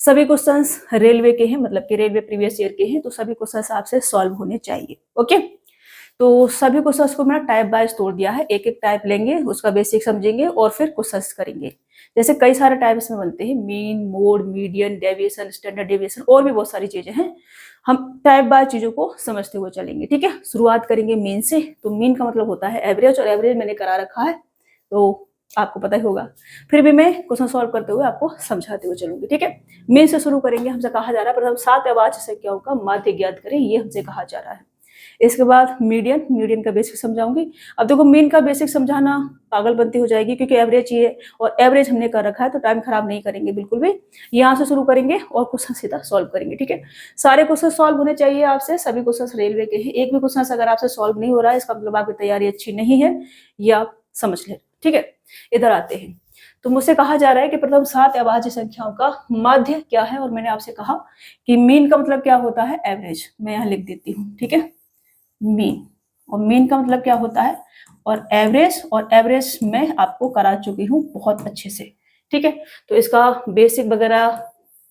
सभी questions railway के हैं, मतलब कि रेलवे प्रीवियस ईयर के हैं, तो सभी क्वेश्चंस आपसे सॉल्व होने चाहिए। ओके, तो सभी क्वेश्चंस को मैंने टाइप वाइज तोड़ दिया है, एक एक टाइप लेंगे, उसका बेसिक समझेंगे और फिर क्वेश्चंस करेंगे। जैसे कई सारे टाइप्स में बनते हैं, mean, mode, median, deviation, standard deviation, और भी बहुत सारी चीजें हैं। हम टाइप बाय चीजों को समझते हुए चलेंगे। ठीक है, शुरुआत करेंगे मीन से। तो मीन का मतलब होता है एवरेज, और एवरेज मैंने करा रखा है तो आपको पता ही होगा, फिर भी मैं क्वेश्चन सॉल्व करते हुए आपको समझाते हुए चलूंगी। ठीक है, मीन से शुरू करेंगे। हमसे कहा जा रहा है प्रथम 7 अभाज्य संख्याओं का माध्य ज्ञात करें, ये हमसे कहा जा रहा है। इसके बाद मीडियन, मीडियन का बेसिक समझाऊंगी। अब देखो, मीन का बेसिक समझाना पागलपंती हो जाएगी, क्योंकि एवरेज ही है और एवरेज हमने कर रखा है, तो टाइम खराब नहीं करेंगे बिल्कुल भी। यहाँ से शुरू करेंगे और क्वेश्चन सीधा सॉल्व करेंगे। ठीक है, सारे क्वेश्चन सॉल्व होने चाहिए आपसे, सभी क्वेश्चन रेलवे के हैं। एक भी क्वेश्चन अगर आपसे सॉल्व नहीं हो रहा है, इसका मतलब आपकी तैयारी अच्छी नहीं है, ये आप समझ लें। ठीक है, इधर आते हैं। तो मुझसे कहा जा रहा है कि प्रथम 7 अभाज्य संख्याओं का माध्य क्या है, और मैंने आपसे कहा कि मीन का मतलब क्या होता है, एवरेज। मैं यहाँ लिख देती हूँ। ठीक है, मीन, और मीन का मतलब क्या होता है, और एवरेज मैं आपको करा चुकी हूँ बहुत अच्छे से। ठीक है, तो इसका बेसिक वगैरह,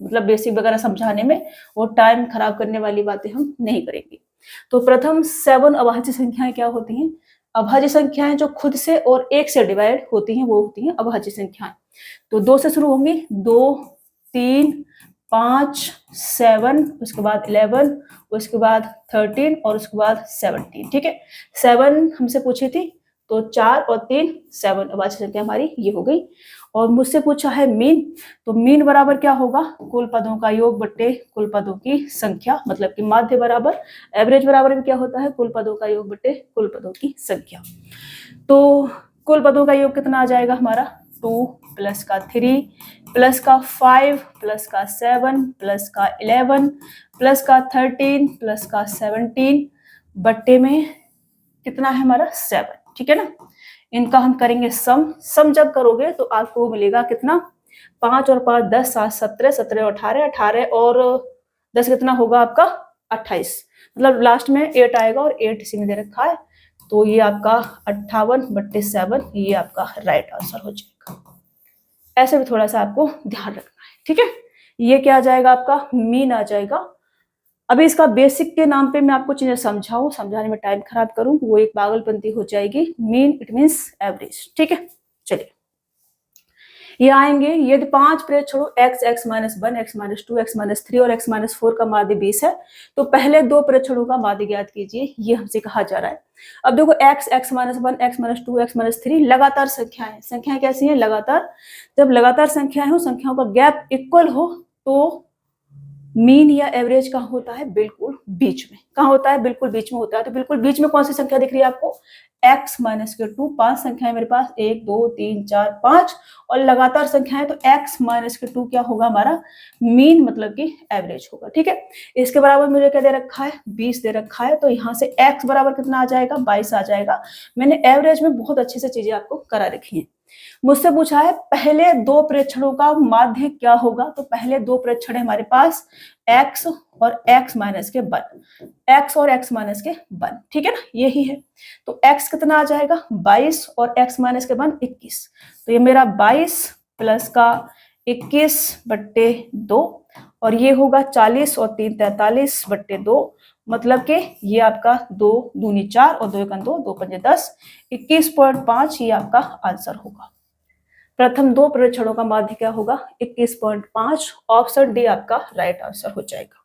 मतलब बेसिक वगैरह समझाने में और टाइम खराब करने वाली बातें हम नहीं करेंगे। तो प्रथम 7 अभाज्य संख्याएं क्या होती हैं? अभाज्य संख्याएं जो खुद से और एक से डिवाइड होती हैं वो होती हैं अभाज्य संख्याएं। तो 2 से शुरू होंगी, 2, 3, 5, 7, उसके बाद 11, उसके बाद 13 और उसके बाद 17। ठीक है, 7 हमसे पूछी थी, तो 4 और 3 7 अभाज्य संख्या हमारी ये हो गई। और मुझसे पूछा है मीन, तो मीन बराबर क्या होगा, कुल पदों का योग बट्टे कुल पदों की संख्या, मतलब कि माध्य बराबर एवरेज बराबर भी क्या होता है, कुल पदों का योग बट्टे कुल पदों की संख्या। तो कुल पदों का योग कितना आ जाएगा हमारा, 2 प्लस का 3 प्लस का 5 प्लस का 7 प्लस का 11 प्लस का 13 प्लस का 17 बट्टे में कितना है हमारा 7। ठीक है ना, इनका हम करेंगे सम जब करोगे तो आपको मिलेगा कितना, 5 और 5 10, 7 17, 17 और 18, 18 और 10 कितना होगा आपका 28, मतलब लास्ट में 8 आएगा और 8 इसी में दे रखा है। तो ये आपका 58/7 ये आपका राइट आंसर हो जाएगा। ऐसे भी थोड़ा सा आपको ध्यान रखना है। ठीक है, ये क्या आ जाएगा आपका मीन आ जाएगा। अभी इसका बेसिक के नाम पे मैं आपको चीजें समझाऊं, समझाने में टाइम खराब करूं, वो एक पागलपंती हो जाएगी। Mean it means average. ठीक है, चलिए ये आएंगे। यदि 5 प्रेक्षणों x, x-1, x-2, x-3 और x-4 का माध्य 20 है, तो पहले 2 प्रेक्षणों का माध्य ज्ञात कीजिए, ये हमसे कहा जा रहा है। अब देखो x, x-1, x-2, x-3 लगातार संख्याएं कैसी हैं, लगातार। जब लगातार संख्याएं हो, संख्याओं का गैप इक्वल हो, तो मीन या एवरेज कहाँ होता है, बिल्कुल बीच में। कहाँ होता है, बिल्कुल बीच में होता है। तो बिल्कुल बीच में कौन सी संख्या दिख रही है आपको, x-2। 5 संख्याएं मेरे पास, 1 2 3 4 5, और लगातार संख्याएं, तो x-2 क्या होगा हमारा मीन, मतलब कि एवरेज होगा। ठीक है, इसके बराबर मुझे क्या दे रखा है, 20 दे रखा है, तो यहाँ से x बराबर कितना आ जाएगा, 22 आ जाएगा। मैंने एवरेज में बहुत अच्छे से चीजें आपको करा रखी है। मुझसे पूछा है पहले 2 प्रेक्षणों का माध्य क्या होगा, तो पहले 2 प्रेक्षण हमारे पास x और x माइनस के वन, x और x माइनस के वन। ठीक है ना, यही है। तो x कितना आ जाएगा 22 और x माइनस के वन 21, तो ये मेरा 22 प्लस का 21/2, और ये होगा 40 और 3 43/2, मतलब कि ये आपका 2 दूनी 4 और 2 1 2, 2 5 10, 21.5 ये आपका आंसर होगा। प्रथम 2 प्रेक्षणों का माध्य क्या होगा, 21.5। ऑप्शन डी आपका राइट आंसर हो जाएगा।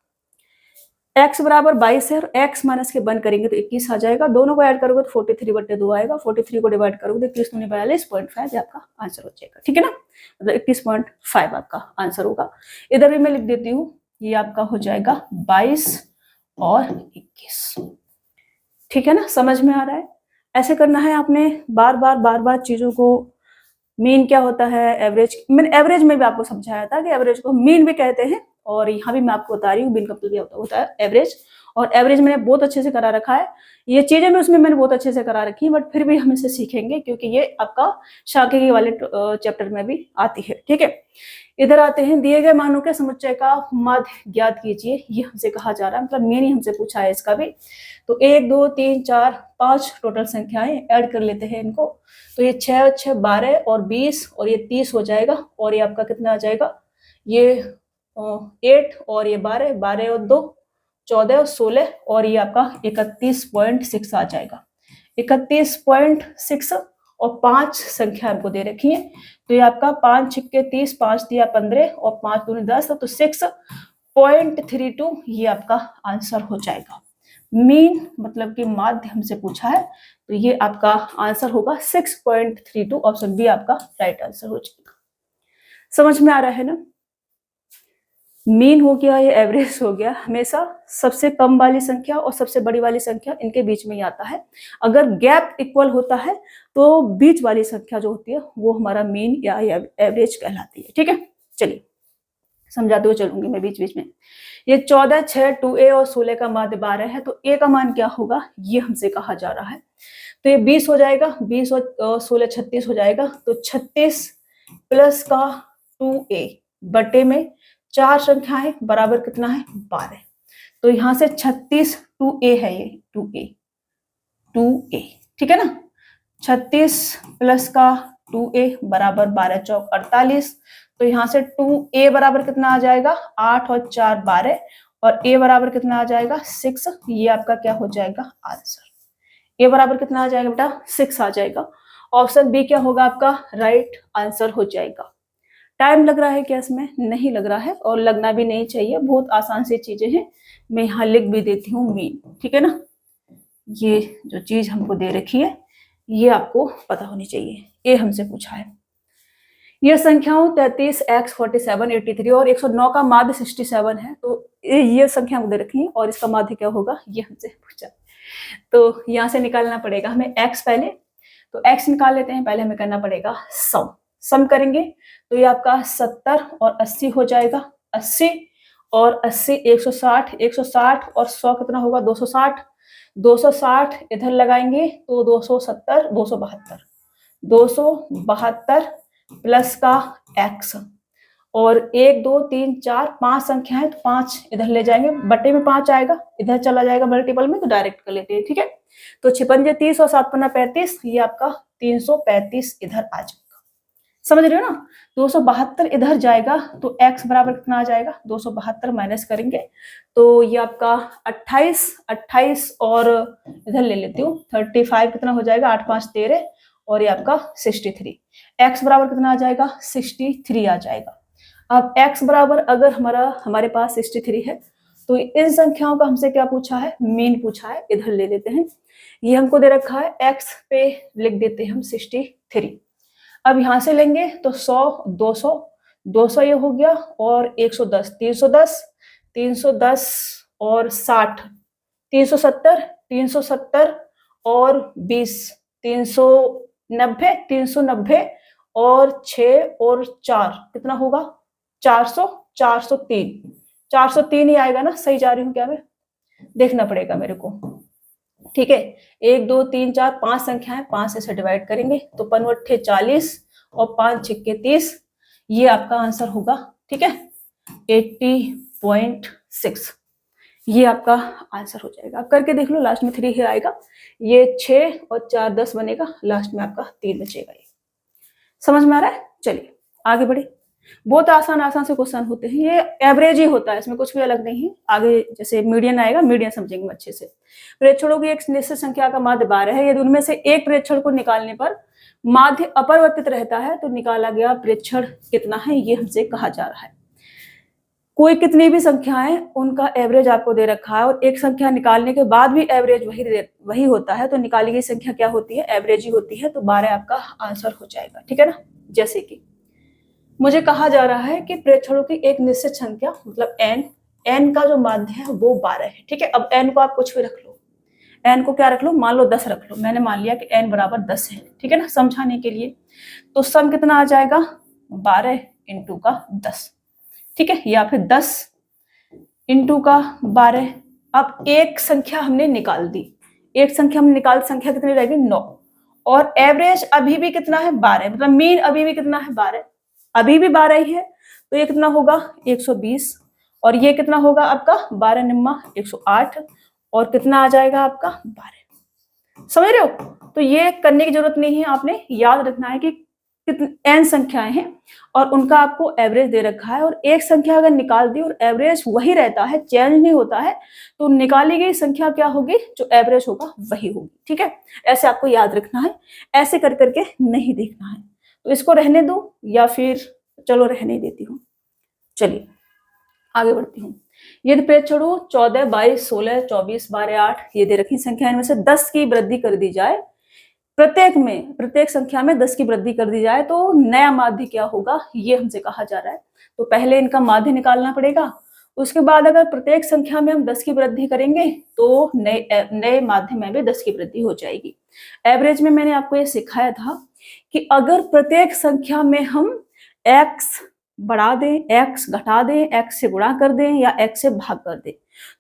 x बराबर 22 है और x माइनस के वन करेंगे तो 21 आ जाएगा। दोनों को ऐड करोगे तो 43/2 आएगा। 43 को डिवाइड करोगे तो 21 दूनी 42.5 आपका आंसर हो जाएगा। ठीक है ना, मतलब 21.5 आपका आंसर होगा। इधर भी मैं लिख देती हूँ, ये आपका हो जाएगा 22 और 21। ठीक है ना, समझ में आ रहा है। ऐसे करना है आपने, बार बार चीजों को। मीन क्या होता है, एवरेज। मैंने एवरेज में भी आपको समझाया था कि एवरेज को मीन भी कहते हैं, और यहाँ भी मैं आपको बता रही हूँ मीन का मतलब क्या होता है एवरेज। और एवरेज मैंने बहुत अच्छे से करा रखा है, ये चीजें भी उसमें मैंने बहुत अच्छे से करा रखी है, बट फिर भी हम इसे सीखेंगे क्योंकि ये आपका सांख्यिकी वाले चैप्टर में भी आती है। ठीक है, इधर आते हैं। दिए गए मानों के समुच्चय का माध्य ज्ञात कीजिए, ये हमसे कहा जा रहा है, मतलब मीन ही हमसे पूछा है इसका भी। तो 1 2 3 4 5 टोटल संख्याएं ऐड कर लेते हैं इनको, तो ये 6 6 12 और 20 और ये 30 हो जाएगा, और ये आपका कितना आ जाएगा, ये 8 और ये 12, 12 और 2 14 और 16 और ये आपका 31.6 आ जाएगा। 31.6 और 5 संख्या हमको दे रखी है, तो ये आपका 5 छिक्के 30, 5 दिया 15 और 5 दूनी 10, तो 6.32 ये आपका आंसर हो जाएगा। मीन मतलब कि माध्य हमसे पूछा है, तो ये आपका आंसर होगा 6.32। ऑप्शन बी आपका राइट आंसर हो जाएगा। समझ में आ रहा है ना? मीन हो गया, ये एवरेज हो गया, हमेशा सबसे कम वाली संख्या और सबसे बड़ी वाली संख्या इनके बीच में ही आता है। अगर गैप इक्वल होता है तो बीच वाली संख्या जो होती है वो हमारा मीन या एवरेज कहलाती है। ठीक है, चलिए समझाते हुए चलूंगी मैं बीच बीच में। ये 14, 6, 2a और 16 का माध्य 12 है, तो a का मान क्या होगा ये हमसे कहा जा रहा है। तो ये 20 हो जाएगा, 20 और 16 36 हो जाएगा, तो 36 प्लस का 2a बटे में 4 संख्याएं बराबर कितना है 12। तो यहां से 36 2a है, ये 2a ठीक है ना। 36 प्लस का 2a बराबर 12 चौक 48। तो यहाँ से 2a बराबर कितना आ जाएगा 8 और 4 12 और a बराबर कितना आ जाएगा 6। ये आपका क्या हो जाएगा आंसर। a बराबर कितना आ जाएगा बेटा 6 आ जाएगा। ऑप्शन बी क्या होगा आपका राइट आंसर हो जाएगा। टाइम लग रहा है क्या इसमें? नहीं लग रहा है और लगना भी नहीं चाहिए, बहुत आसान सी चीजें हैं। मैं यहाँ लिख भी देती हूँ मीन, ठीक है ना। ये जो चीज हमको दे रखी है ये आपको पता होनी चाहिए, ये हमसे पूछा है। ये संख्याओं 33, x 47, 83 और 109 का माध्य 67 है। तो ये संख्या हमको दे रखी है और इसका माध्य क्या होगा ये हमसे पूछा। तो यहाँ से निकालना पड़ेगा हमें x पहले, तो x निकाल लेते हैं। पहले हमें करना पड़ेगा सम करेंगे तो ये आपका 70 और 80 हो जाएगा। 80 और 80 160, 160 और 100 कितना होगा 260। 260 इधर लगाएंगे तो 270, 272, 272 प्लस का x और 1 2 3 4 5 संख्या है, तो 5 इधर ले जाएंगे, बटे में 5 आएगा, इधर चला जाएगा मल्टीपल में, तो डायरेक्ट कर लेते हैं। ठीक है, तो 56 30 और 7 35, ये आपका 335 इधर आ जाएगा। समझ रहे हो ना। 272 इधर जाएगा तो x बराबर कितना आ जाएगा 272 माइनस करेंगे तो ये आपका 28, 28 और इधर ले लेती हूँ 35 कितना हो जाएगा 8 5 13 और ये आपका 63। x बराबर कितना आ जाएगा 63 आ जाएगा। अब x बराबर अगर हमारे पास 63 है तो इन संख्याओं का हमसे क्या पूछा है मीन पूछा है। इधर ले लेते हैं, ये हमको दे रखा है x पे लिख देते हैं हम 63। अब यहां से लेंगे तो 100 200 200 ये हो गया और 110 310 310 और 60 370 370 और 20 390 390 और 6 और 4 कितना होगा 400 403 403 ही आएगा ना। सही जा रही हूँ क्या मैं? देखना पड़ेगा मेरे को। ठीक है, 1 2 3 4 5 संख्याएं, 5 से डिवाइड करेंगे तो 5 40 और 5 छिक्के 30, ये आपका आंसर होगा। ठीक है, 80.6 ये आपका आंसर हो जाएगा। अब करके देख लो, लास्ट में 3 ही आएगा, ये 6 और 4 10 बनेगा, लास्ट में आपका 3 बचेगा। ये समझ में आ रहा है? चलिए आगे बढ़े। बहुत आसान से क्वेश्चन होते हैं, ये एवरेज ही होता है, इसमें कुछ भी अलग नहीं है। आगे जैसे मीडियन आएगा, मीडियन समझेंगे अच्छे से। प्रेक्षणों की एक निश्चित संख्या का माध्य 12 है, यदि उनमें से एक प्रेक्षण को निकालने पर माध्य अपरिवर्तित रहता है तो निकाला गया प्रेक्षण कितना है, ये हमसे कहा जा रहा है। कोई कितनी भी संख्याएं, उनका एवरेज आपको दे रखा है और एक संख्या निकालने के बाद भी एवरेज वही होता है, तो निकाली गई संख्या क्या होती है एवरेज ही होती है, तो 12 आपका आंसर हो जाएगा। ठीक है ना। जैसे कि मुझे कहा जा रहा है कि प्रेक्षणों की एक निश्चित संख्या मतलब n का जो माध्य है वो 12 है। ठीक है, अब n को आप कुछ भी रख लो, n को क्या रख लो, मान लो 10 रख लो। मैंने मान लिया कि n बराबर 10 है। ठीक है ना, समझाने के लिए। तो सम कितना आ जाएगा 12 इंटू का 10। ठीक है, या फिर 10 इंटू का 12। अब एक संख्या हमने निकाल दी, एक संख्या हमने निकाल, संख्या कितनी रहेगी 9 और एवरेज अभी भी कितना है 12, मतलब मीन अभी भी कितना है 12, अभी भी 12 ही है। तो ये कितना होगा 120 और ये कितना होगा आपका 12 निम्मा 108 और कितना आ जाएगा आपका 12। समझ रहे हो? तो ये करने की जरूरत नहीं है, आपने याद रखना है कि n संख्याएं हैं और उनका आपको एवरेज दे रखा है, और एक संख्या अगर निकाल दी और एवरेज वही रहता है, चेंज नहीं होता है, तो निकाली गई संख्या क्या होगी, जो एवरेज होगा वही होगी। ठीक है, ऐसे आपको याद रखना है, ऐसे कर करके नहीं देखना है। तो इसको रहने दो, या फिर चलो रहने देती हूँ। चलिए आगे बढ़ती हूँ। यदि पेज छोड़ो 14, 22, 16, 24, 12, 8 ये दे रखी संख्या, इनमें से 10 की वृद्धि कर दी जाए, प्रत्येक संख्या में 10 की वृद्धि कर दी जाए, तो नया माध्य क्या होगा, ये हमसे कहा जा रहा है। तो पहले इनका माध्य निकालना पड़ेगा, उसके बाद अगर प्रत्येक संख्या में हम 10 की वृद्धि करेंगे तो नए माध्य में भी 10 की वृद्धि हो जाएगी। एवरेज में मैंने आपको ये सिखाया था कि अगर प्रत्येक संख्या में हम x बढ़ा दें, x घटा दें, x से गुणा कर दें या x से भाग कर दें,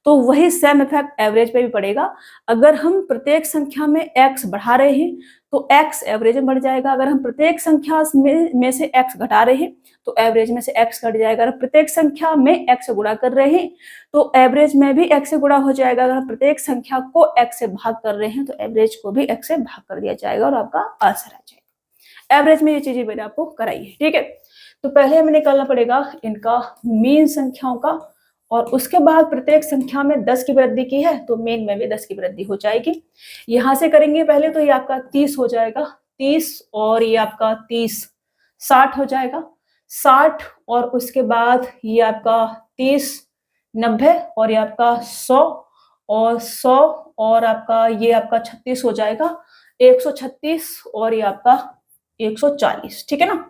तो वही सेम इफेक्ट एवरेज पे भी पड़ेगा। अगर हम प्रत्येक संख्या में x बढ़ा रहे हैं तो x एवरेज में बढ़ जाएगा, अगर हम प्रत्येक संख्या में से x घटा रहे हैं तो एवरेज में से x घट जाएगा, अगर प्रत्येक संख्या में x से गुणा कर रहे हैं तो एवरेज में भी x से गुणा हो जाएगा, अगर हम प्रत्येक संख्या को x से भाग कर रहे हैं तो एवरेज को भी x से भाग कर दिया जाएगा और आपका आंसर आ जाएगा। एवरेज में ये चीजें मैंने आपको कराई है। ठीक है, तो पहले हमें निकालना पड़ेगा इनका मीन संख्याओं का, और उसके बाद प्रत्येक संख्या में 10 की वृद्धि की है तो मीन में भी 10 की वृद्धि हो जाएगी। यहां से करेंगे पहले तो ये आपका 30 हो जाएगा, 30 और ये आपका 30 60 हो जाएगा, 60 और उसके बाद ये आपका 30 90 और ये आपका 100 और 100 और आपका ये आपका 36 हो जाएगा, 136 और ये आपका 140। ठीक है ना,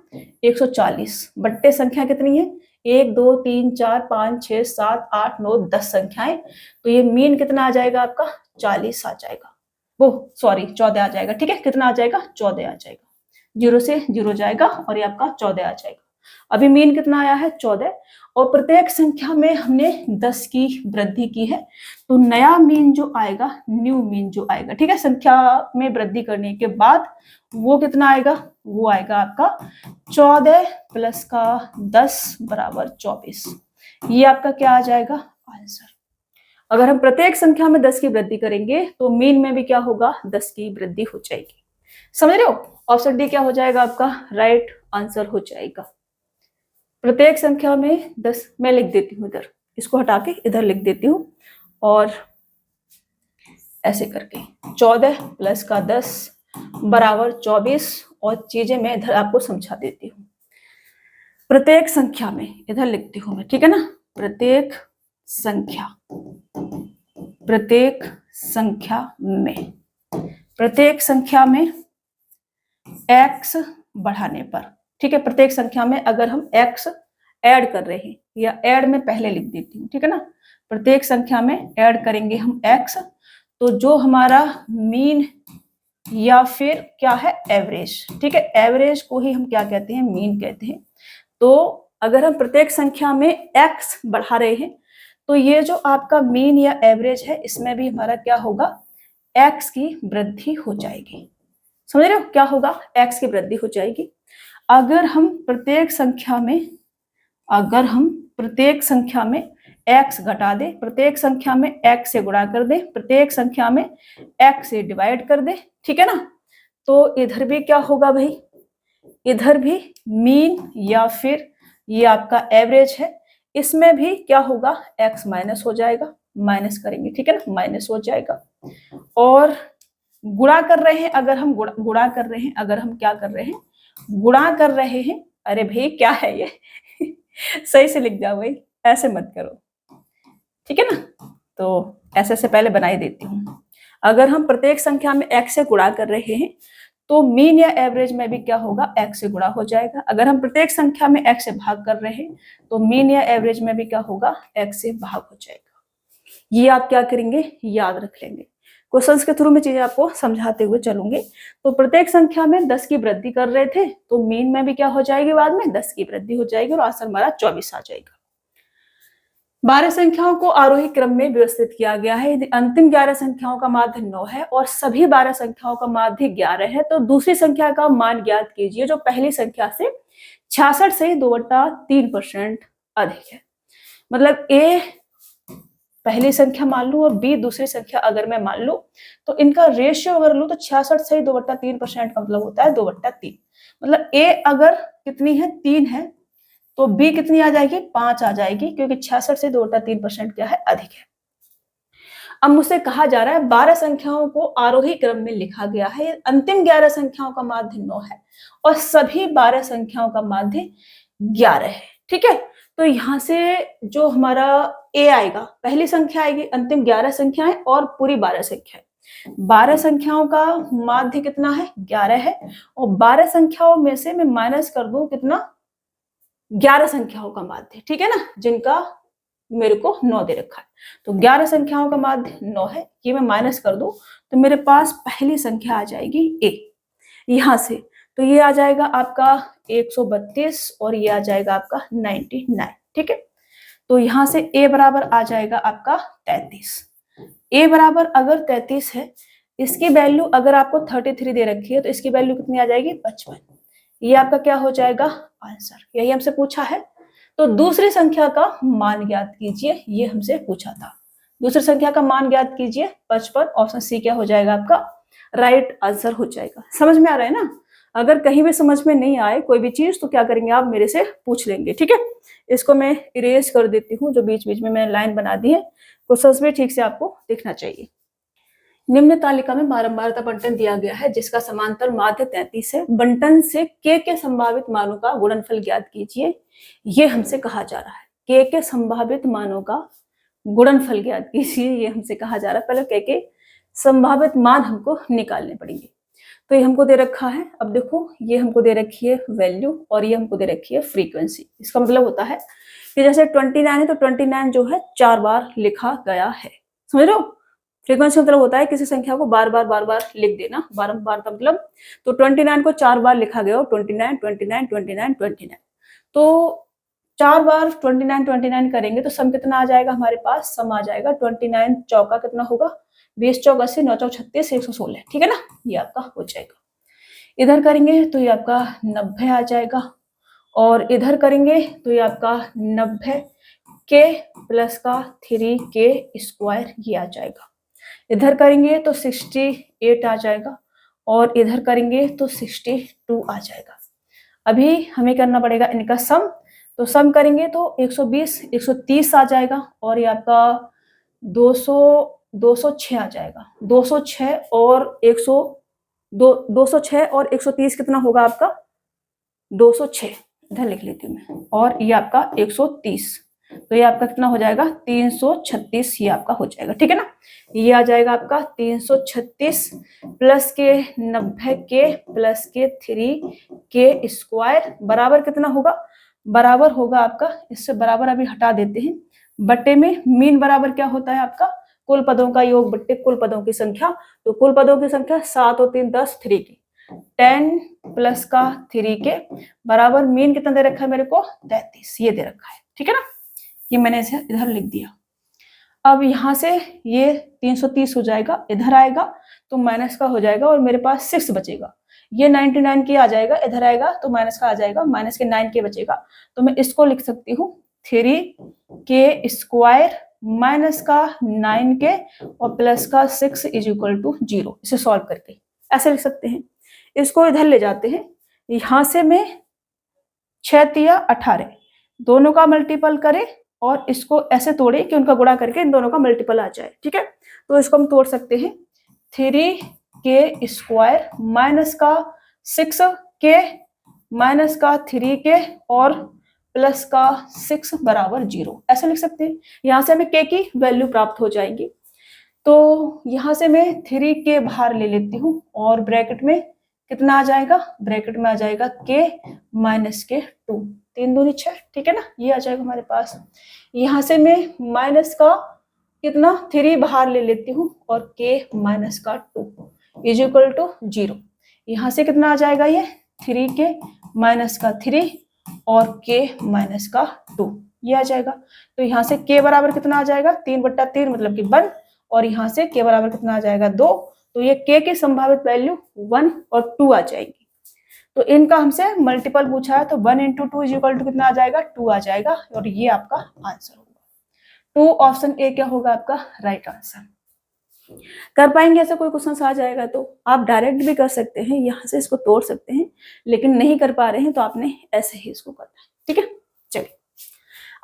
140 बट्टे संख्या कितनी है, 1 2 3 4 5 6 7 8 9 10 संख्याएं, तो ये मीन कितना आ जाएगा आपका 40 आ जाएगा, वो सॉरी 14 आ जाएगा। ठीक है, कितना आ जाएगा 14 आ जाएगा, 0 से 0 जाएगा और ये आपका 14 आ जाएगा। अभी मीन कितना आया है 14, और प्रत्येक संख्या में हमने 10 की वृद्धि की है, तो नया मीन जो आएगा, न्यू मीन जो आएगा, ठीक है, संख्या में वृद्धि करने के बाद वो कितना आएगा, वो आएगा आपका 14 प्लस का 10 बराबर 24। ये आपका क्या आ जाएगा आंसर। अगर हम प्रत्येक संख्या में 10 की वृद्धि करेंगे तो मीन में भी क्या होगा 10 की वृद्धि हो जाएगी। समझ रहे हो, ऑप्शन डी क्या हो जाएगा आपका राइट आंसर हो जाएगा। प्रत्येक संख्या में 10, मैं लिख देती हूँ इधर, इसको हटा के इधर लिख देती हूँ, और ऐसे करके 14 प्लस का 10 बराबर 24, और चीजें मैं इधर आपको समझा देती हूँ। प्रत्येक संख्या में इधर लिखती हूँ मैं, ठीक है ना, प्रत्येक संख्या में x बढ़ाने पर, ठीक है, प्रत्येक संख्या में अगर हम x ऐड कर रहे हैं, या ऐड में पहले लिख देती हूँ, ठीक है ना, प्रत्येक संख्या में ऐड करेंगे हम x, तो जो हमारा मीन या फिर क्या है एवरेज, ठीक है, एवरेज को ही हम क्या कहते हैं, मीन कहते हैं। तो अगर हम प्रत्येक संख्या में x बढ़ा रहे हैं तो ये जो आपका मीन या एवरेज है, इसमें भी हमारा क्या होगा, x की वृद्धि हो जाएगी। समझ रहे हो, क्या होगा, x की वृद्धि हो जाएगी। अगर हम प्रत्येक संख्या में x घटा दे, प्रत्येक संख्या में x से गुणा कर दे, प्रत्येक संख्या में x से डिवाइड कर दे, ठीक है ना, तो इधर भी क्या होगा भाई, इधर भी मीन या फिर ये आपका एवरेज है, इसमें भी क्या होगा, x माइनस हो जाएगा, माइनस करेंगे, ठीक है ना, माइनस हो जाएगा। और गुणा कर रहे हैं, अगर हम गुणा कर रहे हैं, अगर हम क्या कर रहे हैं, गुणा कर रहे हैं, अरे भाई क्या है ये सही से लिख जाओ भाई, ऐसे मत करो, ठीक है ना, तो ऐसे से पहले बना ही देती हूँ। अगर हम प्रत्येक संख्या में x से गुणा कर रहे हैं तो मीन या एवरेज में भी क्या होगा, x से गुणा हो जाएगा। अगर हम प्रत्येक संख्या में x से भाग कर रहे हैं तो मीन या एवरेज में भी क्या होगा, x से भाग हो जाएगा। ये आप क्या करेंगे, याद रख लेंगे, क्वेश्चंस के थ्रू में चीजें आपको समझाते हुए चलूंगे। तो प्रत्येक संख्या में 10 की वृद्धि कर रहे थे तो मीन में भी क्या हो जाएगी, बाद में 10 की वृद्धि हो जाएगी और आंसर हमारा 24 आ जाएगा। 12 संख्याओं को आरोही क्रम में व्यवस्थित किया गया है। यदि अंतिम 11 संख्याओं का माध्य 9 है और सभी 12 संख्याओं का माध्य 11 है तो दूसरी संख्या का मान ज्ञात कीजिए जो पहली संख्या से 66 से 2/3% अधिक है। मतलब ए पहली संख्या मान लूं और बी दूसरी संख्या अगर मैं मान लूं, तो इनका रेशियो अगर लूं तो 66 से 2/3% का मतलब होता है 2/3। मतलब ए अगर कितनी है 3 है तो बी कितनी आ जाएगी 5 आ जाएगी, क्योंकि 66 से 2/3% क्या है अधिक है। अब मुझसे कहा जा रहा है 12 संख्याओं को आरोही क्रम में लिखा गया है, अंतिम 11 संख्याओं का माध्य 9 है और सभी 12 संख्याओं का माध्य 11 है। ठीक है, तो यहां से जो हमारा ए आएगा, पहली संख्या आएगी, अंतिम 11 संख्याएं और पूरी 12 संख्याएं। 12 संख्याओं का माध्य कितना है 11 है, और 12 संख्याओं में से मैं माइनस कर दूं कितना 11 संख्याओं का माध्य, ठीक है ना, जिनका मेरे को 9 दे रखा है। तो 11 संख्याओं का माध्य 9 है, ये मैं माइनस कर दूं तो मेरे पास पहली संख्या आ जाएगी ए यहां से, तो ये आ जाएगा आपका 132 और ये आ जाएगा आपका 99। ठीक है, तो यहां से ए बराबर आ जाएगा आपका 33। ए बराबर अगर 33 है, इसकी वैल्यू अगर आपको 33 दे रखी है तो इसकी वैल्यू कितनी आ जाएगी 55। ये आपका क्या हो जाएगा आंसर, यही हमसे पूछा है। तो दूसरी संख्या का मान ज्ञात कीजिए, ये हमसे पूछा था। दूसरी संख्या का मान ज्ञात कीजिए 55, ऑप्शन सी क्या हो जाएगा आपका राइट आंसर हो जाएगा। समझ में आ रहा है ना? अगर कहीं भी समझ में नहीं आए कोई भी चीज तो क्या करेंगे आप मेरे से पूछ लेंगे। ठीक है, इसको मैं इरेज कर देती हूँ, जो बीच बीच में मैंने लाइन बना दी है, क्वेश्चंस भी ठीक से आपको देखना चाहिए। निम्न तालिका में बारंबारता बंटन दिया गया है जिसका समांतर माध्य 33 है। बंटन से के संभावित मानों का गुणनफल ज्ञात कीजिए, ये हमसे कहा जा रहा है। के संभावित मानों का गुणनफल ज्ञात कीजिए, ये हमसे कहा जा रहा है। पहले के संभावित मान हमको निकालने पड़ेंगे। तो ये हमको दे रखा है, अब देखो ये हमको दे रखी है वैल्यू और ये हमको दे रखी है फ्रीक्वेंसी। इसका मतलब होता है कि जैसे 29 है तो 29 जो है 4 बार लिखा गया है, समझ रहे हो? फ्रीक्वेंसी मतलब होता है किसी संख्या को बार बार लिख देना, बारंबार का मतलब। तो 29 को 4 बार लिखा गया हो, 29 29 29 29। तो 4 बार 29 करेंगे तो सम कितना आ जाएगा हमारे पास, सम आ जाएगा 29 चौका कितना होगा 20 चौक 80 9 चौक 36 116। ठीक है ना, ये आपका हो जाएगा। इधर करेंगे तो ये आपका 90 आ जाएगा, और इधर करेंगे तो ये आपका 90 के प्लस का 3 के स्क्वायर ये आ जाएगा। इधर करेंगे तो 68 आ जाएगा, और इधर करेंगे तो 62 आ जाएगा। अभी हमें करना पड़ेगा इनका सम, तो सम करेंगे तो 120 130 आ जाएगा, और ये आपका 206 आ जाएगा। 206 और 206 और 130 कितना होगा आपका 206, इधर लिख लेती हूँ मैं, और ये आपका 130, तो ये आपका कितना हो जाएगा 336, ये आपका हो जाएगा। ठीक है ना, ये आ जाएगा आपका 336 प्लस के 90 के प्लस के 3 के स्क्वायर बराबर कितना होगा, बराबर होगा आपका, इससे बराबर अभी हटा देते हैं, बट्टे में मीन बराबर क्या होता है आपका कुल पदों का योग बट्टे कुल पदों की संख्या। तो कुल पदों की संख्या 7 और 3 10 3 की 10 प्लस का 3 के बराबर मीन कितना दे रखा है मेरे को 33, ये दे रखा है। ठीक है ना, ये मैंने इसे इधर लिख दिया। अब यहाँ से ये 330 हो जाएगा, इधर आएगा तो माइनस का हो जाएगा और मेरे पास 6 बचेगा। ये 99 के आ जाएगा, इधर आएगा तो माइनस का आ जाएगा, माइनस के 9 के बचेगा। तो मैं इसको लिख सकती हूँ 3 के स्क्वायर माइनस का 9 के और प्लस का 6 इज इक्वल टू 0। इसे सॉल्व करके ऐसे लिख सकते हैं। इसको इधर ले जाते हैं, यहां से मैं 6 तिया 18 दोनों का मल्टीपल करें और इसको ऐसे तोड़े कि उनका गुणा करके इन दोनों का मल्टीपल आ जाए। ठीक है, तो इसको हम तोड़ सकते हैं 3 के स्क्वायर माइनस का 6 के माइनस का 3 के और प्लस का 6 बराबर 0, ऐसे लिख सकते हैं। यहाँ से हमें के की वैल्यू प्राप्त हो जाएगी। तो यहाँ से मैं 3 के बाहर ले लेती हूँ और ब्रैकेट में कितना आ जाएगा, ब्रैकेट में आ जाएगा के माइनस के 2, 3 दूनी 6। ठीक है ना, ये आ जाएगा हमारे पास। यहाँ से मैं माइनस का कितना 3 बाहर ले लेती हूँ और के माइनस का 2 इज इक्वल टू 0। यहाँ से कितना आ जाएगा, ये 3 के माइनस का 3 और के माइनस का 2 ये आ जाएगा। तो यहाँ से के बराबर कितना आ जाएगा 3/3 मतलब कि 1, और यहाँ से के बराबर कितना आ जाएगा 2। तो ये के की संभावित वैल्यू 1 और 2 आ जाएगी। तो इनका हमसे मल्टीपल पूछा है, तो 1 × 2 इज इक्वल टू कितना आ जाएगा 2 आ जाएगा, और ये आपका आंसर होगा। तो ऑप्शन ए क्या होगा आपका राइट आंसर। कर पाएंगे ऐसा कोई क्वेश्चन आ जाएगा तो आप डायरेक्ट भी कर सकते हैं, यहाँ से इसको तोड़ सकते हैं, लेकिन नहीं कर पा रहे हैं तो आपने ऐसे ही इसको करना है। ठीक है, चलिए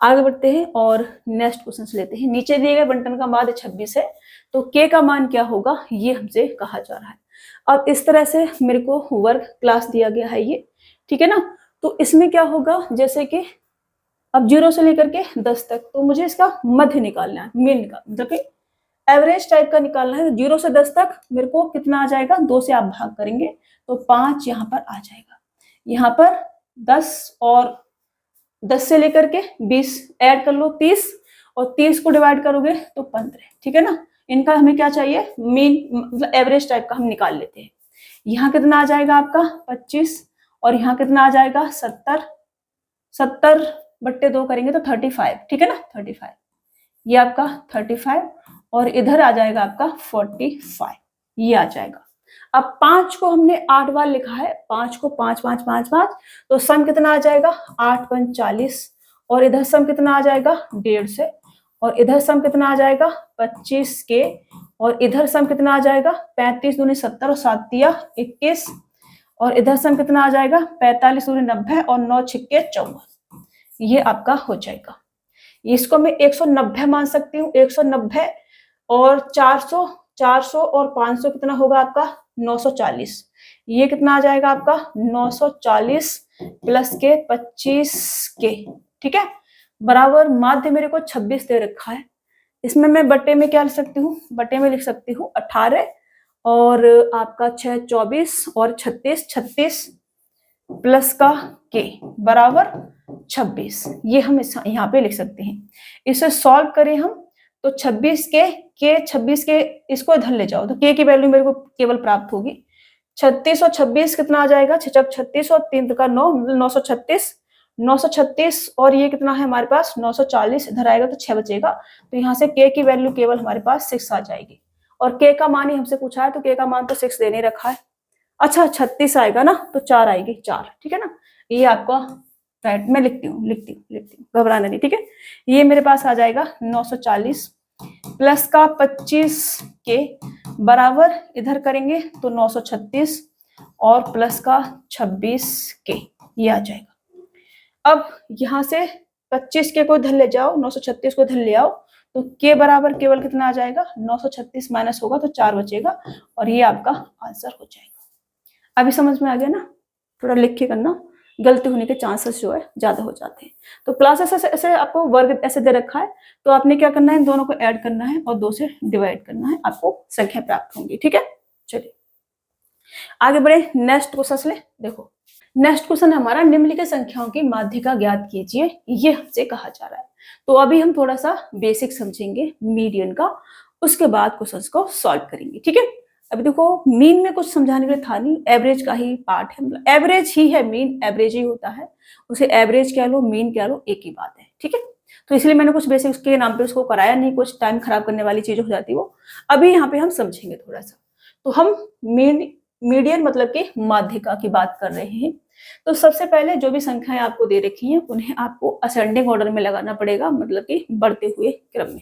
आगे बढ़ते हैं और नेक्स्ट क्वेश्चन लेते हैं। नीचे दिए गए बंटन का मान 26 है, तो के का मान क्या होगा ये हमसे कहा जा रहा है। अब इस तरह से मेरे को वर्ग क्लास दिया गया है ये, ठीक है ना। तो इसमें क्या होगा, जैसे कि अब 0 से लेकर के 10 तक, तो मुझे इसका मध्य निकालना है, मीन निकाल मतलब कि एवरेज टाइप का निकालना है। तो 0 से 10 तक मेरे को कितना आ जाएगा, 2 से आप भाग करेंगे तो 5 यहाँ पर आ जाएगा। यहाँ पर 10 और 10 से लेकर के 20 ऐड कर लो 30, और 30 को डिवाइड करोगे तो 15। ठीक है ना, इनका हमें क्या चाहिए, मीन मतलब एवरेज टाइप का हम निकाल लेते हैं। यहाँ कितना आ जाएगा आपका 25, और यहाँ कितना आ जाएगा 70, 70/2 करेंगे तो 35। ठीक है ना, 35 ये आपका 35, और इधर आ जाएगा आपका 45 ये आ जाएगा। अब 5 को हमने 8 बार लिखा है, 5 को 5 5 5 5, तो सम कितना आ जाएगा 8 5 40, और इधर सम कितना आ जाएगा 1.5 से, और इधर सम कितना आ जाएगा 25 के, और इधर सम कितना आ जाएगा 35 दूनी 70 और 7 तिया 21, और इधर सम कितना आ जाएगा 45 दूनी 90 और 9 छिक्के 54। ये आपका हो जाएगा। इसको मैं 190 मान सकती हूँ, 190 और 400, 400 और 500 कितना होगा आपका 940। ये कितना आ जाएगा आपका 940 प्लस के 25 के। ठीक है, बराबर माध्य मेरे को 26 दे रखा है। इसमें मैं बट्टे में क्या लिख सकती हूँ, बट्टे में लिख सकती हूँ 18, और आपका 6 24 और 36, 36 प्लस का के बराबर 26। ये हम यहाँ पे लिख सकते हैं। इसे सॉल्व करें हम तो 26 के 26 के इसको इधर ले जाओ तो के की वैल्यू मेरे को केवल प्राप्त होगी 36, और 26 कितना आ जाएगा 6 36 और 3 का 9, 936, 936, और ये कितना है हमारे पास 940, इधर आएगा तो 6 बचेगा। तो यहाँ से के की वैल्यू केवल हमारे पास 6 आ जाएगी, और के का मान ही हमसे पूछा है तो के का मान तो 6 देने रखा है। अच्छा 36 आएगा ना तो 4 आएगी 4। ठीक है ना, ये आपका राइट, मैं लिखती हूँ घबराना नहीं। ठीक है, ये मेरे पास आ जाएगा 940 प्लस का 25 के बराबर इधर करेंगे तो 936 और प्लस का 26 के, ये आ जाएगा। अब यहाँ से 25 के को इधर ले जाओ, 936 को इधर ले आओ तो के बराबर केवल कितना आ जाएगा 936 माइनस होगा तो 4 बचेगा, और ये आपका आंसर हो जाएगा। अभी समझ में आ गया ना, थोड़ा लिख के करना, गलती होने के चांसेस जो है ज्यादा हो जाते हैं। तो क्लासेस ऐसे आपको वर्ग ऐसे दे रखा है, तो आपने क्या करना है, इन दोनों को ऐड करना है और 2 से डिवाइड करना है, आपको संख्या प्राप्त होंगी। ठीक है, चलिए आगे बढ़े, नेक्स्ट क्वेश्चन ले। देखो नेक्स्ट क्वेश्चन हमारा निम्नलिखित संख्याओं की माध्यिका ज्ञात कीजिए, ये हमसे कहा जा रहा है। तो अभी हम थोड़ा सा बेसिक समझेंगे मीडियन का, उसके बाद क्वेश्चन को सॉल्व करेंगे। ठीक है, अभी देखो मीन में कुछ समझाने के लिए था नहीं, एवरेज का ही पार्ट है, मतलब एवरेज ही है, मीन एवरेज ही होता है, उसे एवरेज कह लो मीन कह लो एक ही बात है। ठीक है, तो इसलिए मैंने कुछ बेसिक के नाम पे उसको कराया नहीं, कुछ टाइम खराब करने वाली चीज हो जाती वो। अभी यहाँ पे हम समझेंगे थोड़ा सा। तो हम मीडियन मतलब कि माध्यिका की बात कर रहे हैं। तो सबसे पहले जो भी संख्याएं आपको दे रखी हैं उन्हें आपको असेंडिंग ऑर्डर में लगाना पड़ेगा, मतलब कि बढ़ते हुए क्रम में।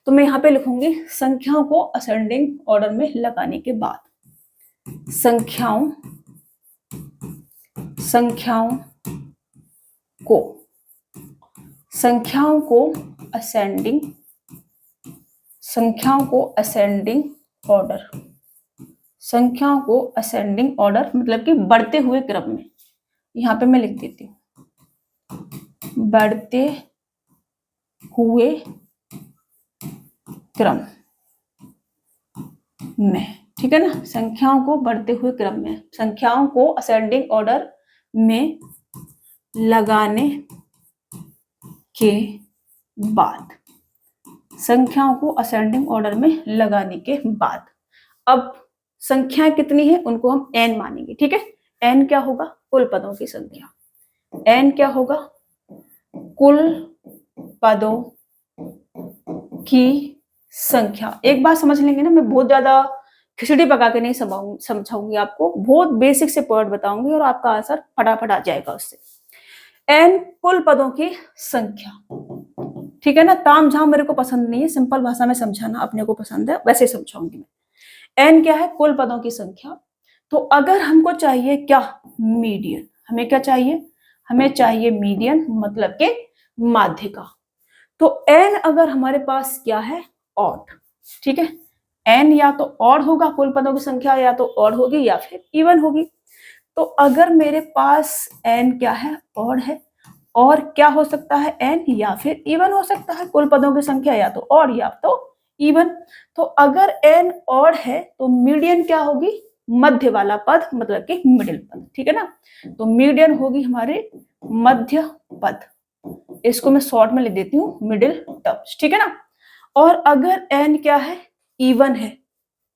तो मैं यहाँ पे लिखूंगी संख्याओं को असेंडिंग ऑर्डर में लगाने के बाद, संख्याओं को असेंडिंग ऑर्डर मतलब कि बढ़ते हुए क्रम में। यहाँ पे मैं लिख देती हूँ बढ़ते हुए क्रम में। ठीक है ना, संख्याओं को बढ़ते हुए क्रम में, संख्याओं को असेंडिंग ऑर्डर में लगाने के बाद, संख्याओं को असेंडिंग ऑर्डर में लगाने के बाद अब संख्याएं कितनी है उनको हम n मानेंगे। ठीक है, n क्या होगा, कुल पदों की संख्या। n क्या होगा, कुल पदों की संख्या। एक बात समझ लेंगे ना, मैं बहुत ज्यादा खिचड़ी पका के नहीं समझाऊंगी आपको, बहुत बेसिक से पॉइंट बताऊंगी और आपका आंसर फटाफट आ जाएगा उससे। n कुल पदों की संख्या। ठीक है ना। ताम झाम मेरे को पसंद नहीं है, सिंपल भाषा में समझाना अपने को पसंद है, वैसे समझाऊंगी मैं। एन क्या है? कुल पदों की संख्या। तो अगर हमको चाहिए क्या? मीडियन। हमें क्या चाहिए? हमें चाहिए मीडियन, मतलब के माध्यिका। तो एन अगर हमारे पास क्या है? ऑड। ठीक है, एन या तो ऑड होगा कुल पदों की संख्या, या तो ऑड होगी या फिर इवन होगी। तो अगर मेरे पास एन क्या है? ऑड है, और क्या हो सकता है? एन या फिर इवन हो सकता है। कुल पदों की संख्या या तो ऑड या तो इवन। तो अगर एन ऑड है तो मीडियन क्या होगी? मध्य वाला पद, मतलब कि मिडिल पद। ठीक है ना। तो मीडियन होगी हमारे मध्य पद। इसको मैं शॉर्ट में लिख देती हूँ मिडिल टर्म्स। ठीक है ना। और अगर एन क्या है? इवन है।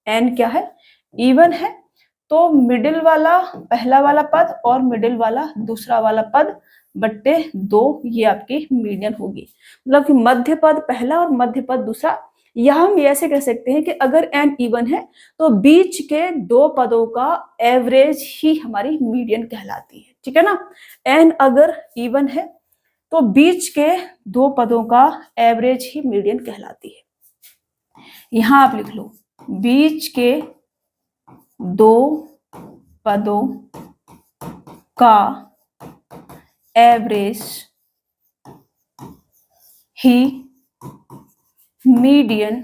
एन क्या है? इवन है। तो मिडिल वाला पहला वाला पद और मिडिल वाला दूसरा वाला पद बट्टे 2, ये आपकी मीडियन होगी। मतलब कि मध्य पद पहला और मध्य पद दूसरा। यह हम ऐसे कह सकते हैं कि अगर एन इवन है तो बीच के 2 पदों का एवरेज ही हमारी मीडियन कहलाती है। ठीक है ना। एन अगर इवन है तो बीच के 2 पदों का एवरेज ही मीडियन कहलाती है। यहां आप लिख लो, बीच के 2 पदों का एवरेज ही मीडियन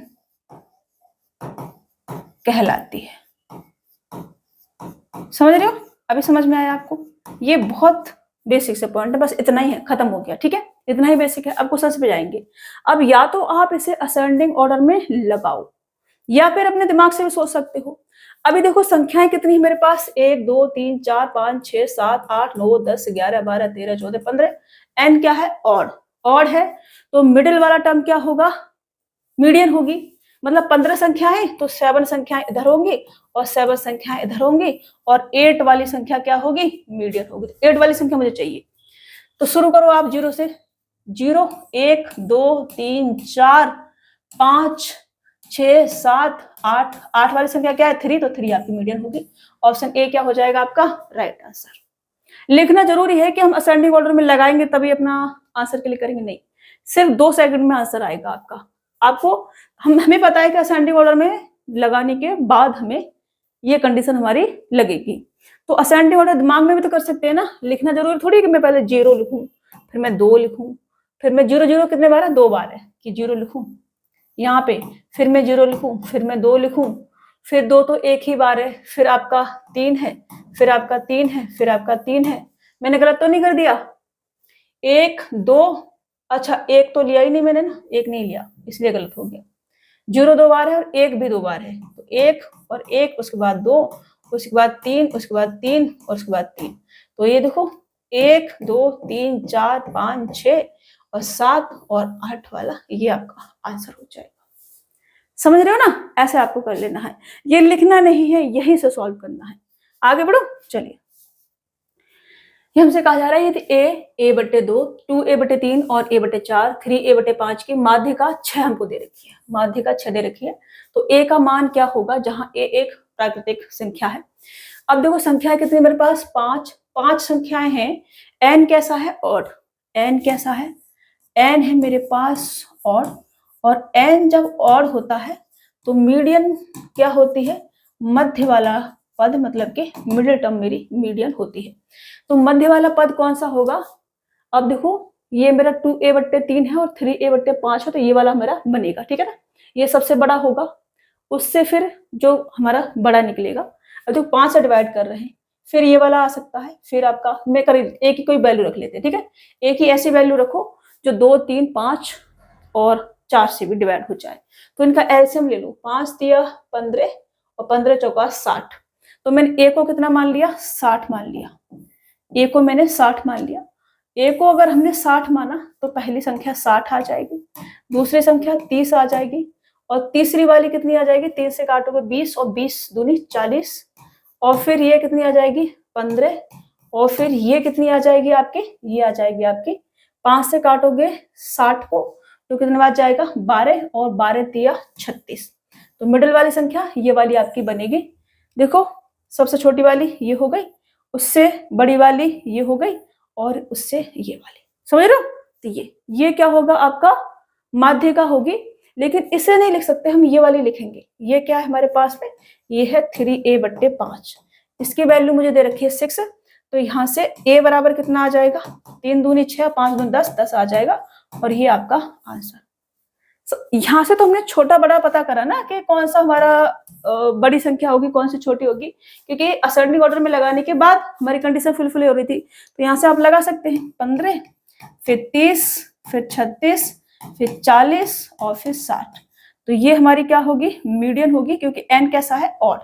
कहलाती है। समझ रहे हो? अभी समझ में आया आपको? ये बहुत बेसिक से पॉइंट है, बस इतना ही है, खत्म हो गया। ठीक है, इतना ही बेसिक है। अब क्वेश्चन पे जाएंगे। अब या तो आप इसे असेंडिंग ऑर्डर में लगाओ, या फिर अपने दिमाग से भी सोच सकते हो। अभी देखो संख्याएं कितनी है मेरे पास? 1 2 3 4 5 6 7 8 9 10 11 12 13 14 15। एन क्या है? ऑड। ऑड है तो मिडिल वाला टर्म क्या होगा? मीडियन होगी। मतलब 15 संख्याएं तो 7 संख्याएं इधर होंगी और 7 संख्याएं इधर होंगी, और 8 वाली संख्या क्या होगी? मीडियन होगी। 8 वाली संख्या मुझे चाहिए। तो शुरू करो आप 0 से। 0 1 2 3 4 5 6 7 8। 8 वाली संख्या क्या है? 3, तो 3 आपकी मीडियन होगी। ऑप्शन ए क्या हो जाएगा आपका? Right answer. लिखना जरूरी है कि हम असेंडिंग ऑर्डर में लगाएंगे तभी अपना आंसर के लिए करेंगे? नहीं, सिर्फ 2 सेकंड में आंसर आएगा आपका। आपको हमें पता है कि असेंडिंग ऑर्डर में लगाने के बाद हमें ये कंडीशन हमारी लगेगी। तो असेंडिंग ऑर्डर दिमाग में भी तो कर सकते हैं ना। लिखना जरूरी थोड़ी कि मैं पहले 0 लिखूं, फिर मैं 2 लिखूं, फिर मैं 0 0 कितने बार है? 2 बार है कि 0 लिखूं यहाँ पे, फिर मैं 0 लिखूं, फिर मैं 2 लिखूं, फिर 2 तो एक ही बार है, फिर आपका 3 है, फिर आपका 3 है, फिर आपका 3 है। मैंने गलत तो नहीं कर दिया? 1 2, अच्छा 1 तो लिया ही नहीं मैंने ना, 1 नहीं लिया इसलिए गलत हो गया। 0 2 बार है और 1 भी 2 बार है, तो 1 और 1, उसके बाद 2, उसके बाद 3, उसके बाद 3 और उसके बाद 3। तो ये देखो 1 2 3 4 5 6 और 7 और 8 वाला ये आपका आंसर हो जाएगा। समझ रहे हो ना? ऐसे आपको कर लेना है, ये लिखना नहीं है, यहीं से सॉल्व करना है। आगे बढ़ो, चलिए। ये हमसे कहा जा रहा है यदि a बटे 2, 2a बटे 3 और a बटे 4, 3a बटे 5 की माध्यिका 6 हमको दे रखी है। माध्यिका 6 दे रखी है, तो a का मान क्या होगा जहां a एक प्राकृतिक संख्या है। अब देखो संख्याएं कितनी मेरे पास? 5 संख्याएं हैं। n कैसा है? ऑड। n कैसा है? n है मेरे पास ऑड, और n जब ऑड होता है तो मीडियन क्या होती है? मध्य वाला पद, मतलब कि मिडिल टर्म मेरी मीडियन होती है। तो मध्य वाला पद कौन सा होगा? अब देखो ये मेरा 2a बट्टे 3 है और 3a बट्टे 5 है, तो ये वाला मेरा बनेगा। ठीक है ना, ये सबसे बड़ा होगा, उससे फिर जो हमारा बड़ा निकलेगा। अब देखो 5 से डिवाइड कर रहे हैं, फिर ये वाला आ सकता है, फिर आपका मैं कर एक ही कोई वैल्यू रख लेते हैं। ठीक है, एक ही ऐसी वैल्यू रखो जो 2 3 5 और 4 से भी डिवाइड हो जाए। तो इनका एलसीएम ले लो, 5 दिया 15 और 15 चौका 60। तो मैंने ए को कितना मान लिया? 60 मान लिया। ए को मैंने 60 मान लिया। ए को अगर हमने 60 माना तो पहली संख्या 60 आ जाएगी, दूसरी संख्या 30 आ जाएगी, और तीसरी वाली कितनी आ जाएगी? 3 से काटोगे 20 और 20 दूनी 40, और फिर ये कितनी आ जाएगी? 15, और फिर ये कितनी आ जाएगी आपकी? ये आ जाएगी आपकी 5 से काटोगे 60 को तो कितने बार जाएगा? 12, और 12 तिया 36। तो मिडिल वाली संख्या ये वाली आपकी बनेगी। देखो सबसे छोटी वाली ये हो गई, उससे बड़ी वाली ये हो गई, और उससे ये वाली। समझ रहे हो? तो ये क्या होगा आपका? माध्यिका होगी, लेकिन इसे नहीं लिख सकते हम, ये वाली लिखेंगे। ये क्या है हमारे पास में, ये है 3a/5। इसकी वैल्यू मुझे दे रखी है 6, तो यहाँ से a बराबर कितना आ जाएगा, 3 दूनी 6, 5 दूनी 10, 10 आ जाएगा, और ये आपका आंसर। यहाँ से तो हमने छोटा बड़ा पता करा ना कि कौन सा हमारा बड़ी संख्या होगी, कौन सी छोटी होगी, क्योंकि असेंडिंग ऑर्डर में लगाने के बाद हमारी कंडीशन फुलफिल हो रही थी। तो यहाँ से आप लगा सकते हैं 15, फिर 30, फिर 36, फिर 40 और फिर 60। तो ये हमारी क्या होगी, मीडियन होगी, क्योंकि n कैसा है, ऑड।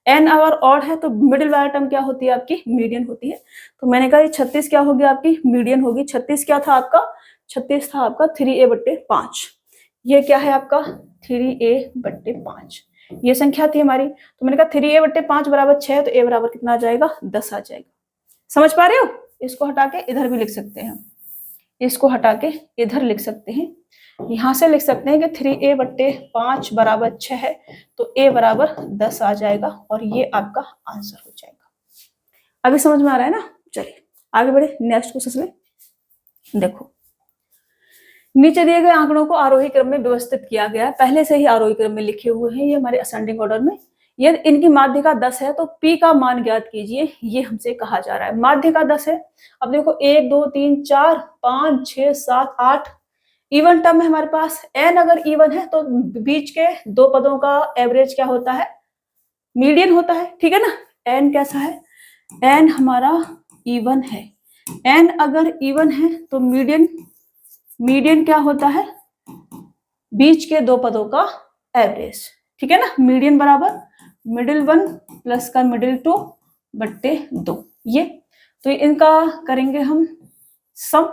n अगर ऑड है तो मिडिल वाला टर्म क्या होती है आपकी, मीडियन होती है। तो मैंने कहा ये 36 क्या होगी आपकी, मीडियन होगी। 36 क्या था आपका, 36 था आपका 3a/5। ये क्या है आपका 3a/5, ये संख्या थी हमारी। तो मैंने कहा 3a/5 बराबर 6, तो a बराबर कितना आ जाएगा, 10 आ जाएगा। समझ पा रहे हो? इसको हटा के इधर भी लिख सकते हैं, इसको हटा के इधर लिख सकते हैं। यहां से लिख सकते हैं कि 3a/5 बराबर 6 है, तो a बराबर 10 आ जाएगा, और ये आपका आंसर हो जाएगा। अभी समझ में आ रहा है ना? चलिए आगे बढ़े नेक्स्ट क्वेश्चन में। देखो, नीचे दिए गए आंकड़ों को आरोही क्रम में व्यवस्थित किया गया है, पहले से ही आरोही क्रम में लिखे हुए हैं ये हमारे असेंडिंग ऑर्डर में। यदि इनकी माध्यिका 10 है तो p का मान ज्ञात कीजिए, ये हमसे कहा जा रहा है। माध्यिका 10 है, अब देखो 1 2 3 4 5 6 7 8 इवन टर्म है हमारे पास। n अगर इवन है तो बीच के दो पदों का एवरेज क्या होता है, मीडियन होता है, ठीक है ना। n कैसा है, n हमारा इवन है। n अगर इवन है तो मीडियन क्या होता है, बीच के दो पदों का एवरेज, ठीक है ना। मीडियन बराबर मिडिल 1 प्लस का मिडिल 2 बट्टे 2। ये तो इनका करेंगे हम सम,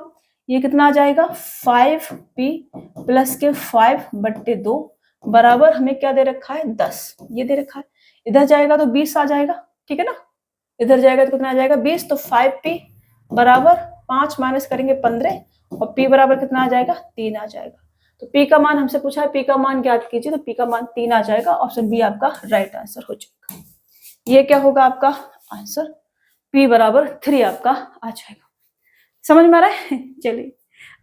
ये कितना आ जाएगा 5p प्लस के 5 बट्टे 2 बराबर हमें क्या दे रखा है, 10। ये दे रखा है, इधर जाएगा तो 20 आ जाएगा, ठीक है ना। इधर जाएगा तो कितना आ जाएगा 20, तो 5p बराबर 5 माइनस करेंगे 15, और p बराबर कितना आ जाएगा, 3 आ जाएगा। तो p का मान हमसे पूछा है, p का मान ज्ञात कीजिए, तो p का मान 3 आ जाएगा। ऑप्शन बी आपका राइट आंसर हो जाएगा। ये क्या होगा आपका आंसर, p बराबर 3 आपका आ जाएगा। समझ में आ रहा है? चलिए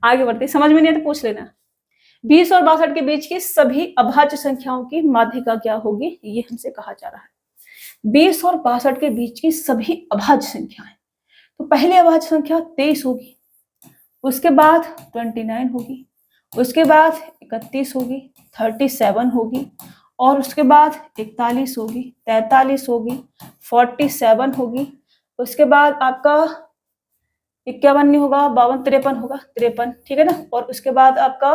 आगे बढ़ते, समझ में नहीं है तो पूछ लेना। 20 और 62 के बीच की सभी अभाज्य संख्याओं की माध्यिका क्या होगी, ये हमसे कहा जा रहा है। 20 और 62 के बीच की सभी अभाज्य संख्याएं, तो पहले अभाज्य संख्या 23 होगी, उसके बाद 29 होगी, उसके बाद 31 होगी, 37 होगी, और उसके बाद 41 होगी, 43 होगी, 47 होगी, उसके बाद आपका 51 नहीं होगा, 52 53 होगा, 53, ठीक है ना। और उसके बाद आपका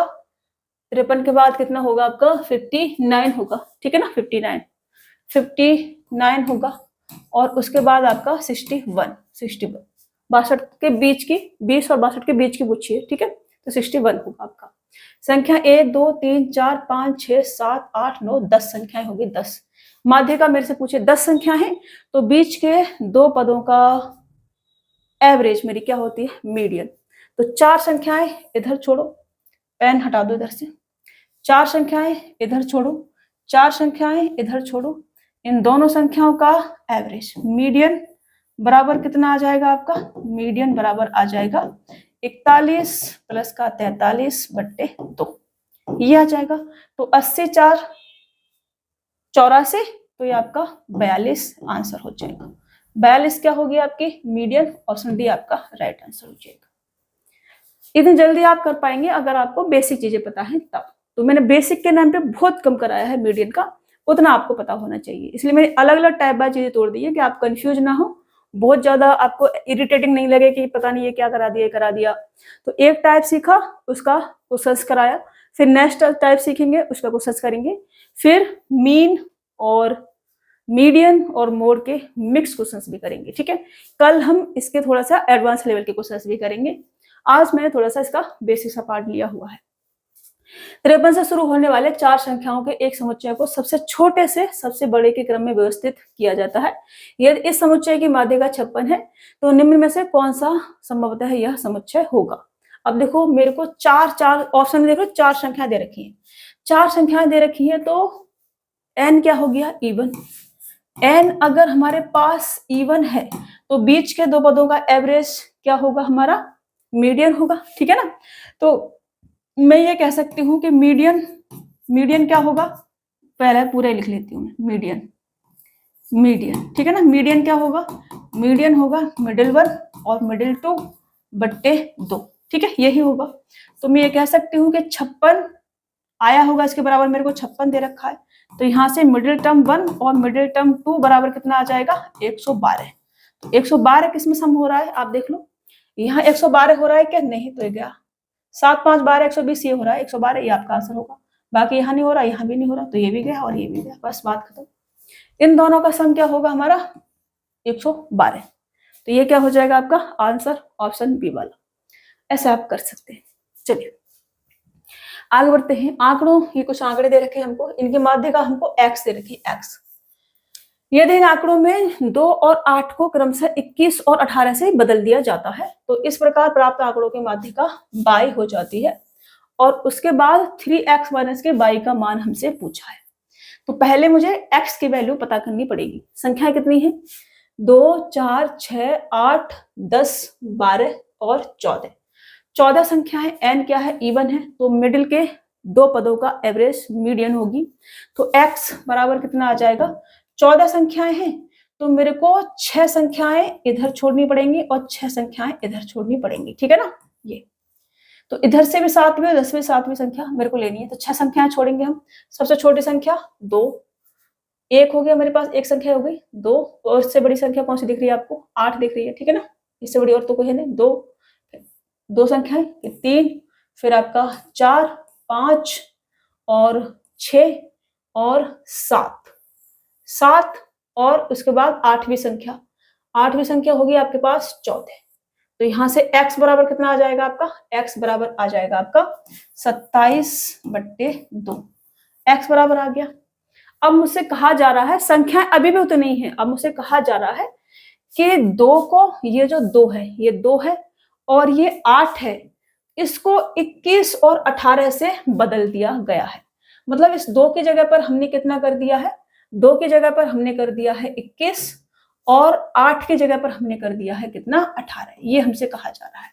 53 के बाद कितना होगा आपका 59 होगा, ठीक है ना। 59 होगा, और उसके बाद आपका 61 62 के बीच की, 20 और 62 के बीच की पूछी है, ठीक है। तो 61 होगा आपका। संख्या 1 2 3 4 5 6 7 8 9 10 संख्याएं होगी, 10। माध्यिका मेरे से पूछे 10 संख्या है, तो बीच के दो पदों का एवरेज मेरी क्या होती है, मीडियन। तो 4 संख्याएं इधर छोड़ो, पेन हटा दो इधर से, 4 संख्याएं इधर छोड़ो, 4 संख्याएं इधर छोड़ो, इन दोनों संख्याओं का एवरेज मीडियन बराबर कितना आ जाएगा आपका, मीडियन बराबर आ जाएगा 41 प्लस का 43 बट्टे 2, ये आ जाएगा। तो 80 4 84, तो ये आपका 42 आंसर हो जाएगा। 42 क्या होगी आपकी मीडियन, ऑप्शन डी आपका राइट आंसर हो जाएगा। इतनी जल्दी आप कर पाएंगे अगर आपको बेसिक चीजें पता है तब। तो मैंने बेसिक के नाम पे बहुत कम कराया है मीडियन का, उतना आपको पता होना चाहिए, इसलिए मैंने अलग अलग टाइप बाय चीजें तोड़ दी है कि आप कंफ्यूज ना हो, बहुत ज्यादा आपको इरिटेटिंग नहीं लगे कि पता नहीं ये क्या करा दिया, करा दिया। तो एक टाइप सीखा, उसका क्वेश्चंस कराया, फिर नेक्स्ट टाइप सीखेंगे, उसका क्वेश्चंस करेंगे, फिर मीन और मीडियन और मोड के मिक्स क्वेश्चंस भी करेंगे, ठीक है। कल हम इसके थोड़ा सा एडवांस लेवल के क्वेश्चंस भी करेंगे। आज मैंने थोड़ा सा इसका बेसिक सा पार्ट लिया हुआ है। 53 से शुरू होने वाले 4 संख्याओं के एक समुच्चय को सबसे छोटे से सबसे बड़े के क्रम में व्यवस्थित किया जाता है। यदि इस समुच्चय की माध्यिका 56 है, तो निम्न में से कौन सा संभवतः यह समुच्चय होगा। अब देखो मेरे को 4 ऑप्शन में देखो 4 संख्या दे रखी है, 4 संख्याएं दे रखी है, तो n क्या हो गया, इवन। n अगर हमारे पास इवन है तो बीच के दो पदों का एवरेज क्या होगा हमारा, मीडियन होगा, ठीक है ना। तो मैं ये कह सकती हूँ कि मीडियन क्या होगा, पहले पूरे लिख लेती हूँ मैं, मीडियन ठीक है ना। मीडियन क्या होगा, मीडियन होगा मिडिल वन और मिडिल टू बट्टे 2, ठीक है, यही होगा। तो मैं ये कह सकती हूँ कि 56 आया होगा, इसके बराबर मेरे को 56 दे रखा है। तो यहाँ से मिडिल टर्म 1 और मिडिल टर्म 2 बराबर कितना आ जाएगा, 112। तो 112 किसमें सम हो रहा है, आप देख लो। यहाँ 112 हो रहा है क्या, नहीं, तो ये गया 7 5 12 120, ये हो रहा है 112, ये आपका आंसर होगा। बाकी यहाँ नहीं हो रहा, यहाँ भी नहीं हो रहा, तो ये भी गया और ये भी गया, बस बात खत्म। इन दोनों का सम क्या होगा हमारा, 112। तो ये क्या हो जाएगा आपका आंसर, ऑप्शन बी वाला। ऐसे आप कर सकते हैं। चलिए आगे बढ़ते हैं। आंकड़ों, ये कुछ आंकड़े दे रखे हैं हमको, इनकी माध्यिका हमको x दे रखी है, x। यदि इन आंकड़ों में 2 और 8 को क्रमशः 21 और 18 से बदल दिया जाता है तो इस प्रकार प्राप्त आंकड़ों की माध्यिका y हो जाती है। और उसके बाद 3x माइनस के y का मान हमसे पूछा है। तो पहले मुझे x की वैल्यू पता करनी पड़ेगी। संख्या कितनी है, 2 4 6 8 10 12 और 14। 14 संख्या है, n क्या है, इवन है, तो मिडिल के दो पदों का एवरेज मीडियन होगी। तो x बराबर कितना आ जाएगा, 14 संख्याएं हैं तो मेरे को 6 संख्याएं इधर छोड़नी पड़ेंगी और 6 संख्याएं इधर छोड़नी पड़ेंगी, ठीक है ना। ये तो इधर से भी 7वीं और 10वीं 7वीं संख्या मेरे को लेनी है, तो 6 संख्याएं छोड़ेंगे हम। सबसे छोटी संख्या 2, 1 हो गया मेरे पास, एक संख्या हो गई 2, और इससे बड़ी संख्या कौन सी दिख रही है आपको, 8 दिख रही है, ठीक है ना। इससे बड़ी और तो कोई है नहीं, 2 संख्याएं, 3, फिर आपका 4 5 और 6 और 7 और उसके बाद 8वीं संख्या होगी आपके पास 14। तो यहां से x बराबर कितना आ जाएगा आपका, x बराबर आ जाएगा आपका 27/2। x बराबर आ गया। अब मुझसे कहा जा रहा है, संख्या अभी भी उतनी ही है, अब मुझसे कहा जा रहा है कि 2 को, ये जो 2 है ये 2 है और ये 8 है, इसको 21 और 18 से बदल दिया गया है। मतलब इस 2 की जगह पर हमने कितना कर दिया है, 2 की जगह पर हमने कर दिया है 21 और 8 की जगह पर हमने कर दिया है कितना, 18। ये हमसे कहा जा रहा है।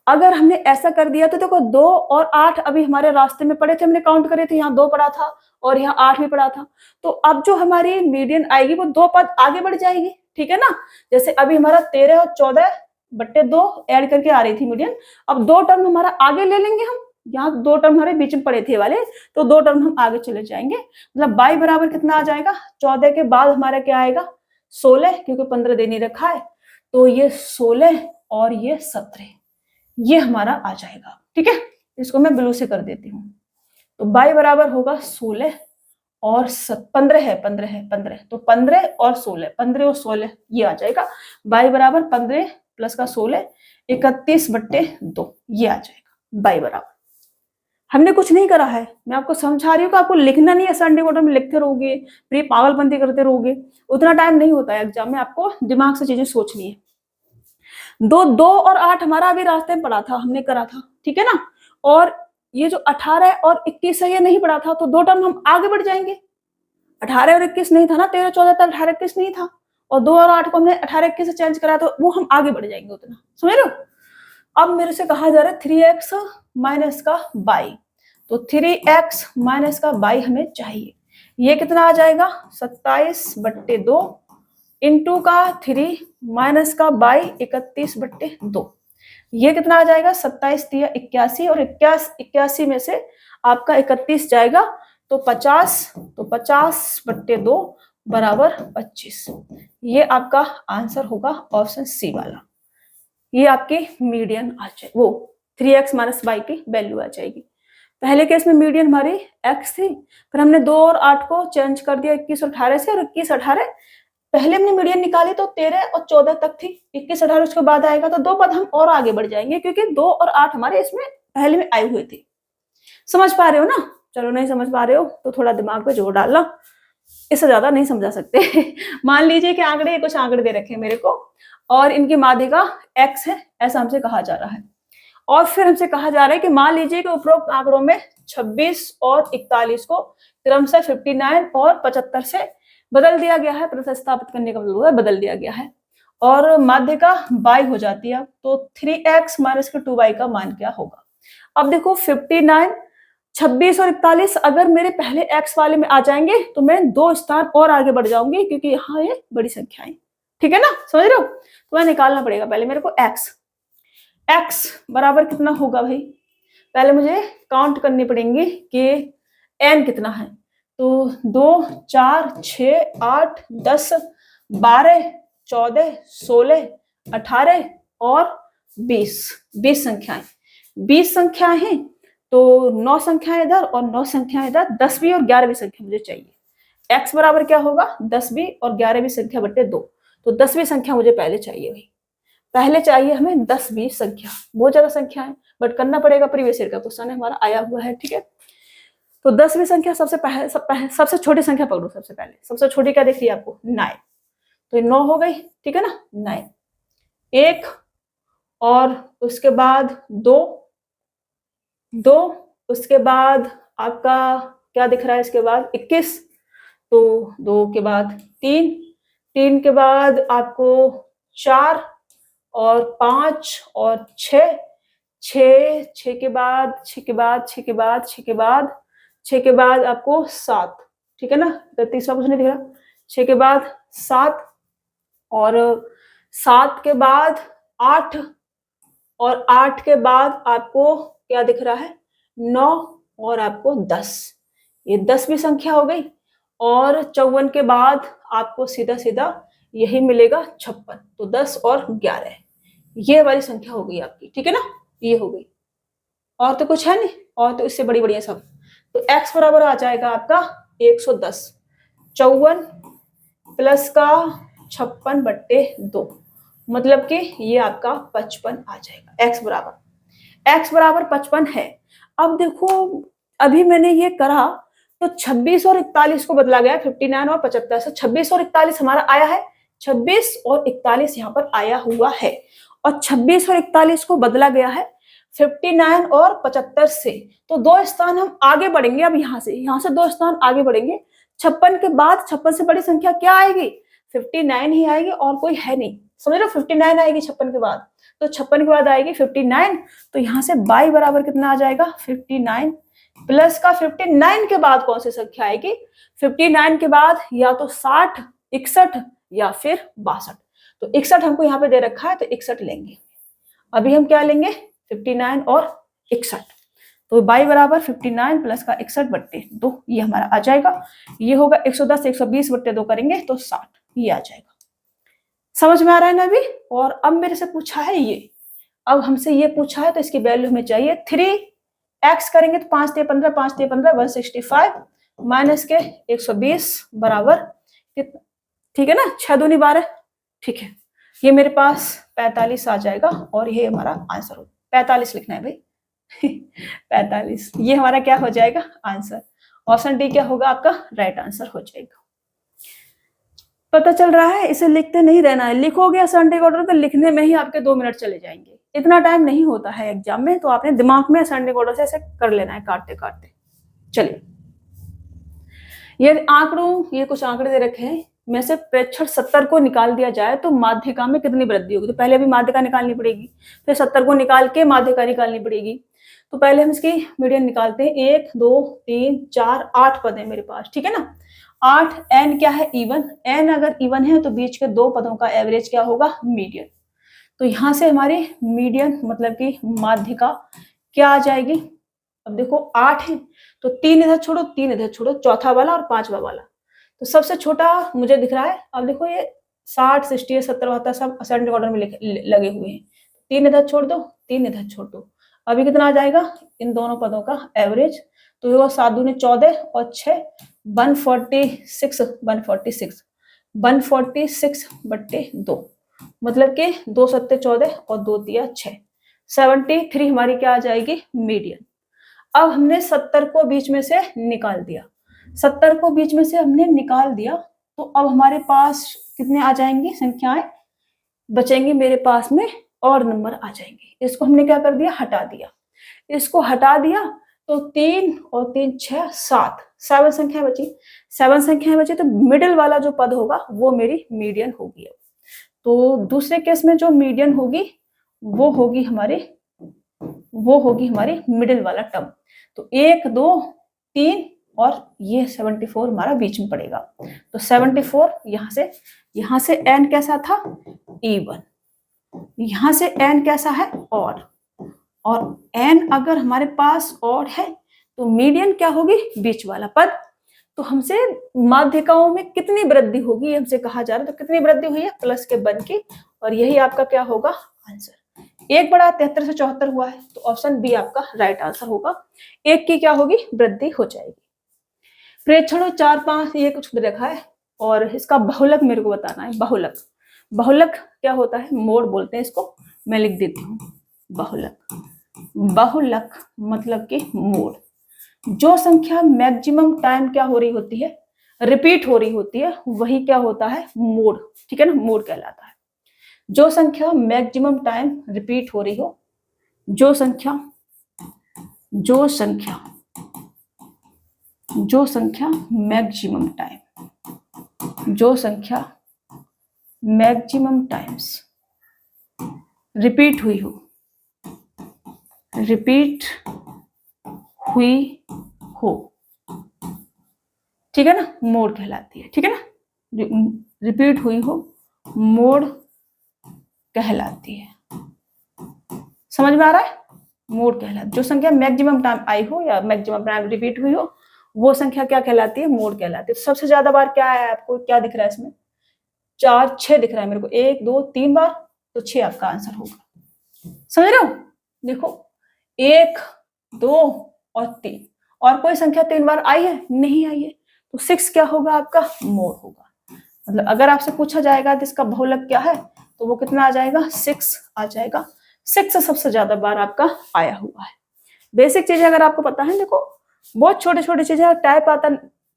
अगर हमने ऐसा कर दिया तो देखो 2 और 8 अभी हमारे रास्ते में पड़े थे, हमने काउंट करे थे, यहाँ 2 पड़ा था और यहाँ 8 भी पड़ा था। तो अब जो हमारी मीडियन आएगी वो 2 पद आगे बढ़ जाएगी, ठीक है ना। जैसे अभी हमारा 13 और 14/2 ऐड करके आ रही थी मीडियन, अब 2 टर्म हमारा आगे ले लेंगे हम, यहाँ 2 टर्म हमारे बीच में पड़े थे वाले, तो 2 टर्म हम आगे चले जाएंगे। मतलब y बराबर कितना आ जाएगा, 14 के बाद हमारा क्या आएगा 16, क्योंकि 15 दे नहीं रखा है, तो ये 16 और ये 17, ये हमारा आ जाएगा, ठीक है। इसको मैं ब्लू से कर देती हूँ। तो y बराबर होगा 16 और 15 है 15, तो 15 और 16, 15 और 16 ये आ जाएगा। y बराबर 15 प्लस का 16, 31/2 ये आ जाएगा y बराबर। हमने कुछ नहीं करा है, मैं आपको समझा रही हूँ कि आपको लिखना नहीं है, संडे क्वार्टर में लिखते रहोगे, फिर पागलपंती करते रहोगे, उतना टाइम नहीं होता है एग्जाम में, आपको दिमाग से चीजें सोचनी है। 2 और 8 हमारा अभी रास्ते में पड़ा था, हमने करा था, ठीक है ना। और ये जो 18 और 21 है ये नहीं पड़ा था, तो 2 टर्म हम आगे बढ़ जाएंगे। 18 और 21 नहीं था ना, 13 14 तक 18 21 नहीं था, और 2 और 8 को हमने 18 21 से चेंज करा, तो वो हम आगे बढ़ जाएंगे उतना, समझ रहे हो। अब मेरे से कहा जा रहा है 3x माइनस का y, तो 3x माइनस का y हमें चाहिए। ये कितना आ जाएगा 27/2 इंटू का 3 माइनस का y 31/2, ये कितना आ जाएगा 27 3 81, और 81 में से आपका 31 जाएगा तो 50, तो 50/2 बराबर 25। ये आपका आंसर होगा ऑप्शन सी वाला। ये आपकी मीडियन आ जाए, वो 3x माइनस y की वैल्यू आ जाएगी। पहले केस में मीडियन हमारी x थी, फिर हमने 2 और 8 को चेंज कर दिया 21 और 18 से, और 21 18 पहले हमने मीडियन निकाली तो 13 और 14 तक थी, 21 18 उसके बाद आएगा, तो 2 पद हम और आगे बढ़ जाएंगे, क्योंकि 2 और 8 हमारे इसमें पहले में आए हुए थे। समझ पा रहे हो ना। चलो नहीं समझ पा रहे हो तो थोड़ा दिमाग पे जोर डालना, इससे ज्यादा नहीं समझा सकते। मान लीजिए कि आंकड़े, कुछ आंकड़े दे रखे हैं मेरे को और इनकी माध्यिका x है, ऐसा हमसे कहा जा रहा है। और फिर हमसे कहा जा रहा है कि मान लीजिए कि उपरोक्त आंकड़ों में 26 और 41 को क्रमशः 59 और 75 से बदल दिया गया है, प्रतिस्थापित करने का मतलब है बदल दिया गया है, और माध्यिका y हो जाती है, तो 3x माइनस के 2y का मान क्या होगा। अब देखो 59, 26 और 41 अगर मेरे पहले x वाले में आ जाएंगे तो मैं 2 स्थान और आगे बढ़ जाऊंगी, क्योंकि यहाँ ये बड़ी संख्याएं, ठीक है ना, समझ रहे हो। तो मैं निकालना पड़ेगा पहले मेरे को x बराबर कितना होगा भाई, पहले मुझे काउंट करनी पड़ेंगी कि n कितना है। तो 2, 4, 6, 8, 10, 12, 14, 16, 18 और 20 संख्याएं, 20 संख्याएं हैं। तो 9 संख्याएं इधर और 9 संख्याएं इधर, 10वीं और 11वीं संख्या मुझे चाहिए। x बराबर क्या होगा, 10वीं और 11वीं संख्या बटे 2। तो 10वीं संख्या मुझे पहले चाहिए भाई, पहले चाहिए हमें 10वीं संख्या। बहुत ज्यादा संख्या है बट करना पड़ेगा, प्रीवियस ईयर का क्वेश्चन है हमारा, आया हुआ है, ठीक है। तो 10वीं संख्या सबसे छोटी संख्या पकड़ो। सबसे पहले सबसे छोटी क्या दिख रही है आपको, 9। तो 9 हो गई, ठीक है ना, 9। 1 और उसके बाद 2, उसके बाद आपका क्या दिख रहा है, इसके बाद 21। तो 2 के बाद 3 के बाद आपको 4 और 5 और 6 के बाद 6 के बाद आपको 7, ठीक है ना, तो तीसरा कुछ नहीं दिख रहा। 6 के बाद 7 और 7 के बाद 8 और 8 के बाद आपको क्या दिख रहा है, 9 और आपको 10। ये 10वीं संख्या हो गई। और 54 के बाद आपको सीधा यही मिलेगा 56। तो 10 और 11 ये वाली संख्या हो गई आपकी, ठीक है ना, ये हो गई। और तो कुछ है नहीं, और तो इससे बड़ी बड़ी है सब। तो x बराबर आ जाएगा आपका 110, 54 प्लस का 56 बट्टे 2, मतलब कि ये आपका 55 आ जाएगा। x बराबर 55 है। अब देखो अभी मैंने ये करा तो 26 और 41 को बदला गया, 59 और 75 से 26 और 41 हमारा आया है, 26 और 41 यहाँ पर आया हुआ है। और 26 और 41 को बदला गया है 59 और 75 से। तो 2 स्थान हम आगे बढ़ेंगे। अब यहाँ से 2 स्थान आगे बढ़ेंगे। 56 के बाद 56 से बड़ी संख्या क्या आएगी, 59 ही आएगी, और कोई है नहीं, समझ लो। 59 आएगी 56 के बाद, तो 56 के बाद आएगी 59। तो यहाँ से y बराबर कितना आ जाएगा, 59 प्लस का 59 के बाद कौन सी संख्या आएगी, 59 के बाद या तो 60, 61 या फिर 62। तो 61 हमको यहाँ पे दे रखा है, तो 61 लेंगे। अभी हम क्या लेंगे, 59 और 61। तो y बराबर 59 प्लस का 61 बट्टे 2, ये हमारा आ जाएगा। ये होगा 110, 120 बट्टे 2 करेंगे तो 60, ये आ जाएगा। समझ में आ रहा है ना अभी। और अब मेरे से पूछा है ये, अब हमसे ये पूछा है तो इसकी वैल्यू हमें चाहिए 3x करेंगे तो 5 × 15, 5 × 15 165 माइनस के 120 बराबर कितना, ठीक है ना, 6 दूनी 12, ठीक है। ये मेरे पास 45 आ जाएगा और ये हमारा आंसर हो, 45 लिखना है भाई 45, ये हमारा क्या हो जाएगा आंसर। ऑप्शन डी क्या होगा आपका राइट आंसर हो जाएगा। पता चल रहा है, इसे लिखते नहीं रहना है। लिखोगे असेंडिंग ऑर्डर तो लिखने में ही आपके 2 मिनट चले जाएंगे, इतना टाइम नहीं होता है एग्जाम में। तो आपने दिमाग में असेंडिंग ऑर्डर से ऐसे कर लेना है, काटते काटते। चलिए, ये कुछ आंकड़े दे रखे हैं, में से प्रेक्षण 70 को निकाल दिया जाए तो माध्यिका में कितनी वृद्धि होगी। तो पहले अभी माध्यिका निकालनी पड़ेगी, फिर 70 को निकाल के माध्यिका निकालनी पड़ेगी। तो पहले हम इसकी मीडियन निकालते हैं। 1, 2, 3, 4, 8 पद है मेरे पास, ठीक है ना। 8, n क्या है, इवन। n अगर इवन है तो बीच के 2 पदों का एवरेज क्या होगा, मीडियन। तो यहां से हमारी मीडियन मतलब कि माध्यिका क्या आ जाएगी। अब देखो 8 है तो 3 इधर छोड़ो, 3 इधर छोड़ो, चौथा वाला और 5वां वाला। तो सबसे छोटा मुझे दिख रहा है। अब देखो ये 60, 60, 70, 72 सब असेंडिंग ऑर्डर में लगे हुए हैं। 3 इधर छोड़ दो, 3 इधर छोड़ दो। अभी कितना आ जाएगा इन दोनों पदों का एवरेज। तो ये 7 दूनी 14 और 6 146 बट्टे 2, मतलब कि 2 7 14 और 2 दिया 6, 73 हमारी क्या आ जाएगी मीडियन। अब हमने 70 को बीच में से निकाल दिया, 70 को बीच में से हमने निकाल दिया। तो अब हमारे पास कितने आ जाएंगी संख्याएं बचेंगी मेरे पास में, और नंबर आ जाएंगे। इसको हमने क्या कर दिया, हटा दिया। इसको हटा दिया तो 3 और 3 6 7 7 संख्याएं बची। 7 संख्याएं बची तो मिडिल वाला जो पद होगा वो मेरी मीडियन होगी। तो दूसरे केस में जो मीडियन होगी वो होगी हमारे वो होगी हमारी मिडिल वाला टर्म। तो 1 2 3 और ये 74 हमारा बीच में पड़ेगा। तो 74 यहां से n कैसा था, even, यहां से n कैसा है, और n अगर हमारे पास और है तो मीडियन क्या होगी, बीच वाला पद। तो हमसे माध्यिकाओं में कितनी वृद्धि होगी हमसे कहा जा रहा है, तो कितनी वृद्धि हुई है, प्लस के बन की, और यही आपका क्या होगा आंसर। 1/73 से 74 हुआ है, तो ऑप्शन बी आपका राइट आंसर होगा। 1 की क्या होगी, वृद्धि हो जाएगी। प्रेक्षणों 4 5 ये कुछ रखा है, और इसका बहुलक मेरे को बताना है। बहुलक क्या होता है, मोड बोलते हैं इसको, मैं लिख देती हूँ बहुलक मतलब कि मोड। जो संख्या मैक्सिमम टाइम क्या हो रही होती है, रिपीट हो रही होती है, वही क्या होता है, मोड। ठीक है ना, मोड कहलाता है। जो संख्या मैक्सिमम टाइम रिपीट हो रही हो, जो संख्या मैक्सिमम टाइम्स रिपीट हुई हो, ठीक है ना, मोड कहलाती है। ठीक है ना, रिपीट हुई हो, मोड कहलाती है। समझ में आ रहा है, मोड कहलाती, जो संख्या मैक्सिमम टाइम आई हो या मैक्सिमम टाइम रिपीट हुई हो, वो संख्या क्या कहलाती है, मोड कहलाती है। सबसे ज्यादा बार क्या है, आपको क्या दिख रहा है इसमें, 4 6 दिख रहा है मेरे को, 1 2 3 बार, तो 6 आपका आंसर होगा। समझ रहे हो, देखो 1 2 और 3, और कोई संख्या 3 बार आई है, नहीं आई है, तो 6 क्या होगा आपका, मोड होगा। मतलब अगर आपसे पूछा जाएगा तो इसका बहुलक क्या है, तो वो कितना आ जाएगा, 6 आ जाएगा। 6 सबसे ज्यादा बार आपका आया हुआ है। बेसिक चीजें अगर आपको पता है, देखो बहुत छोटे छोटे चीजें, टाइप आता,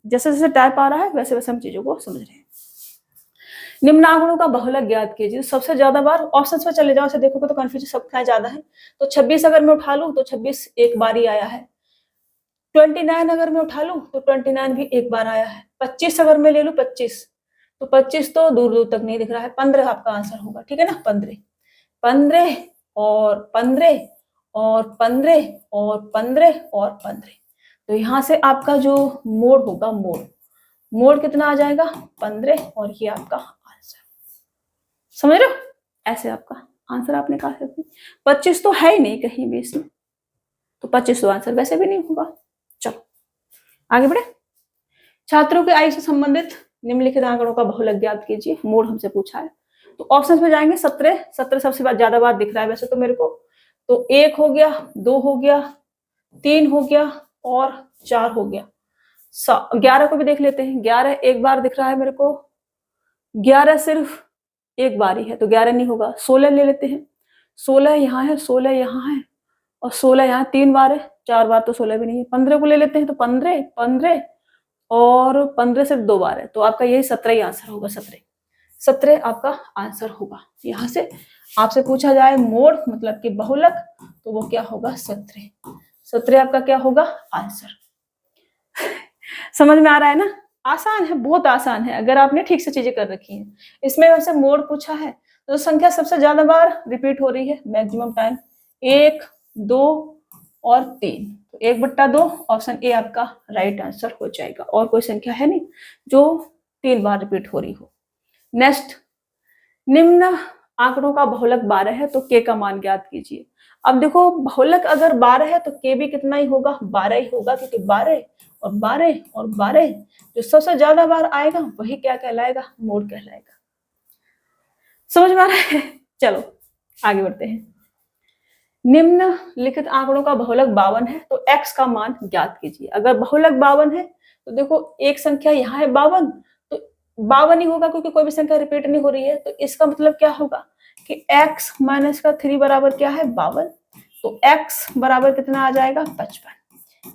जैसे जैसे टाइप आ रहा है वैसे वैसे हम चीजों को समझ रहे हैं। निम्नांकनों का बहुलक ज्ञात कीजिए। सबसे ज्यादा बार ऑप्शंस पे चले जाओ, से देखोगे तो कंफ्यूजन सबका ज्यादा है। तो 26 अगर मैं उठा लूं तो 26 एक बार ही आया है। 29 अगर मैं उठा लूं तो 29 भी एक बार आया है। 25 अगर मैं ले लूं 25, तो 25 तो दूर दूर तक नहीं दिख रहा है। 15 आपका आंसर होगा। ठीक है ना, 15 15 और 15 और 15 और 15 और 15, तो यहां से आपका जो मोड होगा, मोड कितना आ जाएगा, 15, और ये आपका आंसर। समझ रहे हो, ऐसे आपका आंसर आपने कहा है। 25 तो है ही नहीं कहीं भी इसमें, तो 25 तो आंसर वैसे भी नहीं होगा। चलो आगे बढ़े। छात्रों की आयु से संबंधित निम्नलिखित आंकड़ों का बहुलक ज्ञात कीजिए। मोड हमसे पूछा है, तो ऑप्शंस में जाएंगे। 17 सबसे ज्यादा बार दिख रहा है वैसे तो मेरे को, तो 1 हो गया, 2 हो गया, 3 हो गया और 4 हो गया। 11 को भी देख लेते हैं। 11 एक बार दिख रहा है मेरे को, 11 सिर्फ एक बार ही है, तो 11 नहीं होगा। 16 ले लेते हैं, 16 यहाँ है, 16 यहाँ है, और 16 यहाँ 3 बार है, 4 बार तो 16 भी नहीं है। 15 को ले लेते हैं, तो 15 15 और 15 सिर्फ 2 बार है, तो आपका यही 17 ही आंसर होगा। 17 आपका आंसर होगा। यहाँ से आपसे पूछा जाए मोड मतलब कि बहुलक, तो वो क्या होगा, 17 आपका क्या होगा आंसर। समझ में आ रहा है ना, आसान है, बहुत आसान है अगर आपने ठीक से चीजें कर रखी हैं। इसमें वैसे मोड पूछा है, तो संख्या सबसे ज्यादा बार रिपीट हो रही है मैक्सिमम टाइम, 1 2 और 3, तो 1/2 ऑप्शन ए आपका राइट आंसर हो जाएगा। और कोई संख्या है नहीं जो 3 बार रिपीट हो रही हो। नेक्स्ट, निम्न आंकड़ों का बहुलक 12 है, तो के का मान ज्ञात कीजिए। अब देखो बहुलक अगर 12 है तो के भी कितना ही होगा, 12 ही होगा, क्योंकि 12 और 12 और 12 जो सबसे ज्यादा बार आएगा वही क्या कहलाएगा, मोड कहलाएगा। समझ में आ रहा है, चलो आगे बढ़ते हैं। निम्नलिखित आंकड़ों का बहुलक 52 है, तो x का मान ज्ञात कीजिए। अगर बहुलक 52 है तो देखो एक संख्या यहाँ है 52, तो 52 ही होगा क्योंकि कोई भी संख्या रिपीट नहीं हो रही है। तो इसका मतलब क्या होगा कि x माइनस का 3 बराबर क्या है, 52, तो x बराबर कितना आ जाएगा, 55।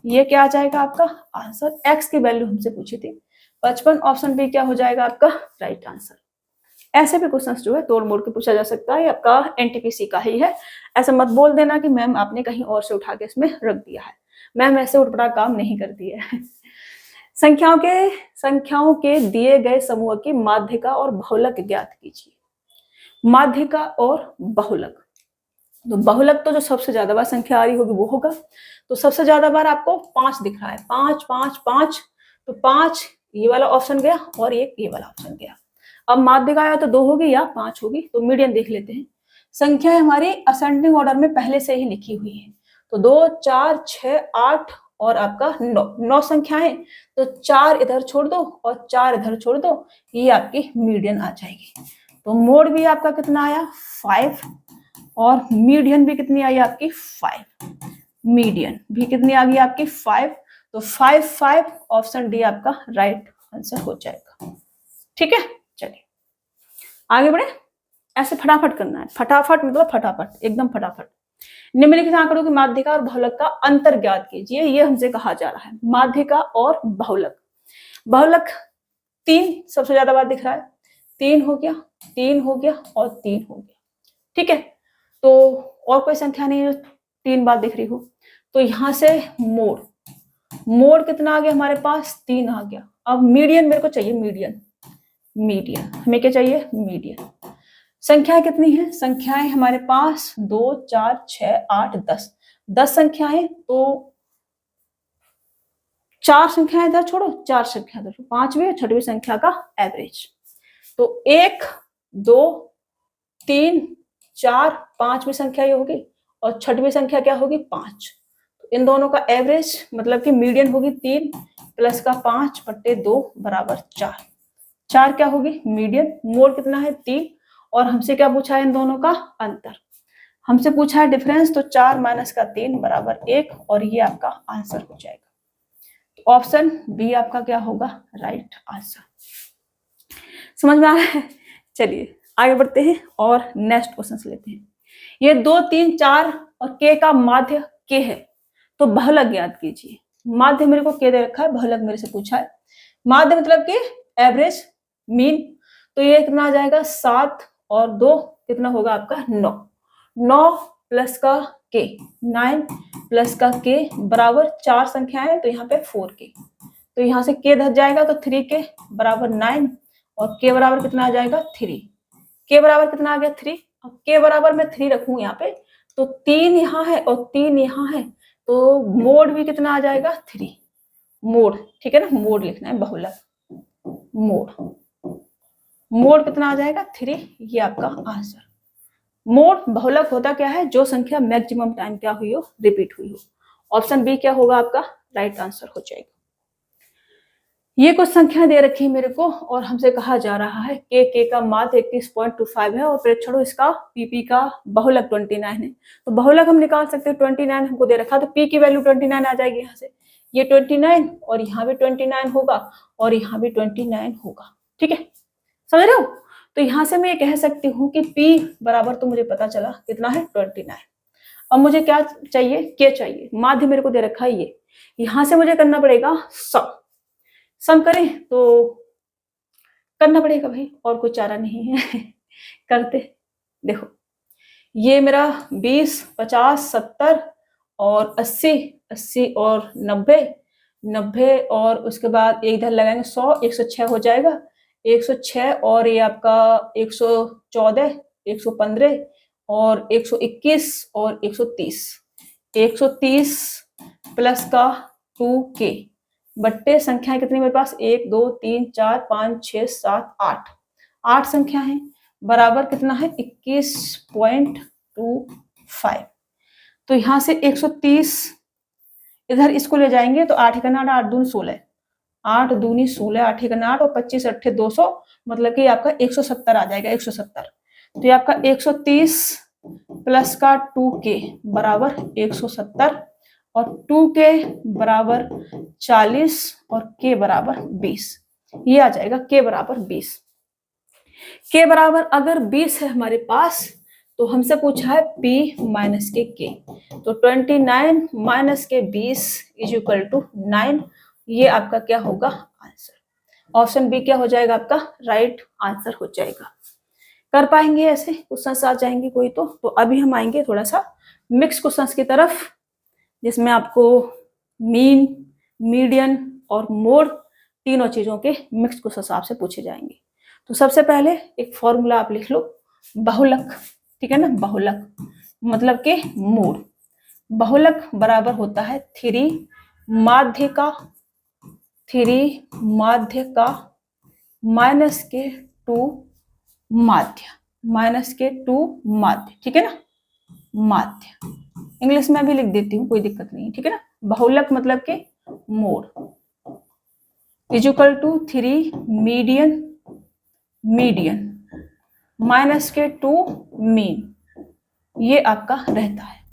ये क्या आ जाएगा आपका आंसर। x की वैल्यू हमसे पूछी थी 55, ऑप्शन बी क्या हो जाएगा आपका राइट आंसर। ऐसे भी क्वेश्चंस जो है तोड़ मोड़ के पूछा जा सकता है, आपका एनटीपीसी का ही है। ऐसा मत बोल देना कि मैम आपने कहीं और से उठा के इसमें रख दिया है, मैम ऐसे उठपड़ा काम नहीं करती है। संख्याओं के दिए गए समूह की माध्यिका और बहुलक ज्ञात कीजिए। माध्यिका और बहुलक, तो बहुलक तो जो सबसे ज्यादा बार संख्या आ रही होगी वो होगा। तो सबसे ज्यादा बार आपको 5 दिख रहा है, 5 5 5, तो 5 ये वाला ऑप्शन गया और एक ये वाला ऑप्शन गया। अब माध्यिका आया तो 2 होगी या 5 होगी, तो मीडियन देख लेते हैं। संख्या हमारी असेंडिंग ऑर्डर में पहले से ही लिखी हुई है, तो 2 4 6 8 और आपका 9 संख्याएं, तो 4 इधर छोड़ दो और 4 इधर छोड़ दो, ये आपकी मीडियन आ जाएगी। तो मोड भी आपका कितना आया 5, और मीडियन भी कितनी आई आपकी 5, मीडियन भी कितनी आ गई आपकी 5। तो 5 5 ऑप्शन डी आपका राइट आंसर हो जाएगा। ठीक है, चलिए आगे बढ़े। ऐसे फटाफट करना है, फटाफट मतलब फटाफट, एकदम फटाफट। निम्नलिखित आंकड़ों की माध्यिका और बहुलक का अंतर ज्ञात कीजिए, ये हमसे कहा जा रहा है। माध्यिका और बहुलक, बहुलक 3 सबसे ज्यादा बार दिख रहा है, 3 हो गया, 3 हो गया और 3 हो गया। ठीक है, तो और कोई संख्या नहीं है जो 3 बार दिख रही हो। तो यहां से मोड, मोड कितना आ गया हमारे पास 3 आ गया। अब मीडियन मेरे को चाहिए, मीडियन, मीडियन हमें क्या चाहिए, मीडियन। संख्याएं कितनी है, संख्याएं हमारे पास 2 4 6 8 10, 10 संख्याएं, तो 4 संख्याएं इधर छोड़ो, 4 संख्या इधर, 5वीं और 6वीं संख्या का एवरेज। तो 1 2 3 4 5वीं संख्या ये होगी और 6वीं संख्या क्या होगी 5। तो इन दोनों का एवरेज मतलब कि मीडियन होगी 3 प्लस का 5/2 बराबर 4। 4 क्या होगी मीडियन। मोड कितना है 3, और हमसे क्या पूछा है इन दोनों का अंतर, हमसे पूछा है डिफरेंस। तो 4 माइनस का 3 बराबर 1, और ये आपका आंसर हो जाएगा। ऑप्शन बी आपका क्या होगा राइट आंसर। समझ में आ रहा है। चलिए आगे बढ़ते हैं और नेक्स्ट क्वेश्चन लेते हैं। ये 2 3 4 और के का माध्य के है, तो बहुलक ज्ञात कीजिए। माध्य मेरे को के दे रखा है, बहुलक मेरे से पूछा है। माध्य मतलब कि एवरेज, मीन, तो ये कितना आ जाएगा 7 और 2 कितना होगा आपका 9। 9 प्लस का के 9 प्लस का के बराबर 4 संख्याएं, तो यहाँ पे 4k, तो यहाँ से के धर जाएगा तो 3k बराबर 9, और के बराबर कितना आ जाएगा 3। के बराबर कितना आ गया 3। अब के बराबर मैं 3 रखूं यहाँ पे, तो 3 यहाँ है और 3 यहाँ है, तो मोड भी कितना आ जाएगा 3। मोड, ठीक है ना, मोड लिखना है, बहुलक मोड, मोड कितना आ जाएगा 3, ये आपका आंसर। मोड बहुलक होता क्या है, जो संख्या मैक्सिमम टाइम क्या हुई हो, रिपीट हुई हो। ऑप्शन बी क्या होगा आपका राइट आंसर हो जाएगा। ये कुछ संख्या दे रखी है मेरे को, और हमसे कहा जा रहा है के का माध्य 31.25 है, और प्रेक्षणों इसका पीपी का बहुलक 29 है। तो बहुलक हम निकाल सकते हैं, 29 हमको दे रखा, तो पी की वैल्यू 29 आ जाएगी यहाँ से। ये 29 और यहाँ भी 29 होगा, और यहाँ भी 29 होगा। ठीक है, समझ रहे हो। तो यहाँ से मैं ये कह सकती हूँ कि P बराबर, तो मुझे पता चला कितना है 29। अब मुझे क्या चाहिए, के चाहिए। माध्य मेरे को दे रखा है ये, यहाँ से मुझे करना पड़ेगा सम करें तो करना पड़ेगा भाई, और कोई चारा नहीं है। करते, देखो ये मेरा 20 50 70 और 80 और 90 और उसके बाद एक इधर लगाएंगे 100, 106 हो जाएगा। 106 और ये आपका 114, 115 और 121 और 130। 130 प्लस का 2k बट्टे संख्याएं कितनी मेरे पास 1 2 3 4 5 6 7 8, 8 संख्या है, बराबर कितना है 21.25। तो यहाँ से 130 इधर इसको ले जाएंगे, तो 8 का 8 8 दूनी 16, 8 दूनी 16, 8 का 8 और 25 8 200, मतलब कि आपका 170 आ जाएगा 170। तो ये आपका 130 प्लस का 2k बराबर 170, और 2k बराबर 40 और k बराबर 20, ये आ जाएगा k बराबर 20। k बराबर अगर 20 है हमारे पास, तो हमसे पूछा है p माइनस के k, तो 29 माइनस के 20 इज इक्वल टू 9, ये आपका क्या होगा आंसर। ऑप्शन बी क्या हो जाएगा आपका राइट आंसर हो जाएगा। कर पाएंगे ऐसे क्वेश्चंस आ जाएंगे कोई तो अभी हम आएंगे थोड़ा सा मिक्स क्वेश्चंस की तरफ, जिसमें आपको मीन, मीडियन और मोड तीनों चीजों के मिक्स क्वेश्चंस आपसे पूछे जाएंगे। तो सबसे पहले एक फॉर्मूला आप लिख लो, बहुलक, ठीक है ना, बहुलक। मतलब के मोड। बहुलक बराबर होता है 3 माध्य का माइनस के 2 माध्य, ठीक है ना, माध्य। इंग्लिश में भी लिख देती हूँ, कोई दिक्कत नहीं, ठीक है ना। बहुलक मतलब के mode equal to 3 median minus के 2 मीन, ये आपका रहता है।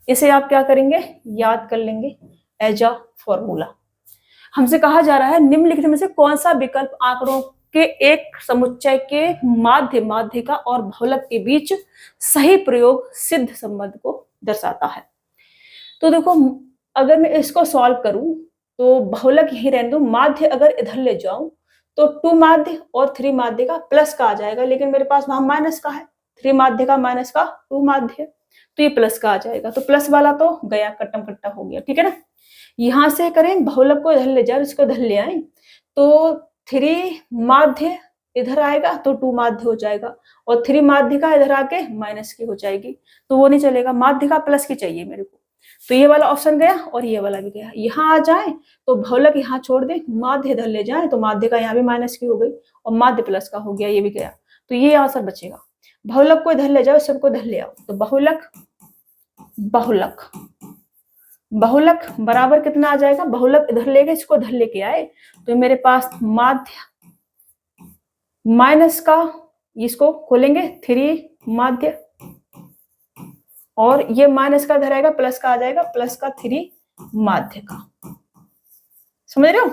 इसे आप क्या करेंगे, याद कर लेंगे एज अ फॉर्मूला। हमसे कहा जा रहा है निम्नलिखित में से कौन सा विकल्प आंकड़ों के एक समुच्चय के माध्यिका और बहुलक के बीच सही प्रयोग सिद्ध संबंध को दर्शाता है। तो देखो, अगर मैं इसको सॉल्व करूं तो बहुलक यही रहने दूं, माध्य अगर इधर ले जाऊं तो 2 माध्य और 3 माध्य का प्लस का आ जाएगा, लेकिन मेरे पास वहां माइनस का है, 3 माध्य का माइनस का 2 माध्य, तो ये प्लस का आ जाएगा, तो प्लस वाला तो गया, कट्टम कट्टा हो गया, ठीक है ना। यहां से करें बहुलक को इधर ले जाए, इसको इधर ले आए तो 3 माध्य इधर आएगा तो 2 माध्य हो जाएगा, और 3 माध्य का इधर आके माइनस की हो जाएगी, तो वो नहीं चलेगा, माध्य का प्लस की चाहिए मेरे को। तो ये वाला ऑप्शन गया और ये वाला भी गया। यहाँ आ जाए तो बहुलक यहाँ छोड़ दे, माध्य इधर ले जाए तो माध्य का यहाँ भी माइनस की हो गई और माध्य प्लस का हो गया, ये भी गया, तो ये आंसर बचेगा। बहुलक को इधर ले जाओ, सबको इधर ले आओ, तो बहुलक बराबर कितना आ जाएगा, बहुलक इधर ले गए, इसको इधर लेके आए तो मेरे पास माध्य माइनस का, इसको खोलेंगे 3 माध्य, और ये माइनस का इधर आएगा, प्लस का आ जाएगा, प्लस का 3 माध्य का, समझ रहे हो,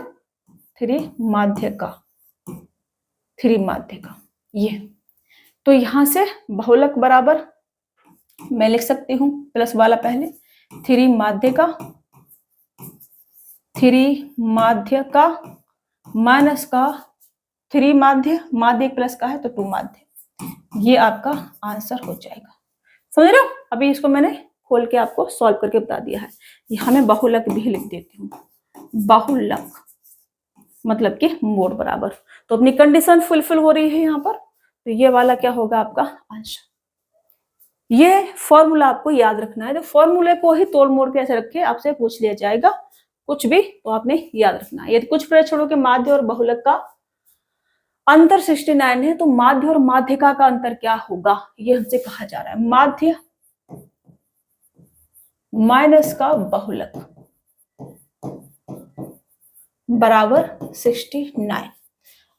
3 माध्य का ये। तो यहां से बहुलक बराबर मैं लिख सकती हूं, प्लस वाला पहले 3 माध्य का माइनस का 3 माध्य प्लस का है तो 2 माध्य, ये आपका आंसर हो जाएगा, समझ रहे हो। अभी इसको मैंने खोल के आपको सॉल्व करके बता दिया है। यहां मैं बहुलक भी लिख देती हूँ, बहुलक मतलब कि मोड बराबर, तो अपनी कंडीशन फुलफिल हो रही है यहाँ पर, तो ये वाला क्या होगा आपका आंसर। ये फॉर्मूला आपको याद रखना है, तो फॉर्मूले को ही तोड़ मोड़ के ऐसे रखे, आपसे पूछ लिया जाएगा कुछ भी तो आपने याद रखना है। यदि कुछ प्रेक्षणों के माध्य और बहुलक का अंतर 69 है तो माध्य और माध्यिका का अंतर क्या होगा, ये हमसे कहा जा रहा है। माध्य माइनस का बहुलक बराबर 69,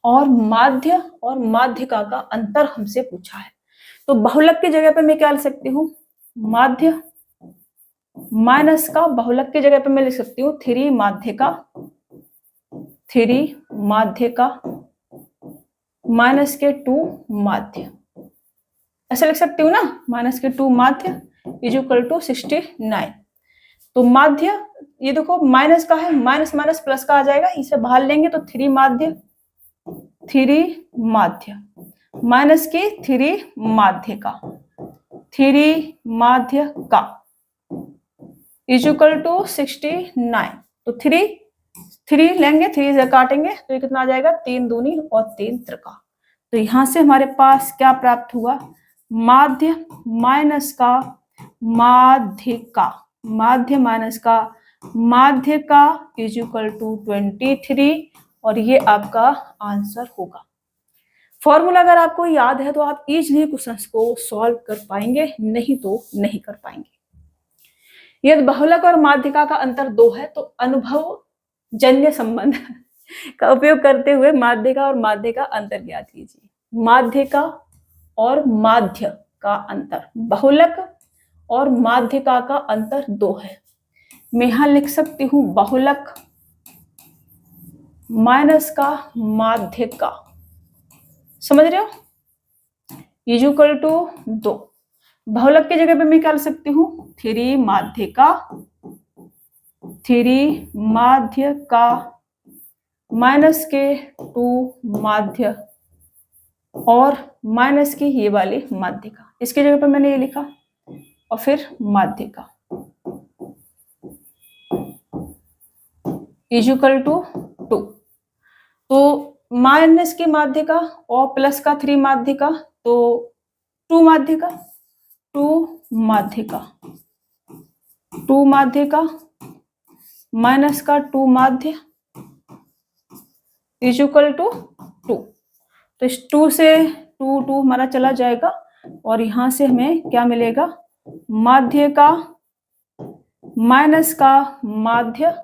और माध्य और माध्यिका का अंतर हमसे पूछा है, तो बहुलक की जगह पे मैं क्या लिख सकती हूँ, माध्य माइनस का बहुलक की जगह पे मैं लिख सकती हूँ 3 माध्य का माइनस के 2 माध्य, ऐसे लिख सकती हूँ ना, माइनस के 2 माध्य इक्वल टू 69। तो माध्य ये देखो माइनस का है, माइनस माइनस प्लस का आ जाएगा, इसे बाहर लेंगे तो 3 माध्य माइनस के 3 माध्य का इक्वल टू 69। तो 3 लेंगे, 3 से काटेंगे तो ये कितना आ जाएगा, 3 दूनी और 3 त्रिका। तो यहां से हमारे पास क्या प्राप्त हुआ, माध्य माइनस का माध्य का इक्वल टू 23, और ये आपका आंसर होगा। फॉर्मूला अगर आपको याद है तो आप इजीली क्वेश्चंस को सॉल्व कर पाएंगे, नहीं तो नहीं कर पाएंगे। यदि बहुलक और माध्यिका का अंतर 2 है तो अनुभव जन्य संबंध का उपयोग करते हुए माध्यिका और माध्य का अंतर ज्ञात कीजिए। माध्यिका और माध्य का अंतर, बहुलक और माध्यिका का अंतर 2 है। मैं यहां लिख सकती हूं बहुलक माइनस का माध्यिका, समझ रहे हो, इक्वल टू 2। बहुलक की जगह पे मैं क्या लिख सकती हूँ, 3 माध्य का माइनस के 2 माध्य, और माइनस की ये वाली माध्यिका, इसकी जगह पे मैंने ये लिखा, और फिर माध्यिका इक्वल टू 2। तो माइनस की माध्यिका और प्लस का 3 माध्यिका, तो 2 माध्यिका, 2 माध्यिका, 2 माध्यिका माइनस का 2 माध्य इज इक्वल टू 2। तो इस 2 से 2 हमारा चला जाएगा और यहां से हमें क्या मिलेगा, माध्य का माइनस का माध्य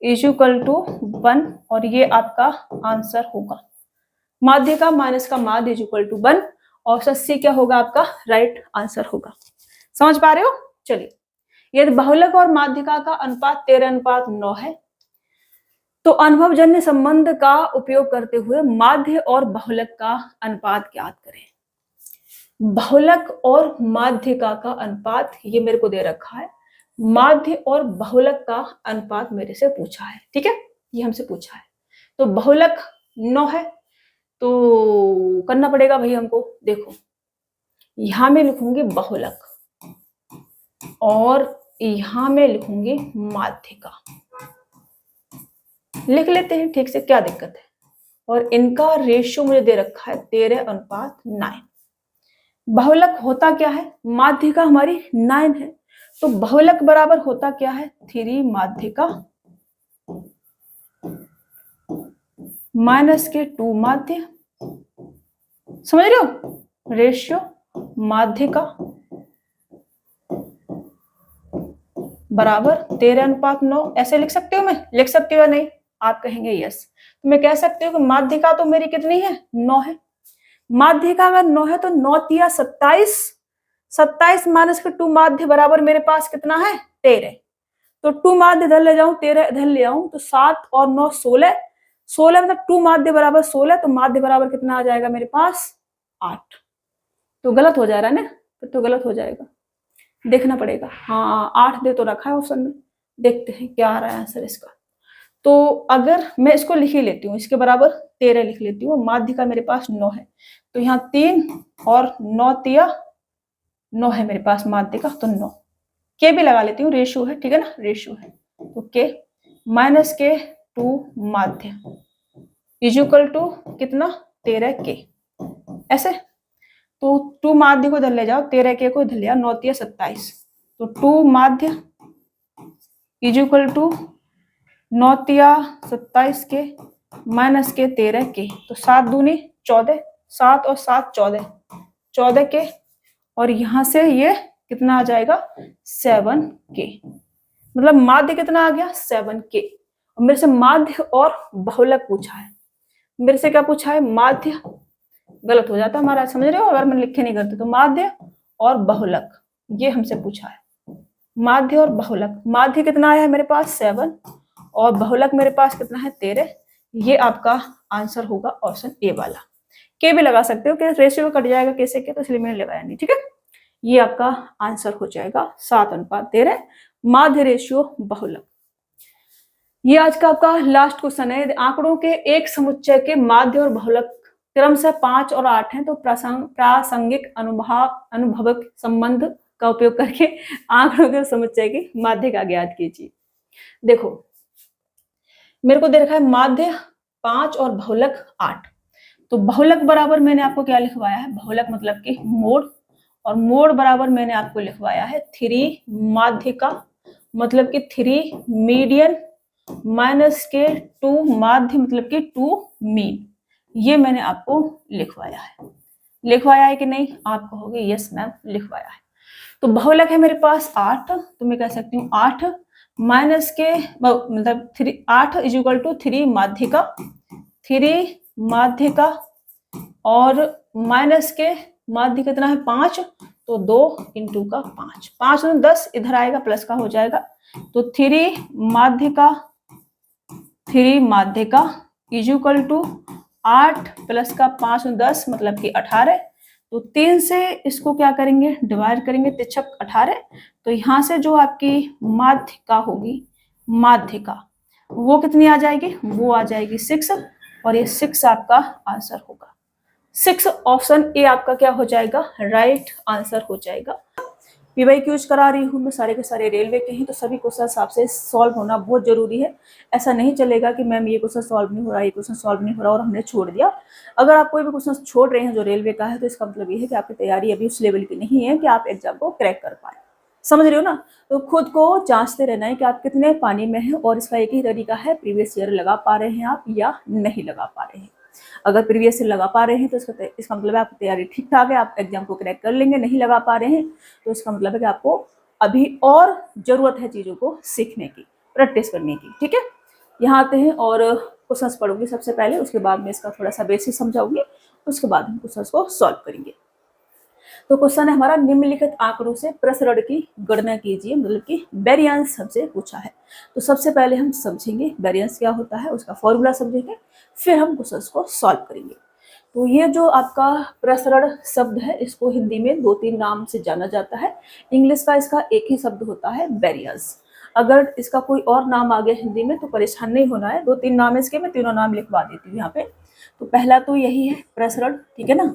इज इक्वल टू 1 और ये आपका आंसर होगा। माध्य का माइनस का माध्य is equal to 1। Option C क्या होगा आपका राइट आंसर होगा। समझ पा रहे हो? चलिए, यदि बहुलक और माध्यिका का अनुपात 13:9 है तो अनुभवजन्य संबंध का उपयोग करते हुए माध्य और बहुलक का अनुपात ज्ञात करें। बहुलक और माध्यिका का अनुपात ये मेरे को दे रखा है, माध्य और बहुलक का अनुपात मेरे से पूछा है। ठीक है, ये हमसे पूछा है। तो बहुलक 9 है तो करना पड़ेगा भाई हमको। देखो यहां मैं लिखूंगी बहुलक और यहां मैं लिखूंगी माध्यिका, लिख लेते हैं ठीक से, क्या दिक्कत है। और इनका रेशियो मुझे दे रखा है 13:9। बहुलक होता क्या है, माध्यिका हमारी 9 है तो बहुलक बराबर होता क्या है, 3 माध्यिका माइनस के 2 माध्य। समझ रहे हो? रेशियो माध्यिका बराबर 13:9। ऐसे लिख सकते हो, मैं लिख सकती हूँ या नहीं? आप कहेंगे यस। तो मैं कह सकती हूँ कि माध्यिका तो मेरी कितनी है, 9 है। माध्यिका अगर 9 है तो 9 तिया 27, 27 माइनस के 2 माध्य बराबर मेरे पास कितना है, 13। तो 2 माध्य इधर ले जाऊं, 13 इधर ले आऊं तो 7 और 9 16, 16 मतलब 2 माध्य बराबर 16, तो माध्य बराबर कितना आ जाएगा मेरे पास, 8। तो गलत हो जा रहा है ना, फिर तो गलत हो जाएगा, देखना पड़ेगा। हाँ 8 दे तो रखा है ऑप्शन में, देखते हैं क्या आ रहा है आंसर इसका। तो अगर मैं इसको लिख ही लेती हूँ, इसके बराबर 13 लिख लेती हूँ, माध्यिका मेरे पास 9 है तो यहाँ 3 और 9 तिया 9 है मेरे पास माध्यिका, तो 9 के भी लगा लेती हूँ, रेशियो है, ठीक है ना, रेशियो है। तो के माइनस के 2 माध्य इज इक्वल टू कितना, 13 के। ऐसे तो 2 माध्य को इधर ले जाओ, 13 के को इधर ले आओ, 9 तिया 27, तो 2 माध्य इज इक्वल टू 9 तिया 27 के माइनस के 13 के, तो 7 दूनी 14, 7 और 7 14, 14 के, और यहां से ये कितना आ जाएगा, 7 के। मतलब माध्य कितना आ गया, 7 के। और मेरे से माध्य और बहुलक पूछा है, मेरे से क्या पूछा है, माध्य, गलत हो जाता हमारा, समझ रहे हो, अगर मैं लिखे नहीं करते तो माध्य और बहुलक, ये हमसे पूछा है, माध्य और बहुलक। माध्य कितना आया है मेरे पास 7 और बहुलक मेरे पास कितना है 13। ये आपका आंसर होगा ऑप्शन ए वाला। के भी लगा सकते हो कि रेशियो कट जाएगा कैसे के, तो इसलिए मैंने लगाया नहीं, ठीक है। ये आपका आंसर हो जाएगा 7:13 माध्य रेशियो बहुलक। ये आज का आपका लास्ट क्वेश्चन है। आंकड़ों के एक समुच्चय के माध्य और बहुलक क्रमशः 5 और 8 हैं तो प्रासंगिक अनुभवक संबंध का उपयोग करके आंकड़ों के समुच्चय की माध्य का ज्ञात कीजिए। देखो मेरे को दे रखा है माध्य 5 और बहुलक 8, तो बहुलक बराबर मैंने आपको क्या लिखवाया है, बहुलक मतलब कि मोड, और मोड बराबर मैंने आपको लिखवाया है 3 माध्यिका मतलब कि 3 मीडियन माइनस के 2 माध्य मतलब कि 2 मीन। ये मैंने आपको लिखवाया है, लिखवाया है कि नहीं, आप कहोगे यस मैम लिखवाया है। तो बहुलक है मेरे पास 8, तो मैं कह सकती हूँ 8 माइनस के मतलब 3, 8 इज इक्वल टू 3 माध्यिका, 3 माध्यिका और माइनस के माध्य कितना है 5, तो 2 इंटू का 5, 5 और 10 इधर आएगा प्लस का हो जाएगा, तो 3 माध्यिका इज इक्वल टू 8 प्लस का 5 और 10 मतलब कि 18, तो 3 से इसको क्या करेंगे डिवाइड करेंगे, 3 18, तो यहाँ से जो आपकी माध्यिका होगी, माध्यिका वो कितनी आ जाएगी, वो आ जाएगी 6, और ये 6 आपका आंसर होगा। 6 ऑप्शन ए आपका क्या हो जाएगा, राइट आंसर हो जाएगा। पीवाई क्यूज करा रही हूँ मैं, सारे के सारे रेलवे के हैं, तो सभी क्वेश्चन आपसे सॉल्व होना बहुत जरूरी है। ऐसा नहीं चलेगा कि मैम ये क्वेश्चन सॉल्व नहीं हो रहा, ये क्वेश्चन सॉल्व नहीं हो रहा और हमने छोड़ दिया। अगर आप कोई भी क्वेश्चन छोड़ रहे हैं जो रेलवे का है, तो इसका मतलब ये है कि आपकी तैयारी अभी उस लेवल की नहीं है कि आप एग्जाम को क्रैक कर पाए। समझ रहे हो ना? तो खुद को जांचते रहना है कि आप कितने पानी में हैं, और इसका एक ही तरीका है, प्रीवियस ईयर लगा पा रहे हैं आप या नहीं लगा पा रहे हैं। अगर प्रीवियस ईयर लगा पा रहे हैं तो इसका मतलब है आपकी तैयारी ठीक ठाक है, आप एग्जाम को क्रैक कर लेंगे। नहीं लगा पा रहे हैं तो इसका मतलब है कि आपको अभी और जरूरत है चीज़ों को सीखने की, प्रैक्टिस करने की। ठीक है, यहाँ आते हैं और क्वेश्चंस पढ़ूंगी सबसे पहले, उसके बाद में इसका थोड़ा सा बेसिक समझाऊंगी, उसके बाद हम क्वेश्चंस को सॉल्व करेंगे। तो क्वेश्चन है हमारा, निम्नलिखित आंकड़ों से प्रसरण की गणना कीजिए, मतलब कि वेरिएंस हमसे पूछा है। तो सबसे पहले हम समझेंगे वेरिएंस क्या होता है, उसका फॉर्मूला समझेंगे, फिर हम क्वेश्चंस को सॉल्व करेंगे। तो ये जो आपका प्रसरण शब्द है, इसको हिंदी में 2-3 नाम से जाना जाता है। इंग्लिश का इसका एक ही शब्द होता है, वेरिएंस। अगर इसका कोई और नाम आ गया हिंदी में तो परेशान नहीं होना है, 2-3 नाम है इसके, मैं तीनों नाम लिखवा देती हूँ यहाँ पे। तो पहला तो यही है प्रसरण, ठीक है ना।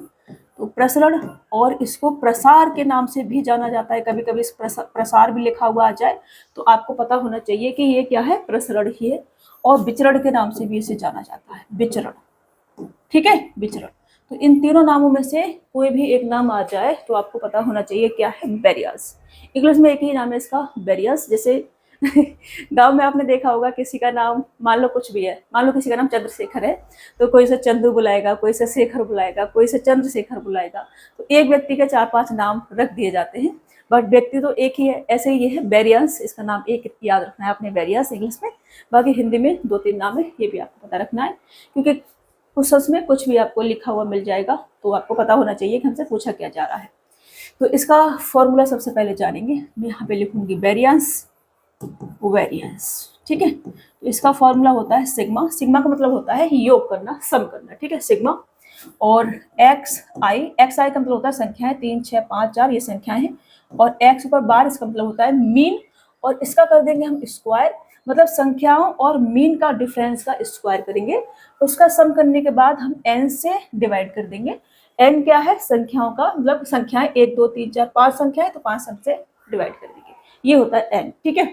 तो प्रसरण, और इसको प्रसार के नाम से भी जाना जाता है। कभी कभी इस प्रसार भी लिखा हुआ आ जाए तो आपको पता होना चाहिए कि ये क्या है, प्रसरण ही है। और विचरण के नाम से भी इसे जाना जाता है, विचरण। ठीक है, विचरण। तो इन तीनों नामों में से कोई भी एक नाम आ जाए तो आपको पता होना चाहिए क्या है, वेरिएंस। इंग्लिश में एक ही नाम है इसका, वेरिएंस। जैसे गांव में आपने देखा होगा, किसी का नाम मान लो कुछ भी है, मान लो किसी का नाम चंद्रशेखर है, तो कोई से चंद्र बुलाएगा, कोई से शेखर बुलाएगा, कोई से चंद्रशेखर बुलाएगा। तो एक व्यक्ति के 4-5 नाम रख दिए जाते हैं, बट व्यक्ति तो एक ही है। ऐसे ही ये है वेरिएंस, इसका नाम एक याद रखना है आपने, वेरिएंस इंग्लिश में। बाकी हिंदी में 2-3 नाम है, ये भी आपको पता रखना है, क्योंकि क्वेश्चंस में कुछ भी आपको लिखा हुआ मिल जाएगा, तो आपको पता होना चाहिए कि हमसे पूछा क्या जा रहा है। तो इसका फॉर्मूला सबसे पहले जानेंगे। मैं यहाँ पे लिखूंगी वेरिएंस, वेरिएंस। ठीक है, तो इसका फॉर्मूला होता है सिग्मा। सिग्मा का मतलब होता है योग करना, सम करना। ठीक है, सिग्मा। और एक्स आई, एक्स आई का मतलब होता है संख्याएं, 3, 6, 5, 4 ये संख्याएं हैं। और एक्स ऊपर बार, इसका मतलब होता है मीन। और इसका कर देंगे हम स्क्वायर, मतलब संख्याओं और मीन का डिफरेंस का स्क्वायर करेंगे। उसका सम करने के बाद हम n से डिवाइड कर देंगे। n क्या है, संख्याओं का, मतलब संख्याएं 1, 2, 3, 4, 5 संख्याएं, तो 5 सम से डिवाइड कर देंगे, ये होता है n। ठीक है,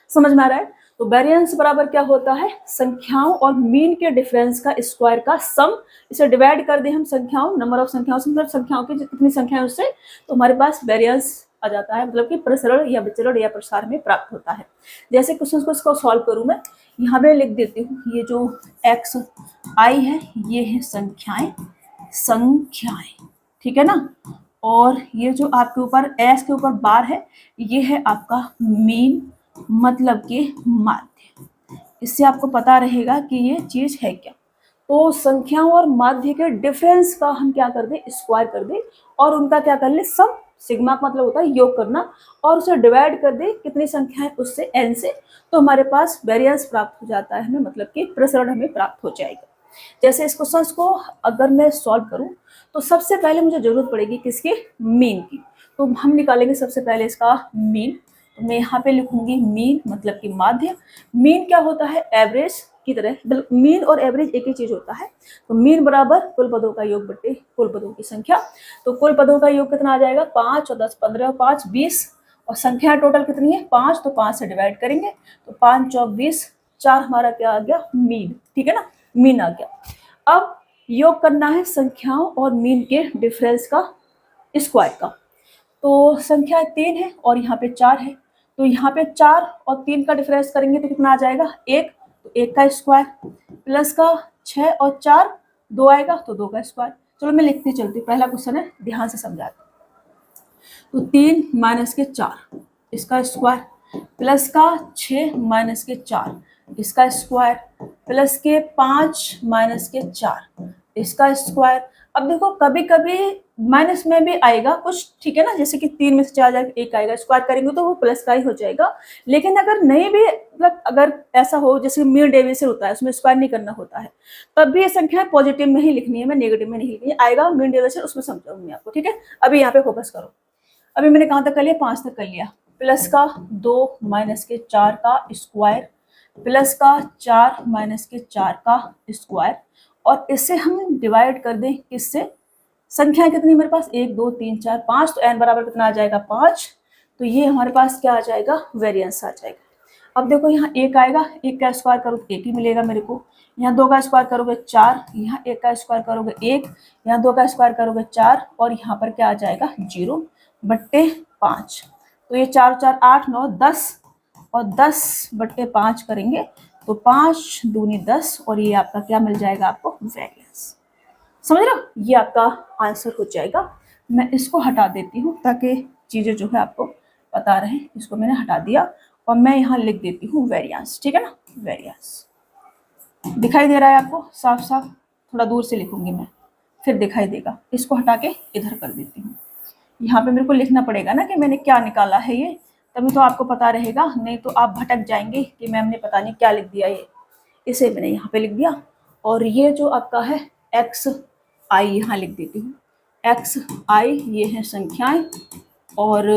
समझ में आ रहा है? तो वेरिएंस बराबर क्या होता है, संख्याओं और मीन के डिफरेंस का स्क्वायर का सम। इसे डिवाइड कर दे हम संख्याओं, नंबर ऑफ संख्याओं से, मतलब संख्याओं की जितनी संख्या उससे, तो हमारे पास वेरिएंस आ जाता है, मतलब कि प्रसरण या विचरण या प्रसार में प्राप्त होता है। जैसे क्वेश्चन को इसको सॉल्व करूं मैं, यहाँ पे लिख देती हूँ, ये जो एक्स आई है ये है संख्याएं, संख्याएं, ठीक है ना। और ये जो आपके ऊपर एस के ऊपर बार है, ये है आपका मीन, मतलब कि माध्य। इससे आपको पता रहेगा कि ये चीज है क्या। तो संख्याओं और माध्य के डिफरेंस का हम क्या कर दें, स्क्वायर कर दें, और उनका क्या कर ले, सम। सिग्मा का मतलब होता है योग करना, और उसे डिवाइड कर दे कितनी संख्या है उससे, n से, तो हमारे पास वेरिएंस प्राप्त हो जाता है हमें, मतलब कि प्रसरण हमें प्राप्त हो जाएगा। जैसे इस क्वेश्चन को अगर मैं सॉल्व करूं, तो सबसे पहले मुझे जरूरत पड़ेगी किसकी, मीन की। तो हम निकालेंगे सबसे पहले इसका मीन। तो मैं यहाँ पे लिखूंगी मीन, मतलब कि माध्य। मीन क्या होता है, एवरेज की तरह, मीन और एवरेज एक ही चीज होता है। तो मीन बराबर कुल पदों का योग बटे कुल पदों की संख्या। तो कुल पदों का योग कितना आ जाएगा, 5 और 10 15 और 5 20, और संख्या टोटल कितनी है 5, तो 5 से डिवाइड करेंगे, तो 5 चौक 20, 4 हमारा क्या आ गया, मीन। ठीक है ना, मीन आ गया। अब योग करना है संख्याओं और मीन के डिफरेंस का स्क्वायर का। तो संख्या 3 है और यहाँ पे 4 है, तो यहाँ पे 4 और 3 का डिफरेंस करेंगे तो कितना आ जाएगा, 1। तो 1 का स्क्वायर, प्लस का 6 और 4 2 आएगा, तो 2 का स्क्वायर। चलो मैं लिखती चलती, पहला क्वेश्चन है, ध्यान से समझाते। तो 3 माइनस के 4 इसका स्क्वायर, प्लस का 6 माइनस के 4 इसका स्क्वायर, प्लस के 5 माइनस के 4 इसका स्क्वायर। अब देखो कभी कभी माइनस में भी आएगा कुछ, ठीक है ना, जैसे कि 3 में से 4 जाएगा, 1 आएगा, स्क्वायर करेंगे तो वो प्लस का ही हो जाएगा। लेकिन अगर नहीं भी, मतलब अगर ऐसा हो जैसे मीन डेविएशन होता है, उसमें स्क्वायर नहीं करना होता है, तब भी ये संख्या पॉजिटिव में ही लिखनी है, मैं नेगेटिव में नहीं लिखनी है। आएगा मीन डेविएशन, उसमें समझाऊंगी आपको। ठीक है, अभी यहाँ पे फोकस करो। अभी मैंने कहाँ तक कर लिया, 5 तक कर लिया। प्लस का 2 माइनस के 4 का स्क्वायर, प्लस का 4 माइनस के 4 का स्क्वायर, और इससे हम डिवाइड कर दें किससे, संख्या कितनी मेरे पास 1 2 3 4 5, तो n बराबर कितना आ जाएगा 5। तो ये हमारे पास क्या आ जाएगा, वेरिएंस आ जाएगा। अब देखो यहाँ 1 आएगा, 1 का स्क्वायर करो 1 ही मिलेगा मेरे को। यहाँ 2 का स्क्वायर करोगे 4, यहाँ 1 का स्क्वायर करोगे 1, यहाँ 2 का स्क्वायर करोगे 4, और यहाँ पर क्या आ जाएगा 0/5। तो ये 4 4 8 9 10, और 10/5 करेंगे तो 5 दूनी 10, और ये आपका क्या मिल जाएगा आपको, वेरिएंस। समझ रहे हो, ये आपका आंसर हो जाएगा। मैं इसको हटा देती हूँ ताकि चीज़ें जो है आपको पता रहे। इसको मैंने हटा दिया और मैं यहाँ लिख देती हूँ वेरिएंस, ठीक है ना, वेरिएंस। दिखाई दे रहा है आपको साफ साफ? थोड़ा दूर से लिखूंगी मैं, फिर दिखाई देगा। इसको हटा के इधर कर देती हूँ। यहाँ पे मेरे को लिखना पड़ेगा ना कि मैंने क्या निकाला है, ये तभी तो आपको पता रहेगा, नहीं तो आप भटक जाएंगे कि मैम ने पता नहीं क्या लिख दिया। ये इसे मैंने यहाँ पे लिख दिया, और ये जो आपका है एक्स आई यहाँ लिख देती हूँ। एक्स आई ये है संख्याएं, और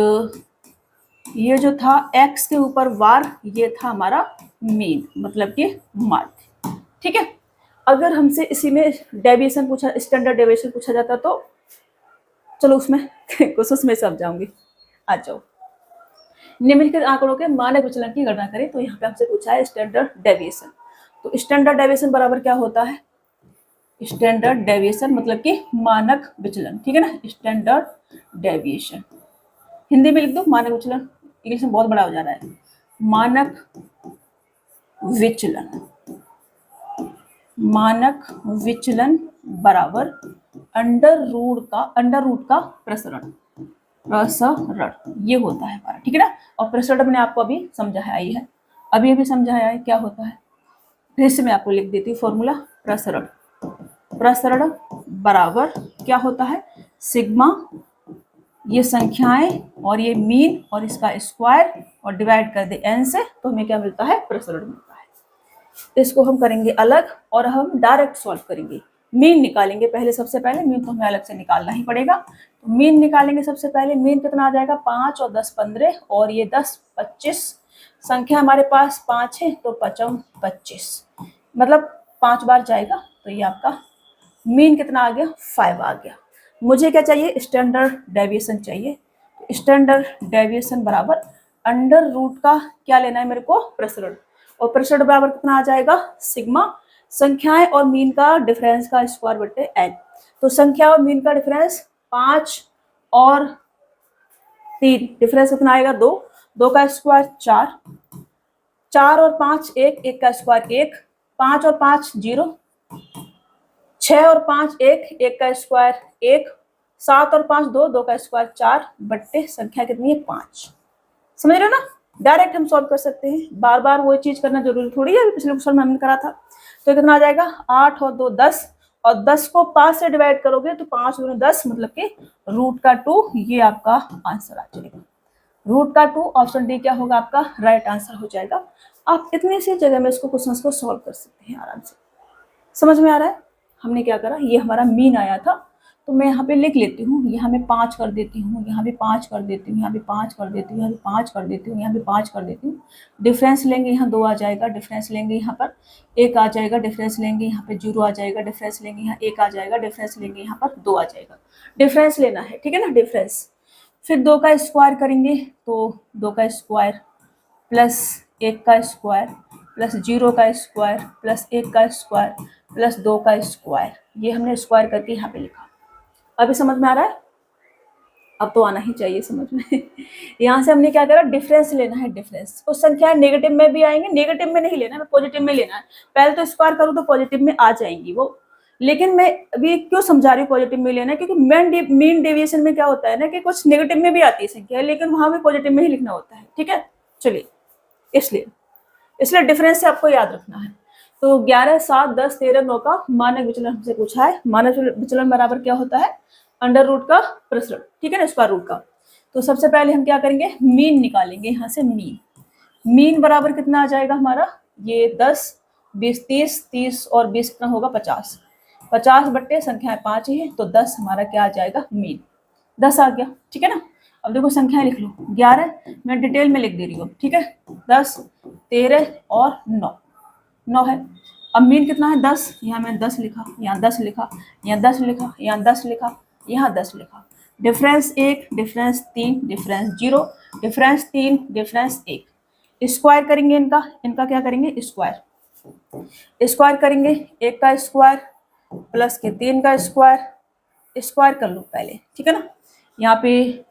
ये जो था एक्स के ऊपर वार, ये था हमारा मीन, मतलब कि माध्य। ठीक है, अगर हमसे इसी में डेविएशन पूछा, स्टैंडर्ड डेविएशन पूछा जाता तो चलो उसमें कुछ उसमें सब जाऊंगी। आ जाओ, निम्नलिखित आंकड़ों के मानक विचलन की गणना करें। तो यहाँ पे हमसे पूछा है स्टैंडर्ड डेविएशन। तो स्टैंडर्ड डेविएशन बराबर क्या होता है, स्टैंडर्ड डेविएशन मतलब कि मानक विचलन, ठीक है ना, स्टैंडर्ड डेविएशन। हिंदी में लिख दो मानक विचलन, इंग्लिश में बहुत बड़ा हो जा रहा है। मानक विचलन, मानक विचलन बराबर अंडर रूट का प्रसरण, ये होता है हमारा, ठीक है ना। और प्रसरण मैंने आपको अभी समझाया ही है, अभी समझाया है क्या होता है। फिर से मैं आपको लिख देती हूँ फॉर्मूला। प्रसरण बराबर क्या होता है, सिग्मा, ये संख्याएं और ये मीन और इसका स्क्वायर, और डिवाइड कर दे n से, तो हमें क्या मिलता है, प्रसरण मिलता है। इसको हम करेंगे अलग, और हम डायरेक्ट सॉल्व करेंगे। मीन निकालेंगे पहले, सबसे पहले मीन तो हमें अलग से निकालना ही पड़ेगा। तो मीन निकालेंगे सबसे पहले। मीन कितना आ जाएगा, 5 और 10 15, और ये 10 25। संख्या हमारे पास 5 है, तो 5 25, मतलब 5 बार जाएगा, तो ये आपका मीन कितना आ गया, 5 आ गया। मुझे क्या चाहिए, स्टैंडर्ड डेविएशन चाहिए। स्टैंडर्ड डेविएशन बराबर अंडर रूट का क्या लेना है मेरे को, प्रसरण, और प्रसरण बराबर कितना आ जाएगा, सिग्मा, संख्याएं और मीन का डिफरेंस का स्क्वायर बटे n। तो संख्या और मीन का डिफरेंस 5 और 3, डिफरेंस कितना आएगा 2, 2 का स्क्वायर 4, 4 और 5 1, 1 का स्क्वायर 1, 5 और 5 0, 6 और 5 1, 1 का स्क्वायर 1, 7 और 5 2, 2 का स्क्वायर 4, बट्टे संख्या कितनी है 5। समझ रहे हो ना, डायरेक्ट हम सॉल्व कर सकते हैं, बार बार वो चीज करना जरूरी थोड़ी है। पिछले क्वेश्चन में हमने करा था। तो कितना आ जाएगा, 8 और 2 10, और 10 को 5 से डिवाइड करोगे तो 5 गुणे 10 मतलब कि √2, ये आपका आंसर आ जाएगा। √2, ऑप्शन डी क्या होगा आपका राइट आंसर हो जाएगा। आप इतनी सी जगह में इसको क्वेश्चन को सॉल्व कर सकते हैं आराम से। समझ में आ रहा है, हमने क्या करा, ये हमारा मीन आया था, तो मैं यहाँ पे लिख लेती हूँ, यहाँ पे 5 कर देती हूँ, यहाँ पे 5 कर देती हूँ, यहाँ पे 5 कर देती हूँ, यहाँ पे 5 कर देती हूँ, यहाँ पे 5 कर देती हूँ। डिफरेंस लेंगे यहाँ 2 आ जाएगा, डिफरेंस लेंगे यहाँ पर 1 आ जाएगा, डिफरेंस लेंगे यहाँ पे 0 आ जाएगा, डिफरेंस लेंगे यहाँ 1 आ जाएगा, डिफरेंस लेंगे यहाँ पर 2 आ जाएगा। डिफरेंस लेना है, ठीक है ना, डिफरेंस। फिर 2 का स्क्वायर करेंगे, तो 2 का स्क्वायर प्लस 1 का स्क्वायर प्लस 0 का स्क्वायर प्लस 1 का स्क्वायर प्लस 2 का स्क्वायर, ये हमने स्क्वायर करके यहाँ पे लिखा। अभी समझ में आ रहा है, अब तो आना ही चाहिए समझ में। यहाँ से हमने क्या करा, डिफरेंस लेना है, डिफरेंस। कुछ संख्याएं नेगेटिव में भी आएंगे, नेगेटिव में नहीं लेना है, पॉजिटिव में लेना है। पहले तो स्क्वायर करूँ तो पॉजिटिव में आ जाएंगी वो, लेकिन मैं अभी क्यों समझा रही हूँ पॉजिटिव में लेना है, क्योंकि मीन डेविएशन में क्या होता है ना कि कुछ नेगेटिव में भी आती है संख्या, लेकिन वहां भी पॉजिटिव में ही लिखना होता है, ठीक है। चलिए, इसलिए डिफरेंस से आपको याद रखना है। तो 11 7 10 13 9 का मानक विचलन हमसे पूछा है। मानक विचलन बराबर क्या होता है, अंडर रूट का प्रसरण, ठीक है ना, स्क्वायर रूट का। तो सबसे पहले हम क्या करेंगे, मीन निकालेंगे। यहाँ से मीन बराबर कितना आ जाएगा हमारा, ये 10 20 30 30 और 20 कितना होगा 50, 50 बट्टे संख्याएं 5 ही है, तो 10 हमारा क्या आ जाएगा, मीन 10 आ गया, ठीक है ना। अब देखो संख्याएं लिख लो, 11 मैं डिटेल में लिख दे रही हूँ, ठीक है, 10 13 और 9 है। अब मीन कितना है 10, यहाँ मैंने 10 लिखा, यहाँ 10 लिखा, यहाँ 10 लिखा, यहाँ 10 लिखा, यहाँ 10 लिखा। Difference 1, difference 3, difference 0, difference 3, difference 1। Square करेंगे इनका, इनका क्या करेंगे स्क्वायर, स्क्वायर करेंगे 1 का स्क्वायर प्लस के 3 का स्क्वायर, स्क्वायर कर लो पहले, ठीक है ना। यहाँ पे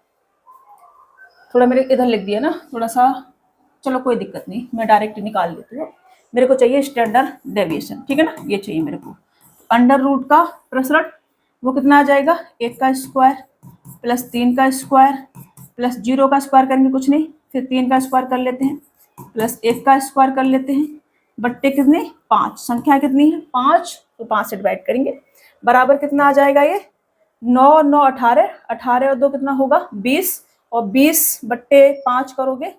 थोड़ा मेरे इधर लिख दिया ना थोड़ा सा, चलो कोई दिक्कत नहीं, मैं डायरेक्ट निकाल लेती हूँ। मेरे को चाहिए स्टैंडर्ड डेविएशन, ठीक है ना, ये चाहिए मेरे को। अंडर रूट का प्रसरण वो कितना आ जाएगा, 1 का स्क्वायर प्लस 3 का स्क्वायर प्लस 0 का स्क्वायर करेंगे कुछ नहीं, फिर 3 का स्क्वायर कर लेते हैं प्लस 1 का स्क्वायर कर लेते हैं, बट्टे कितने 5, संख्या कितनी है 5, तो 5 से डिवाइड करेंगे, बराबर कितना आ जाएगा ये 9 9 18, 18 और 2 कितना होगा 20, और 20 बट्टे 5 करोगे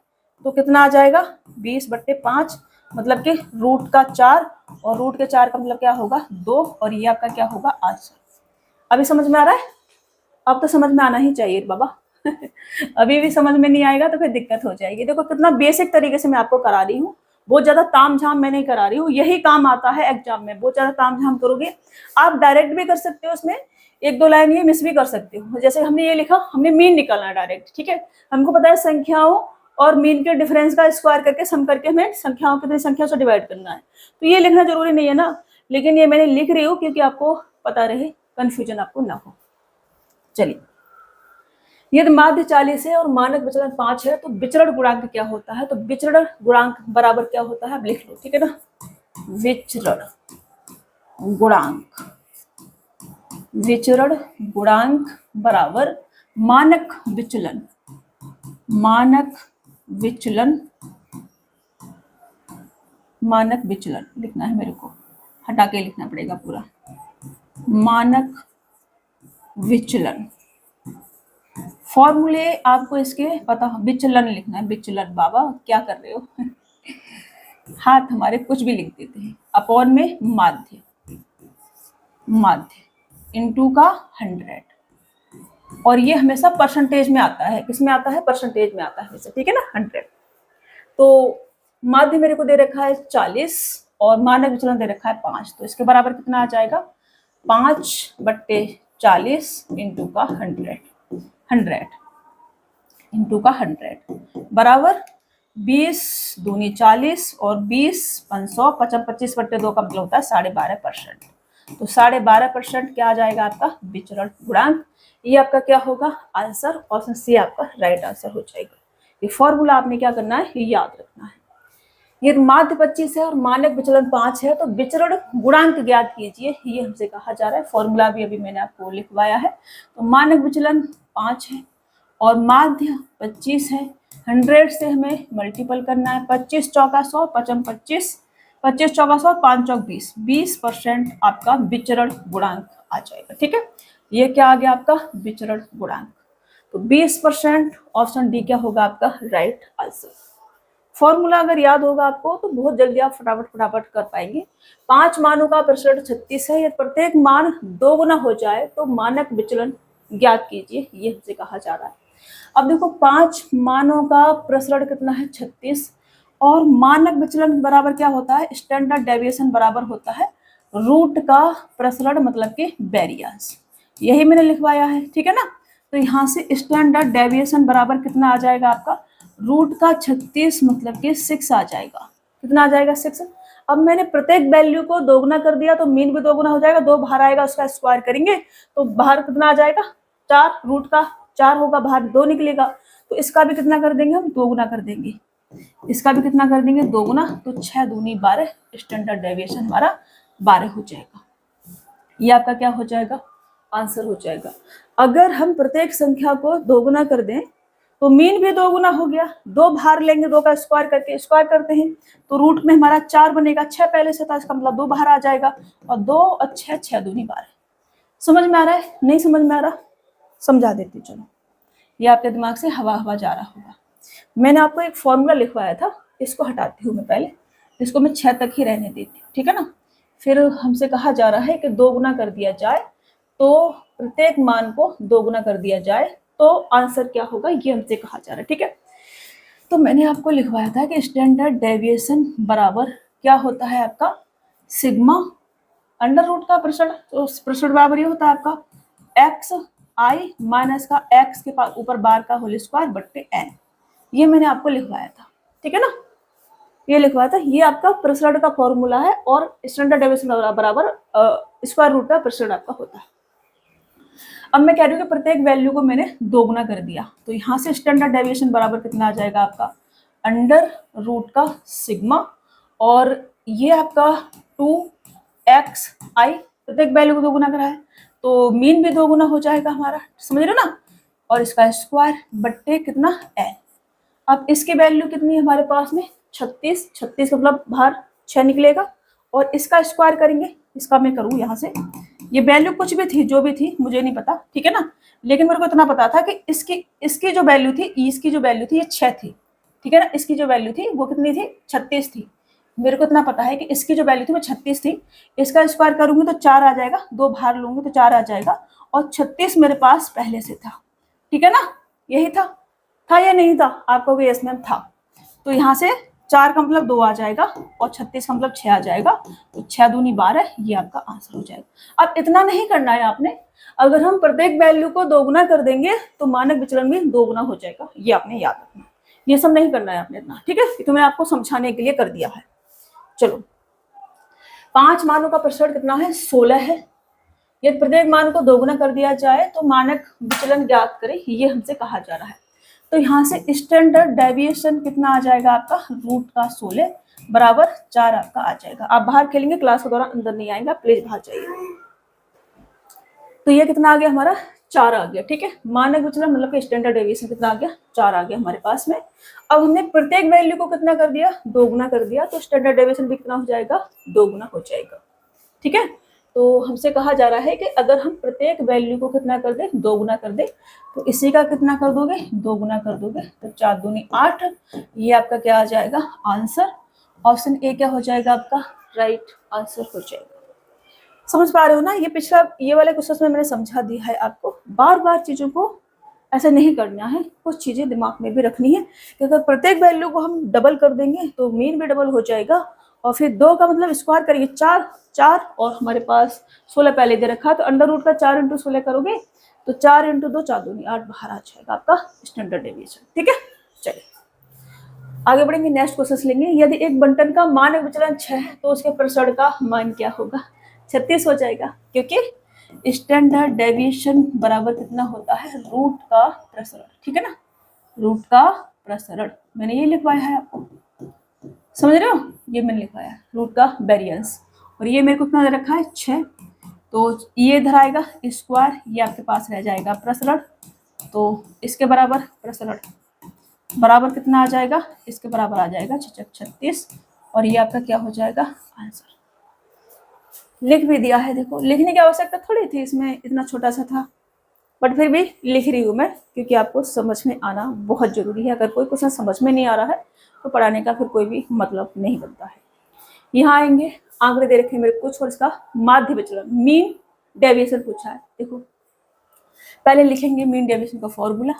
तो कितना आ जाएगा 20 बट्टे 5, मतलब कि रूट का 4, और रूट के 4 का मतलब क्या होगा 2, और ये आपका क्या होगा आंसर। अभी समझ में आ रहा है, अब तो समझ में आना ही चाहिए बाबा। अभी भी समझ में नहीं आएगा तो फिर दिक्कत हो जाएगी। देखो कितना बेसिक तरीके से मैं आपको करा रही हूँ, बहुत ज्यादा ताम झाम मैं नहीं करा रही हूँ, यही काम आता है एग्जाम में। बहुत ज्यादा ताम झाम करोगे आप डायरेक्ट भी कर सकते हो, उसमें 1-2 लाइन ये मिस भी कर सकते हो। जैसे हमने ये लिखा, हमने मीन निकालना है डायरेक्ट, ठीक है, हमको पता है संख्याओं और मीन के डिफरेंस का स्क्वायर करके सम करके हमें संख्याओं कितनी संख्या से डिवाइड करना है, तो ये लिखना जरूरी नहीं है ना, लेकिन ये मैंने लिख रही हूँ क्योंकि आपको पता रहे, कंफ्यूजन आपको ना हो। चलिए, यदि माध्य 40 है और मानक विचलन 5 है तो विचरण गुणांक क्या होता है, तो विचरण गुणांक बराबर क्या होता है, अब लिख लो, ठीक है ना। विचरण गुणांक, विचरण गुणांक बराबर मानक विचलन, मानक विचलन, मानक विचलन लिखना है मेरे को, हटा के लिखना पड़ेगा पूरा, मानक विचलन। फॉर्मूले आपको इसके पता, विचलन लिखना है, विचलन बाबा क्या कर रहे हो। हाथ हमारे कुछ भी लिख देते हैं, अपॉन में माध्य, माध्य इनटू का 100, और ये हमेशा परसेंटेज में आता है, किसमें आता है परसेंटेज में आता है हमेशा, ठीक है ना 100। तो माध्य मेरे को दे रखा है 40 और मानक विचलन दे रखा है 5, तो इसके बराबर कितना आ जाएगा 5 बट्टे 40 इंटू का 100, 100 इंटू का 100 बराबर 20 दूनी 40 और 20 500, 25 बट्टे 2 का मतलब होता है 12.5%, तो 12.5% क्या आ जाएगा आपका विचरण गुणांक। ये आपका क्या होगा आंसर, ऑप्शन सी आपका राइट आंसर हो जाएगा। ये फॉर्मूला आपने क्या करना है, ये याद रखना है। ये माध्य 25 है और मानक विचलन 5 है, तो विचरण गुणांक ज्ञात कीजिए, ये हमसे कहा जा रहा है। फॉर्मूला भी अभी मैंने आपको लिखवाया है। तो मानक विचलन 5 है और माध्य 25 है, 100 से हमें मल्टीपल करना है, 25 चौका 100, 25 25 चौका 100, 5 चौक 20, 20% आपका विचरण गुणांक आ जाएगा, ठीक है। ये क्या आ गया आपका विचरण गुणांक, तो 20% ऑप्शन डी क्या होगा आपका राइट आंसर। फॉर्मूला अगर याद होगा आपको तो बहुत जल्दी आप फटाफट फटाफट कर पाएंगे। 5 मानों का प्रसरण 36 है, यदि प्रत्येक मान 2 गुना हो जाए तो मानक विचलन ज्ञात कीजिए, ये हमसे कहा जा रहा है। अब देखो 5 मानों का प्रसरण कितना है 36, और मानक विचलन बराबर क्या होता है स्टैंडर्ड डेविएशन बराबर होता है रूट का प्रसरण मतलब कि वेरिएंस, यही मैंने लिखवाया है, ठीक है ना। तो यहाँ से स्टैंडर्ड डेविएशन बराबर कितना आ जाएगा आपका रूट का 36 मतलब कि 6 आ जाएगा, कितना आ जाएगा 6। अब मैंने प्रत्येक वैल्यू को दोगुना कर दिया तो मीन भी दोगुना हो जाएगा, 2 बाहर आएगा उसका स्क्वायर करेंगे तो बाहर कितना आ जाएगा 4, रूट का 4 होगा, बाहर 2 निकलेगा, तो इसका भी कितना कर देंगे हम दोगुना कर देंगे, इसका भी कितना कर देंगे दोगुना, तो 6 दूनी 12, स्टैंडर्ड डेविएशन हमारा 12 हो जाएगा। ये आपका क्या हो जाएगा आंसर हो जाएगा। अगर हम प्रत्येक संख्या को दोगुना कर दें तो मीन भी 2 गुना हो गया, 2 बाहर लेंगे, 2 का स्क्वायर करके स्क्वायर करते हैं तो रूट में हमारा 4 बनेगा, 6 पहले से था इसका मतलब 2 बाहर आ जाएगा, और 2 और 6, 6 दूनी 12। समझ में आ रहा है नहीं समझ में आ रहा, समझा देती चलो, ये आपके दिमाग से हवा हवा जा रहा होगा। मैंने आपको एक फॉर्मूला लिखवाया था, इसको हटाती हूँ मैं पहले, इसको मैं 6 तक ही रहने देती हूँ, ठीक है ना। फिर हमसे कहा जा रहा है कि 2 गुना कर दिया जाए, तो प्रत्येक मान को 2 गुना कर दिया जाए तो आंसर क्या होगा, ये हमसे कहा जा रहा है, ठीक है। तो मैंने आपको लिखवाया था कि स्टैंडर्ड डेविएशन बराबर क्या होता है आपका सिग्मा अंडर रूट का प्रसरण, तो प्रसरण बराबर ये होता है आपका x आई माइनस का एक्स के ऊपर बार का होल स्क्वायर बट्टे एन, ये मैंने आपको लिखवाया था, ठीक है ना, ये लिखवाया था। ये आपका प्रसरण का फॉर्मूला है और स्टैंडर्ड डेविएशन बराबर स्क्वायर रूट का प्रसरण आपका होता है। अब मैं कह रही हूँ कि प्रत्येक वैल्यू को मैंने दोगुना कर दिया, तो यहाँ से स्टैंडर्ड डेविएशन बराबर कितना आ जाएगा आपका अंडर रूट का सिग्मा, और ये आपका 2xi, प्रत्येक वैल्यू को दोगुना करा है तो मीन भी दोगुना हो जाएगा हमारा, समझ रहे हो ना, और इसका स्क्वायर बट्टे कितना n। अब इसकी वैल्यू कितनी है हमारे पास में 36, 36 का मतलब बाहर 6 निकलेगा, और इसका स्क्वायर करेंगे, इसका मैं करूँ यहाँ से, ये वैल्यू कुछ भी थी जो भी थी मुझे नहीं पता, ठीक है ना, लेकिन मेरे को इतना पता था कि इसकी जो वैल्यू थी, इसकी जो वैल्यू थी ये 6 थी, ठीक है ना, इसकी जो वैल्यू थी वो कितनी थी 36 थी, मेरे को इतना पता है कि इसकी जो वैल्यू थी वो 36 थी, इसका स्क्वायर करूंगी तो 4 आ जाएगा, 2 बाहर लूंगी तो 4 आ जाएगा, और 36 मेरे पास पहले से था, ठीक है ना, यही था या नहीं था, आपको भी यस मैम था, तो यहाँ से 4 का मतलब 2 आ जाएगा और 36 का मतलब 6 आ जाएगा, तो 6 दूनी 12, ये आपका आंसर हो जाएगा। अब इतना नहीं करना है आपने, अगर हम प्रत्येक वैल्यू को दोगुना कर देंगे तो मानक विचलन भी दोगुना हो जाएगा, ये आपने याद रखना, ये सब नहीं करना है आपने इतना, ठीक है, तो मैंने आपको समझाने के लिए कर दिया है। चलो 5 मानों का प्रसरण कितना है 16 है, यदि प्रत्येक मान को दोगुना कर दिया जाए तो मानक विचलन ज्ञात करें, ये हमसे कहा जा रहा है। तो यहाँ से स्टैंडर्ड डेविएशन कितना आ जाएगा आपका रूट का 16 बराबर 4 आपका आ जाएगा। आप बाहर खेलेंगे क्लास के दौरान, अंदर नहीं आएगा, प्लीज बाहर जाइए। तो ये कितना आ गया हमारा 4 आ गया, ठीक है, मानक विचलन मतलब कि स्टैंडर्ड डेविएशन कितना आ गया 4 आ गया हमारे पास में। अब हमने प्रत्येक वैल्यू को कितना कर दिया दोगुना कर दिया, तो स्टैंडर्ड डेविएशन भी कितना हो जाएगा दोगुना हो जाएगा, ठीक है। तो हमसे कहा जा रहा है कि अगर हम प्रत्येक वैल्यू को कितना कर दे दोगुना कर दे, तो इसी का कितना कर दोगे दोगुना कर दोगे, तो 4 दूनी 8, ये आपका क्या आ जाएगा आंसर, ऑप्शन ए क्या हो जाएगा आपका राइट आंसर हो जाएगा। समझ पा रहे हो ना, ये पिछला ये वाले क्वेश्चन में मैंने समझा दिया है आपको, बार बार चीजों को ऐसा नहीं करना है, कुछ चीजें दिमाग में भी रखनी है कि अगर प्रत्येक वैल्यू को हम डबल कर देंगे तो मीन भी डबल हो जाएगा, और फिर 2 का मतलब स्क्वायर करेंगे 4 और हमारे पास 16 पहले दे रखा है, तो अंडर रूट का 4 × 16 करोगे तो 4 × 2 4 दूनी 8 बाहर आ जाएगा आपका स्टैंडर्ड डेविएशन, ठीक है। चलिए आगे बढ़ेंगे, नेक्स्ट क्वेश्चन लेंगे। यदि एक बंटन का मानक विचलन 6 है तो उसके प्रसरण का मान क्या होगा 36 हो जाएगा, क्योंकि स्टैंडर्ड डेविएशन बराबर कितना होता है रूट का प्रसरण, ठीक है ना, रूट का प्रसरण मैंने ये लिखवाया है आपको, समझ रहे हो, ये मैंने लिखवाया है रूट का वेरिएंस, और ये मेरे को कितना दे रखा है 6, तो ये इधर आएगा स्क्वायर, ये आपके पास रह जाएगा प्रसरण, तो इसके बराबर प्रसरण बराबर कितना आ जाएगा, इसके बराबर आ जाएगा 36, और ये आपका क्या हो जाएगा आंसर। लिख भी दिया है, देखो लिखने की आवश्यकता थोड़ी थी इसमें, इतना छोटा सा था, बट फिर भी लिख रही हूँ मैं, क्योंकि आपको समझ में आना बहुत जरूरी है। अगर कोई क्वेश्चन समझ में नहीं आ रहा है तो पढ़ाने का फिर कोई भी मतलब नहीं बनता है। यहाँ आएंगे, आंकड़े दे रखे मेरे कुछ, और इसका माध्य विचलन मीन डेविएशन पूछा है, देखो पहले लिखेंगे मीन डेविएशन का फॉर्मूला,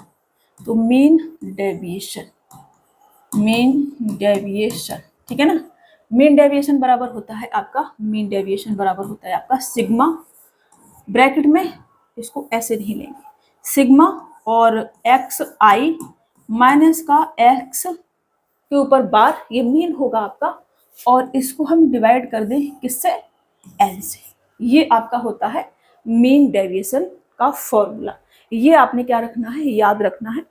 तो मीन डेविएशन, ठीक है ना, मीन डेविएशन बराबर होता है आपका, मीन डेविएशन बराबर होता है आपका सिग्मा, ब्रैकेट में इसको ऐसे नहीं लेंगे, सिग्मा और एक्स आई माइनस का एक्स के ऊपर बार, ये मीन होगा आपका, और इसको हम डिवाइड कर दें किससे एन से, ये आपका होता है मीन डेविएशन का फॉर्मूला। ये आपने क्या रखना है याद रखना है।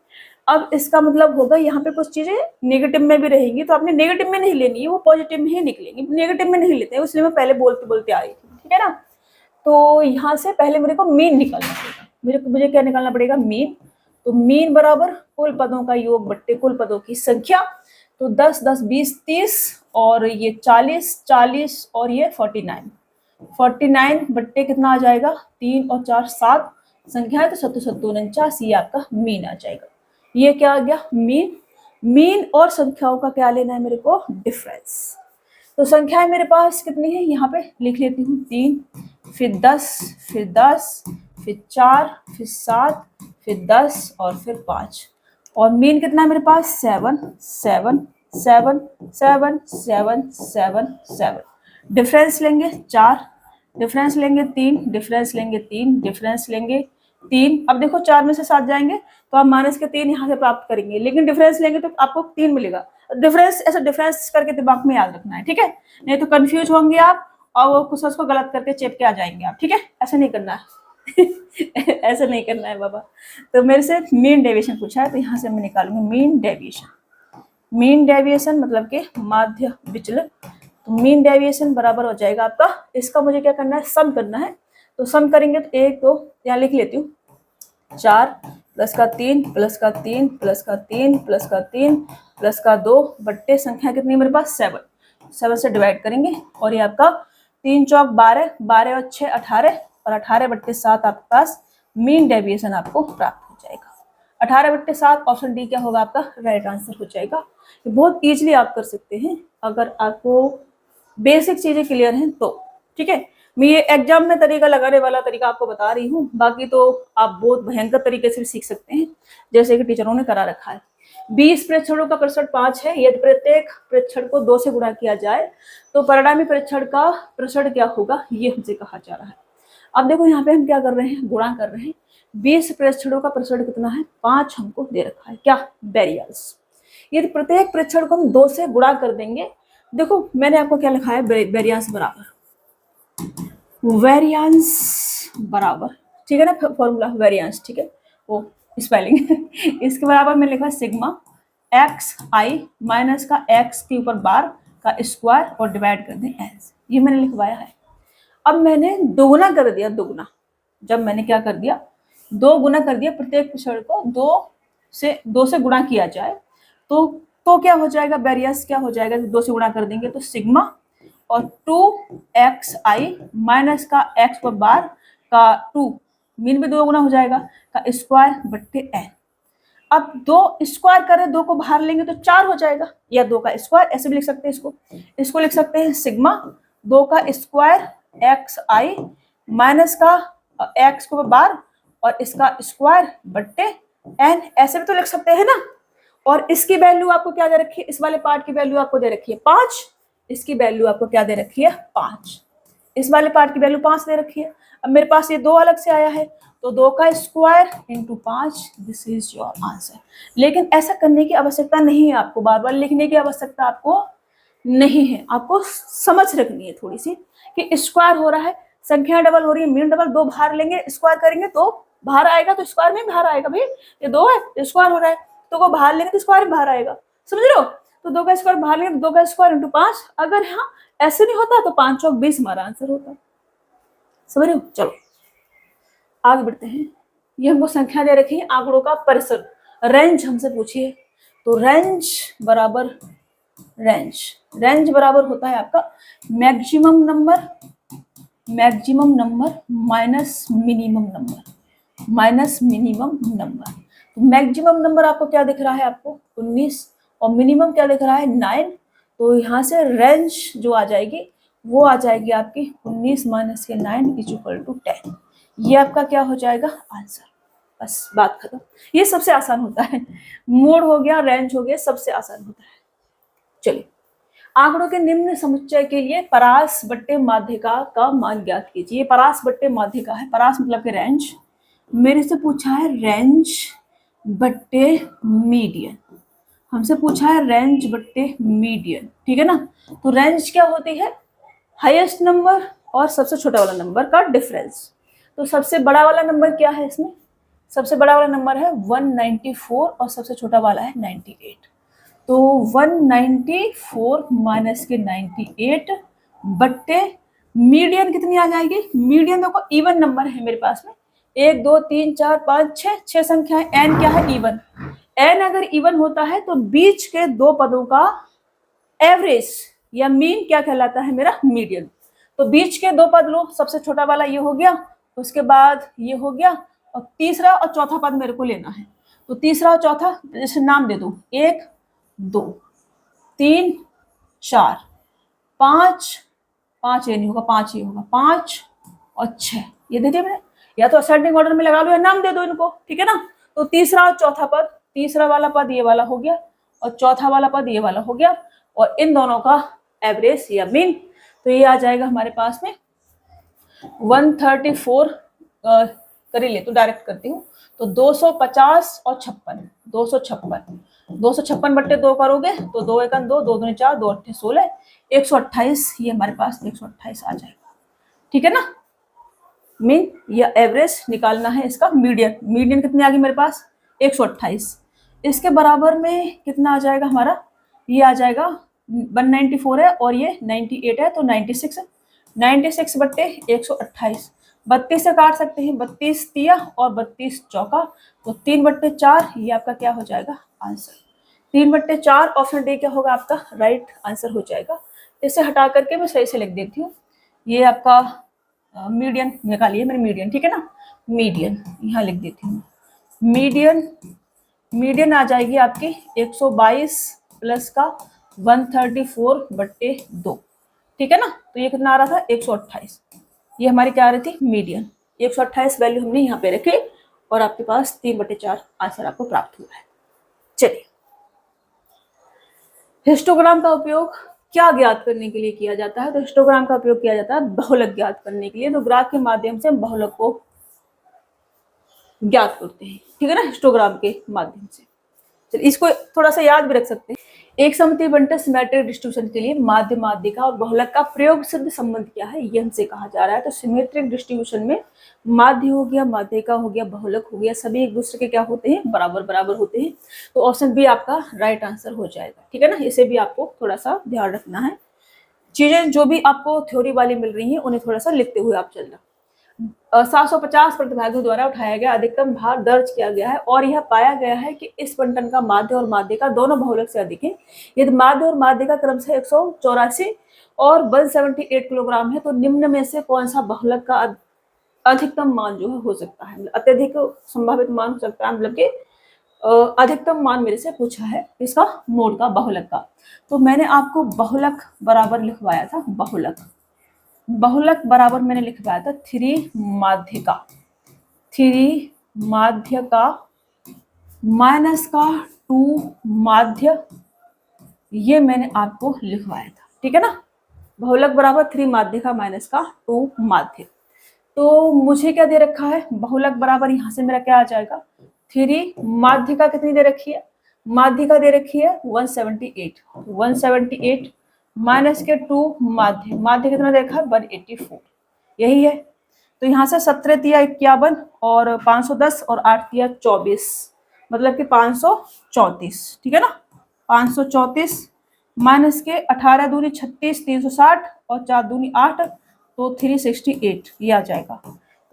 अब इसका मतलब होगा यहाँ पे कुछ चीजें नेगेटिव में भी रहेंगी, तो आपने नेगेटिव में नहीं लेनी है, वो पॉजिटिव में ही निकलेंगी, नेगेटिव में नहीं लेते हैं, इसलिए मैं पहले बोलते बोलते आ रही थी, ठीक है ना। तो यहाँ से पहले मेरे को मीन निकालना पड़ेगा, मुझे क्या निकालना पड़ेगा मीन, तो मीन बराबर कुल पदों का योग बट्टे कुल पदों की संख्या, तो 10 10 20 30 और ये 40 40 और ये 49 बट्टे कितना आ जाएगा 3 और 4 7 संख्या है, तो 7 7 49, ये आपका मीन आ जाएगा। ये क्या आ गया मीन, मीन और संख्याओं का क्या लेना है मेरे को डिफरेंस। तो संख्याएं मेरे पास कितनी है यहाँ पे लिख लेती हूँ 3, फिर 10, फिर 4, फिर 7, फिर 10 और फिर 5, और मीन कितना है मेरे पास 7 7 7 7 7 7 7, डिफरेंस लेंगे 4, डिफरेंस लेंगे 3, डिफरेंस लेंगे 3, डिफरेंस लेंगे 3। अब देखो 4 में से 7 जाएंगे तो आप माइनस के 3 यहाँ से प्राप्त करेंगे, लेकिन डिफरेंस लेंगे तो आपको 3 मिलेगा। डिफरेंस ऐसे डिफरेंस करके दिमाग में याद रखना है, ठीक है, नहीं तो कंफ्यूज होंगे आप और वो कुछ उसको गलत करके चेप के आ जाएंगे आप, ठीक है, ऐसा नहीं करना है। ऐसा नहीं करना है बाबा। तो मेरे से मीन डेविएशन पूछा है, तो यहाँ से मैं निकालूंगी मीन डेविएशन। मीन डेविएशन मतलब कि माध्य विचलन। तो मीन डेविएशन बराबर हो जाएगा आपका, इसका मुझे क्या करना है, सम करना है। तो सम करेंगे तो 1 2 यहाँ लिख लेती हूँ, 4 प्लस का 3 प्लस का 3 प्लस का 3 प्लस का 3 प्लस का 2 बट्टे संख्या कितनी मेरे पास 7। 7 से डिवाइड करेंगे और ये आपका 3 चौक 12, 12 और 6 18 और 18 बट्टे 7 आपके पास मीन डेविएशन आपको प्राप्त हो जाएगा। 18 बट्टे 7 ऑप्शन डी क्या होगा आपका राइट आंसर हो जाएगा। ये बहुत ईजिली आप कर सकते हैं अगर आपको बेसिक चीजें क्लियर हैं तो, ठीक है। मैं ये एग्जाम में तरीका लगाने वाला तरीका आपको बता रही हूँ, बाकी तो आप बहुत भयंकर तरीके से भी सीख सकते हैं जैसे कि टीचरों ने करा रखा है। 20 प्रेक्षणों का प्रतिशत 5 है, यदि प्रत्येक प्रेक्षण को 2 से गुणा किया जाए तो परिणामी प्रेक्षण का प्रतिशत क्या होगा, ये हमसे कहा जा रहा है। अब देखो यहाँ पे हम क्या कर रहे हैं, गुणा कर रहे हैं। 20 प्रेक्षणों का प्रतिशत कितना है, 5 हमको दे रखा है, क्या वेरिएंस। यदि प्रत्येक प्रेक्षण को हम 2 से गुणा कर देंगे, देखो मैंने आपको क्या लिखा है, वेरिएंस बराबर, वेरिएंस बराबर, ठीक है ना, फॉर्मूला वेरिएंस, ठीक है, वो स्पेलिंग। इसके बराबर में लिखा सिग्मा एक्स आई माइनस का एक्स के ऊपर बार का स्क्वायर और डिवाइड कर दें एस, ये मैंने लिखवाया है। अब मैंने दोगुना कर दिया, दोगुना, जब मैंने क्या कर दिया, 2 गुना कर दिया, प्रत्येक प्रेक्षण को 2 से गुणा किया जाए तो क्या हो जाएगा, वेरिएंस क्या हो जाएगा, 2 से गुणा कर देंगे तो सिग्मा और 2xi माइनस का x पर बार का 2 मीन में 2 गुना हो जाएगा का स्क्वायर बट्टे n। अब 2 स्क्वायर करें, 2 को बाहर लेंगे तो 4 हो जाएगा, या 2 का स्क्वायर ऐसे भी लिख सकते हैं, इसको लिख सकते हैं सिग्मा 2 का स्क्वायर xi माइनस का x को बार और इसका स्क्वायर बट्टे n, ऐसे भी तो लिख सकते हैं ना। और इसकी वैल्यू आपको क्या दे रखी है, इस वाले पार्ट की वैल्यू आपको दे रखी है 5, इसकी वैल्यू आपको क्या दे रखी है 5, इस वाले पार्ट की वैल्यू 5 दे रखी है। अब मेरे पास ये 2 अलग से आया है तो 2 का square into 5, this is your answer. लेकिन ऐसा करने की आवश्यकता नहीं है, आपको बार बार लिखने की आवश्यकता आपको नहीं है, आपको समझ रखनी है थोड़ी सी कि स्क्वायर हो रहा है, संख्या डबल हो रही है, मीन डबल, 2 बाहर लेंगे स्क्वायर करेंगे तो बाहर आएगा, तो स्क्वायर में बाहर आएगा भाई, ये 2 है स्क्वायर हो रहा है तो को बाहर लेंगे तो स्क्वायर में बाहर आएगा, समझ रहे हो। तो 2 का स्क्वायर बाहर लेंगे, 2 का स्क्वायर इंटू 5, अगर हाँ ऐसे नहीं होता तो 5 चौक 20 हमारा आंसर होता, समझ रहे हो। चलो आगे बढ़ते हैं। ये हमको संख्या दे रखी है, आंकड़ों का परिसर, रेंज हमसे पूछिए, तो रेंज बराबर, रेंज बराबर होता है आपका maximum number minus minimum number. तो मैक्सिमम नंबर आपको क्या दिख रहा है, आपको 19 और मिनिमम क्या दिख रहा है 9, तो यहाँ से रेंज जो आ जाएगी वो आ जाएगी आपकी 19 माइनस के 9 इज इक्वल टू 10। ये आपका क्या हो जाएगा आंसर, बस बात खत्म। ये सबसे आसान होता है, मोड हो गया, रेंज हो गया, सबसे आसान होता है। चलिए आंकड़ों के निम्न समुच्चय के लिए परास बट्टे माध्यिका का मान ज्ञात कीजिए। परास बट्टे माध्यिका है, परास मतलब के रेंज, मेरे से पूछा है रेंज बट्टे मीडियन, हमसे पूछा है रेंज बट्टे मीडियन, ठीक है ना। तो रेंज क्या होती है, हाईएस्ट नंबर और सबसे छोटा वाला नंबर का डिफरेंस। तो सबसे बड़ा वाला नंबर क्या है इसमें, सबसे बड़ा वाला नंबर है 194 और सबसे छोटा वाला है 98। तो 194 माइनस के 98 बट्टे मीडियन कितनी आ जाएगी, मीडियन देखो इवन नंबर है मेरे पास में, 1 2 3 4 5 6 संख्या है, एन क्या है इवन, एन अगर इवन होता है तो बीच के 2 पदों का एवरेज या मीन क्या कहलाता है मेरा मीडियन। तो बीच के 2 पद लो, सबसे छोटा वाला ये हो गया, उसके बाद ये हो गया और तीसरा और चौथा पद मेरे को लेना है। तो तीसरा और चौथा जैसे नाम दे दूं, 1 2 3 4 5, 5 ये नहीं होगा, 5 ये होगा, 5 और 6 ये दे दिया मैंने, या तो असेंडिंग ऑर्डर में लगा लो या नाम दे दो इनको, ठीक है ना। तो तीसरा और चौथा पद, तीसरा वाला पद ये वाला हो गया और चौथा वाला पद ये वाला हो गया, और इन दोनों का एवरेज या मीन, तो ये आ जाएगा हमारे पास में 134 कर ही ले तो डायरेक्ट करती हूँ। तो 250 और 56, 256, 256 बट्टे 2 करोगे तो 2 एकन 2, 2 दूनी 4, 2 अट्ठे 16, 128, ये हमारे पास 128 आ जाएगा। ठीक है ना। मीन या एवरेज निकालना है इसका मीडियन। मीडियन कितनी आ गई मेरे पास 128। इसके बराबर में कितना आ जाएगा हमारा, ये आ जाएगा 194 है और ये 98 है तो 96 है। 96 बट्टे 128, 32 से काट सकते हैं, 32 तिया और 32 चौका, तो 3 बट्टे 4, ये आपका क्या हो जाएगा आंसर। 3 बट्टे 4 ऑप्शन डी क्या होगा आपका राइट आंसर हो जाएगा। इसे हटा करके मैं सही से लिख देती हूँ। ये आपका मीडियन निकालिए मेरे, मीडियन ठीक है ना। मीडियन यहाँ लिख देती हूँ। मीडियन, मीडियन आ जाएगी आपकी 122 प्लस का 134 बट्टे 2। ठीक है ना। तो ये कितना आ रहा था 128। ये हमारी क्या आ रही थी मीडियन। 128 वैल्यू हमने यहाँ पे रखी और आपके पास 3 बट्टे 4 आंसर आपको प्राप्त हुआ है। चलिए, हिस्टोग्राम का उपयोग क्या ज्ञात करने के लिए किया जाता है? तो हिस्टोग्राम का उपयोग किया जाता है बहुलक ज्ञात करने के लिए। तो ग्राफ के माध्यम से बहुलक को ज्ञात करते हैं। ठीक है ना, हिस्टोग्राम के माध्यम से। चलिए, इसको थोड़ा सा याद भी रख सकते हैं। एक सममितीय बंटन सिमेट्रिक डिस्ट्रीब्यूशन के लिए माध्य, माध्यिका और बहुलक का प्रयोग सिद्ध संबंध क्या है, ये हमसे कहा जा रहा है। तो सिमेट्रिक डिस्ट्रीब्यूशन में माध्य हो गया, माध्यिका हो गया, बहुलक हो गया, सभी एक दूसरे के क्या होते हैं बराबर बराबर होते हैं। तो ऑप्शन बी आपका राइट आंसर हो जाएगा। ठीक है ना, इसे भी आपको थोड़ा सा ध्यान रखना है। चीजें जो भी आपको थ्योरी वाली मिल रही हैं उन्हें थोड़ा सा लिखते हुए आप चलना। 750 प्रतिभागियों द्वारा उठाया गया अधिकतम भार दर्ज किया गया है और यह पाया गया है कि इस बंटन का माध्य और माध्यिका दोनों बहुलक से अधिक है। यदि माध्य और माध्यिका क्रमशः 184 और 178 किलोग्राम है तो निम्न में से कौन सा बहुलक का अधिकतम मान जो है हो सकता है, अत्यधिक संभावित मान हो सकता है, मतलब कि अधिकतम मान मेरे से पूछा है इसका मोड का, बहुलक का। तो मैंने आपको बहुलक बराबर लिखवाया था, बहुलक, बहुलक बराबर मैंने लिखवाया था 3 माध्यिका, 3 माध्यिका माइनस का 2 माध्य, ये मैंने आपको लिखवाया था। ठीक है ना, बहुलक बराबर 3 माध्यिका माइनस का 2 माध्य। तो मुझे क्या दे रखा है, बहुलक बराबर यहाँ से मेरा क्या आ जाएगा 3, माध्यिका कितनी दे रखी है, माध्यिका दे रखी है 178, 178 माइनस के 2 माध्य, माध्य कितना देखा 184, यही है। तो यहाँ से 17 तिया 51 और 510 और 8 तिया 24, मतलब कि 534। ठीक है ना, 534 माइनस के 18 दूनी 36, 360 और 4 दूनी 8, तो 368 ये आ जाएगा।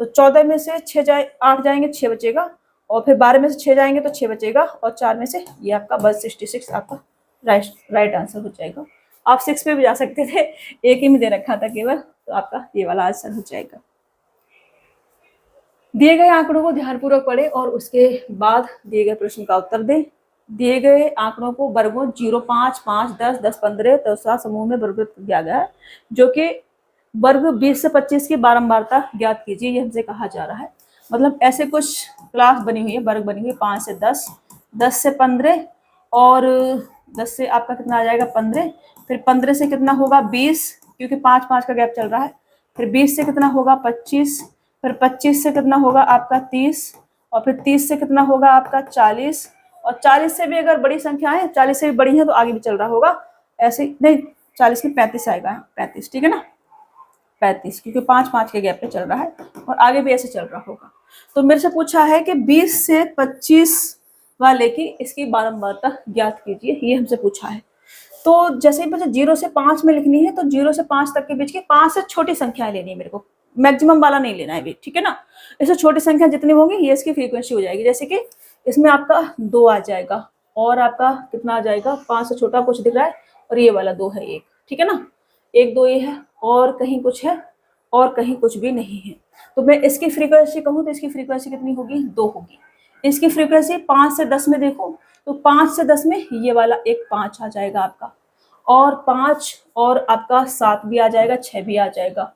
तो 14 में से 6 8 जाएंगे 6 बचेगा, और फिर 12 में से 6 जाएंगे तो 6 बचेगा, और 4 में से ये आपका 166 आपका राइट आंसर हो जाएगा। आप 6 पे भी जा सकते थे, एक ही में दे रखा था केवल, तो आपका ये वाला आंसर हो जाएगा। दिए गए आंकड़ों को ध्यानपूर्वक पढ़ें और उसके बाद दिए गए प्रश्न का उत्तर दें। दिए गए आंकड़ों को वर्गों 0, 5, 5, 10, 10, 15 तथा समूह में वर्गीकृत किया गया है, जो कि वर्ग 20 से 25 की बारंबारता ज्ञात कीजिए, ये हमसे कहा जा रहा है। मतलब ऐसे कुछ क्लास बनी हुई है, वर्ग बनी हुई है 5 से 10, 10 से 15 और 10 से आपका कितना आ जाएगा 15, फिर 15 से कितना होगा 20, क्योंकि 5 5 का गैप चल रहा है, फिर 20 से कितना होगा 25, फिर 25 से कितना होगा आपका 30, और फिर 30 से कितना होगा आपका 40, और 40 से भी अगर बड़ी संख्या है, 40 से भी बड़ी है तो आगे भी चल रहा होगा, ऐसे नहीं 40 में 35 आएगा, 35 ठीक है ना, 35, क्योंकि 5 5 के गैप पे चल रहा है और आगे भी ऐसे चल रहा होगा। तो मेरे से पूछा है कि 20 से 25 वाले की इसकी बारंबारता ज्ञात कीजिए, ये हमसे पूछा है। तो जैसे ही मुझे 0 से 5 में लिखनी है तो 0 से 5 तक के बीच की 5 से छोटी संख्याएं लेनी है मेरे को, मैक्सिमम वाला नहीं लेना है, ठीक है ना। इससे छोटी संख्या जितनी होगी ये इसकी फ्रीक्वेंसी हो जाएगी। जैसे कि इसमें आपका 2 आ जाएगा और आपका कितना आ जाएगा 5 से छोटा कुछ दिख रहा है, और ये वाला 2 है 1, ठीक है ना, 1 2 ये है और कहीं कुछ है और कहीं कुछ भी नहीं है। तो मैं इसकी फ्रीक्वेंसी कहूँ तो इसकी फ्रीक्वेंसी कितनी होगी 2 होगी। इसकी फ्रीक्वेंसी 5 से 10 में देखो तो 5 से 10 में ये वाला एक 5 आ जाएगा आपका, और 5 और आपका 7 भी आ जाएगा, 6 भी आ जाएगा,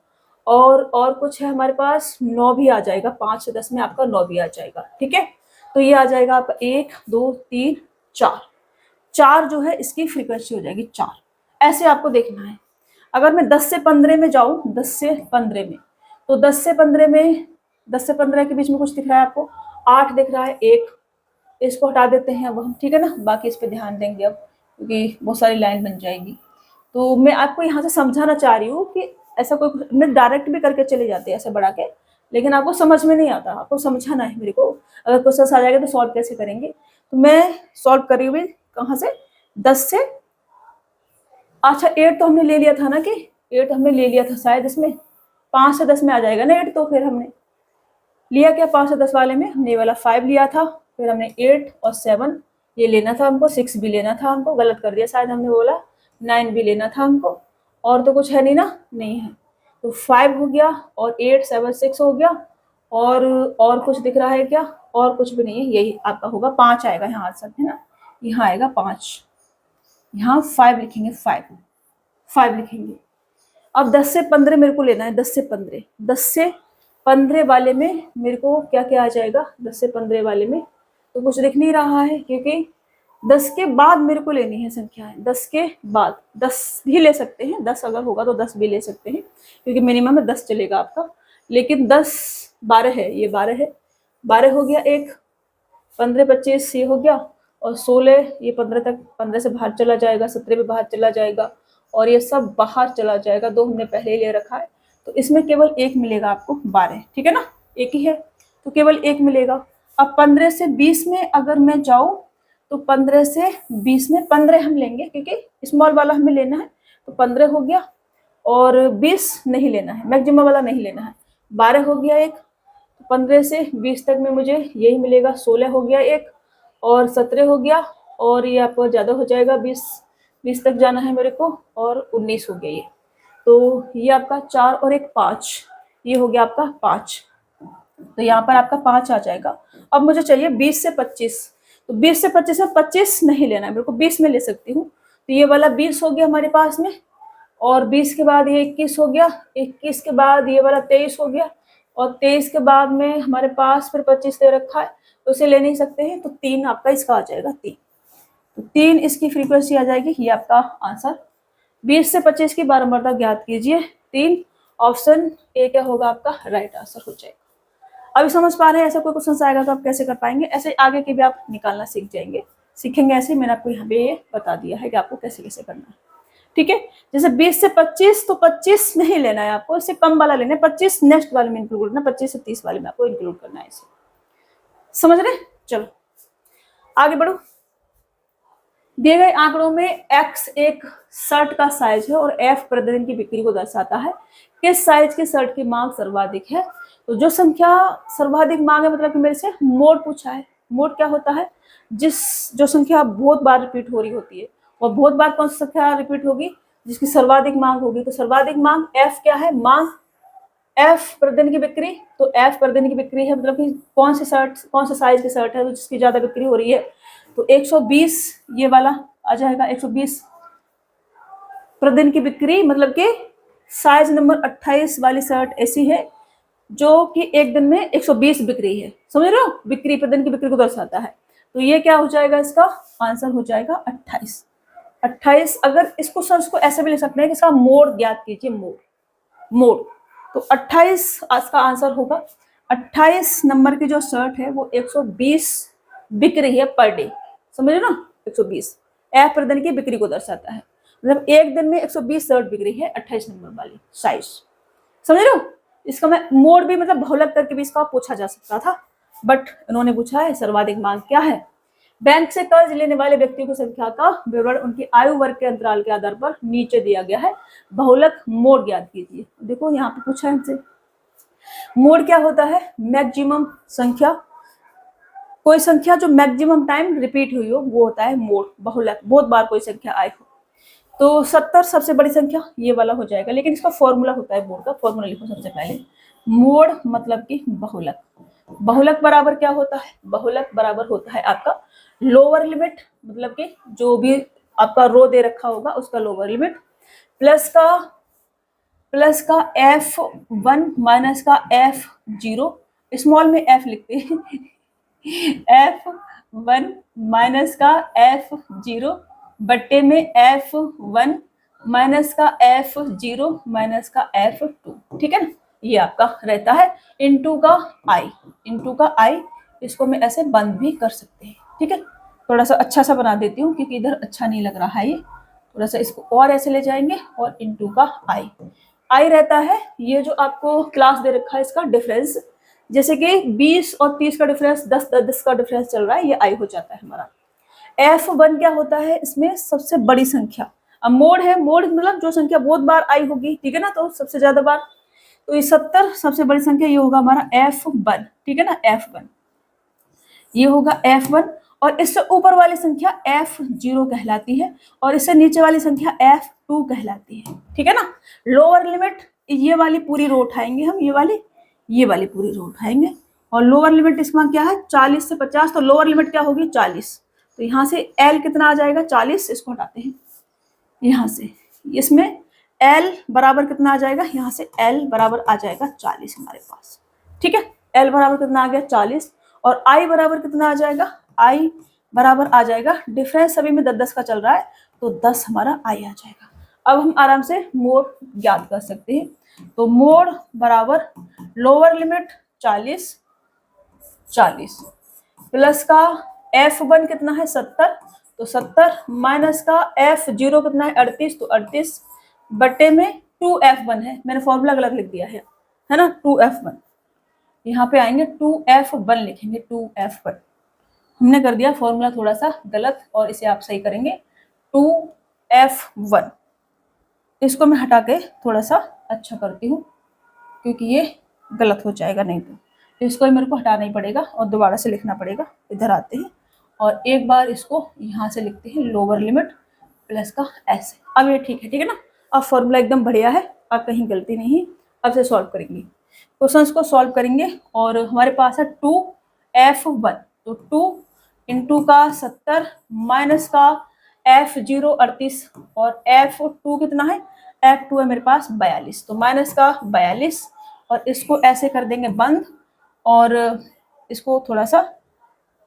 और कुछ है हमारे पास 9 भी आ जाएगा, 5 से 10 में आपका 9 भी आ जाएगा, ठीक है। तो ये आ जाएगा आपका 1 2 3 4, 4 जो है इसकी फ्रीक्वेंसी हो जाएगी 4। ऐसे आपको देखना है। अगर मैं 10 से 15 में जाऊं, 10 से 15 में, तो 10 से 15 में 10 से 15 के बीच में कुछ दिख रहा है आपको? 8 दिख रहा है, 1, इसको हटा देते हैं अब हम, ठीक है ना। बाकी इस पे ध्यान देंगे अब, क्योंकि बहुत सारी लाइन बन जाएगी। तो मैं आपको यहाँ से समझाना चाह रही हूँ कि ऐसा कोई, मैं डायरेक्ट भी करके चले जाते हैं ऐसे बढ़ा के, लेकिन आपको समझ में नहीं आता, आपको समझाना है मेरे को। अगर क्वेश्चन आ जाएगा तो सॉल्व कैसे करेंगे, तो मैं सॉल्व करी हुई कहाँ से, 10 से, अच्छा 8 तो हमने ले लिया था ना, कि 8 हमने ले लिया था शायद, इसमें 5 से 10 में आ जाएगा ना 8, तो फिर हमने लिया क्या 5 से 10 वाले में, हमने ये वाला 5 लिया था, फिर हमने 8 और 7 ये लेना था हमको, 6 भी लेना था हमको, गलत कर दिया शायद हमने, बोला 9 भी लेना था हमको, और तो कुछ है नहीं ना, नहीं है, तो 5 हो गया और 8 7 6 हो गया, और कुछ दिख रहा है क्या, और कुछ भी नहीं है, यही आपका होगा 5 आएगा यहाँ आंसर, है ना, यहाँ आएगा 5, यहाँ 5 लिखेंगे, 5 लिखेंगे। अब 10 से 15 मेरे को लेना है, 10 से 15, 10 से 15 वाले में मेरे को क्या क्या आ जाएगा, 10 से 15 वाले में तो कुछ दिख नहीं रहा है, क्योंकि 10 के बाद मेरे को लेनी है संख्याएं, 10 के बाद, 10 भी ले सकते हैं, 10 अगर होगा तो 10 भी ले सकते हैं, क्योंकि मिनिमम में 10 चलेगा आपका, लेकिन 10 12 है, ये 12 है, 12 हो गया एक, 15 25 ये हो गया, और 16 ये 15 तक, 15 से बाहर चला जाएगा, 17 भी बाहर चला जाएगा, और ये सब बाहर चला जाएगा, 2 हमने पहले ही ले रखा है, तो इसमें केवल एक मिलेगा आपको 12, ठीक है ना, एक ही है तो केवल एक मिलेगा। अब 15 से 20 में अगर मैं जाऊं तो 15 से 20 में 15 हम लेंगे, क्योंकि स्मॉल वाला हमें लेना है, तो 15 हो गया, और 20 नहीं लेना है, मैक्सिमम वाला नहीं लेना है, 12 हो गया एक, 15 से 20 तक में मुझे यही मिलेगा, 16 हो गया एक, और 17 हो गया, और ये आपको ज़्यादा हो जाएगा, 20 तक जाना है मेरे को, और 19 हो गया ये, तो ये आपका 4 और एक 5, ये हो गया आपका 5, तो यहाँ पर आपका 5 आ जाएगा। अब मुझे चाहिए 20 से 25, तो 20 से 25 में 25 नहीं लेना है मेरे को, 20 में ले सकती हूँ, तो ये वाला 20 हो गया हमारे पास में, और 20 के बाद ये 21 हो गया, 21 के बाद ये वाला 23 हो गया, और 23 के बाद में हमारे पास फिर 25 दे रखा है, तो उसे ले नहीं सकते हैं, तो 3 आपका इसका आ जाएगा, 3, तो 3 इसकी फ्रीक्वेंसी आ जाएगी, ये आपका आंसर। 20 से 25 की बारंबारता ज्ञात कीजिए, 3, ऑप्शन ए क्या होगा आपका राइट आंसर हो जाएगा। अभी समझ पा रहे हैं, ऐसा कोई क्वेश्चन आएगा तो आप कैसे कर पाएंगे, ऐसे आगे के भी आप निकालना सीख जाएंगे, सीखेंगे ऐसे, मैंने आपको यहाँ पे ये बता दिया है कि आपको कैसे कैसे करना है, ठीक है। जैसे 20 से 25, तो 25 नहीं लेना है आपको, इससे कम वाला लेना है, 25 नेक्स्ट वाले में इंक्लूड करना, 25 से 30 वाले में आपको इंक्लूड करना है, इसे समझ रहे। चलो आगे बढ़ो। दिए गए आंकड़ों में x एक शर्ट का साइज है और f प्रतिदिन की बिक्री को दर्शाता है, किस साइज की शर्ट की मांग सर्वाधिक है। तो जो संख्या सर्वाधिक मांग है, मतलब कि मेरे से मोड पूछा है। मोड क्या होता है, जो संख्या बहुत बार रिपीट हो रही होती है, और बहुत बार कौन सी संख्या रिपीट होगी, जिसकी सर्वाधिक मांग होगी। तो सर्वाधिक मांग f क्या है, मांग f प्रतिदिन की बिक्री, तो f प्रतिदिन की बिक्री है, मतलब कि कौन सी शर्ट, कौन सा साइज की शर्ट है तो जिसकी ज्यादा बिक्री हो रही है, तो 120 ये वाला आ जाएगा, 120 प्रतिदिन की बिक्री, मतलब कि साइज नंबर 28 वाली शर्ट ऐसी है जो कि एक दिन में 120 बिक्री है, समझ रहे हो, बिक्री प्रतिदिन की बिक्री को दर्शाता है, तो ये क्या हो जाएगा, इसका आंसर हो जाएगा 28। अगर इसको सर इसको ऐसे भी लिख सकते हैं कि इसका मोड ज्ञात कीजिए, मोड, तो 28 इसका आंसर होगा। 28 नंबर की जो शर्ट है वो 120 बिक रही है पर डे, समझ रहे ना, 120 एफ प्रतिदिन की बिक्री को दर्शाता है, मतलब एक दिन में 120 शर्ट बिक रही है 28 नंबर वाली साइज, समझ रहे हो। इसका मैं मोड भी मतलब बहुलक करके भी इसका पूछा जा सकता था, बट इन्होंने पूछा है सर्वाधिक मांग क्या है। बैंक से कर्ज लेने वाले व्यक्तियों की संख्या का विवरण उनकी आयु वर्ग के अंतराल के आधार पर नीचे दिया गया है, बहुलक मोड ज्ञात कीजिए। देखो यहाँ पे पूछा है हमसे, मोड क्या होता है, मैक्सिमम संख्या, कोई संख्या जो मैक्सिमम टाइम रिपीट हुई हो वो होता है मोड। बहुलक बहुत बार कोई संख्या आई हो, तो 70 सबसे बड़ी संख्या ये वाला हो जाएगा, लेकिन इसका फॉर्मूला होता है, मोड का फॉर्मूला लिखो सबसे पहले। मोड मतलब कि बहुलक, बहुलक बराबर क्या होता है, बहुलक बराबर होता है आपका लोअर लिमिट, मतलब कि जो भी आपका रो दे रखा होगा उसका लोअर लिमिट, प्लस का f1 माइनस का f0, स्मॉल में f लिखते हैं f1 माइनस का f0 बट्टे में f1 माइनस का f0 माइनस का f2, ठीक है ना, ये आपका रहता है इनटू का आई, इसको मैं ऐसे बंद भी कर सकते हैं, ठीक है। थोड़ा सा अच्छा सा बना देती हूँ क्योंकि इधर अच्छा नहीं लग रहा है, ये थोड़ा सा इसको और ऐसे ले जाएंगे और इनटू का आई रहता है। ये जो आपको क्लास दे रखा है इसका डिफरेंस, जैसे कि 20 और 30 का डिफरेंस, 10 का डिफरेंस चल रहा है, ये आई हो जाता है हमारा। F1 क्या होता है, इसमें सबसे बड़ी संख्या। अब मोड है, मोड मतलब जो संख्या बहुत बार आई होगी, ठीक है ना, तो सबसे ज्यादा बार, तो ये 70 सबसे बड़ी संख्या, ये होगा हमारा F1, ठीक है ना, F1 ये होगा F1। और इससे ऊपर वाली संख्या F0 कहलाती है और इससे नीचे वाली संख्या F2 कहलाती है, ठीक है ना। लोअर लिमिट ये वाली पूरी रो उठाएंगे हम, ये वाली पूरी रो उठाएंगे, और लोअर लिमिट इसका क्या है 40 से 50, तो लोअर लिमिट क्या होगी 40, तो यहाँ से L कितना आ जाएगा 40, इसको हटाते हैं यहाँ से, इसमें L बराबर कितना आ जाएगा, यहाँ से L बराबर आ जाएगा 40 हमारे पास, ठीक है। L बराबर कितना आ गया 40, और I बराबर कितना आ जाएगा, I बराबर आ जाएगा, डिफरेंस सभी में 10-10 का चल रहा है, तो 10 हमारा I आ जाएगा। अब हम आराम से मोड ज्ञात कर सकते हैं, तो मोड बराबर लोअर लिमिट 40 प्लस का F1 कितना है 70, तो 70 माइनस का F0 कितना है 38, तो 38 बटे में 2F1 है, मैंने फॉर्मूला गलत लिख दिया है ना, 2F1, यहाँ पे आएंगे 2F1 लिखेंगे, 2F1 हमने कर दिया फॉर्मूला थोड़ा सा गलत, और इसे आप सही करेंगे 2F1। इसको मैं हटा के थोड़ा सा अच्छा करती हूँ क्योंकि ये गलत हो जाएगा नहीं तो इसको ही मेरे को हटाना ही पड़ेगा और दोबारा से लिखना पड़ेगा। इधर आते हैं और एक बार इसको यहाँ से लिखते हैं, लोअर लिमिट प्लस का ऐसे। अब ये ठीक है ना, अब फॉर्मूला एकदम बढ़िया है, अब कहीं गलती नहीं। अब से सॉल्व करेंगे, क्वेश्चंस को सॉल्व करेंगे, और हमारे पास है 2F1, तो 2 इंटू का 70 माइनस का F0 38, और F2 कितना है, F2 है मेरे पास 42, तो माइनस का 42, और इसको ऐसे कर देंगे बंद, और इसको थोड़ा सा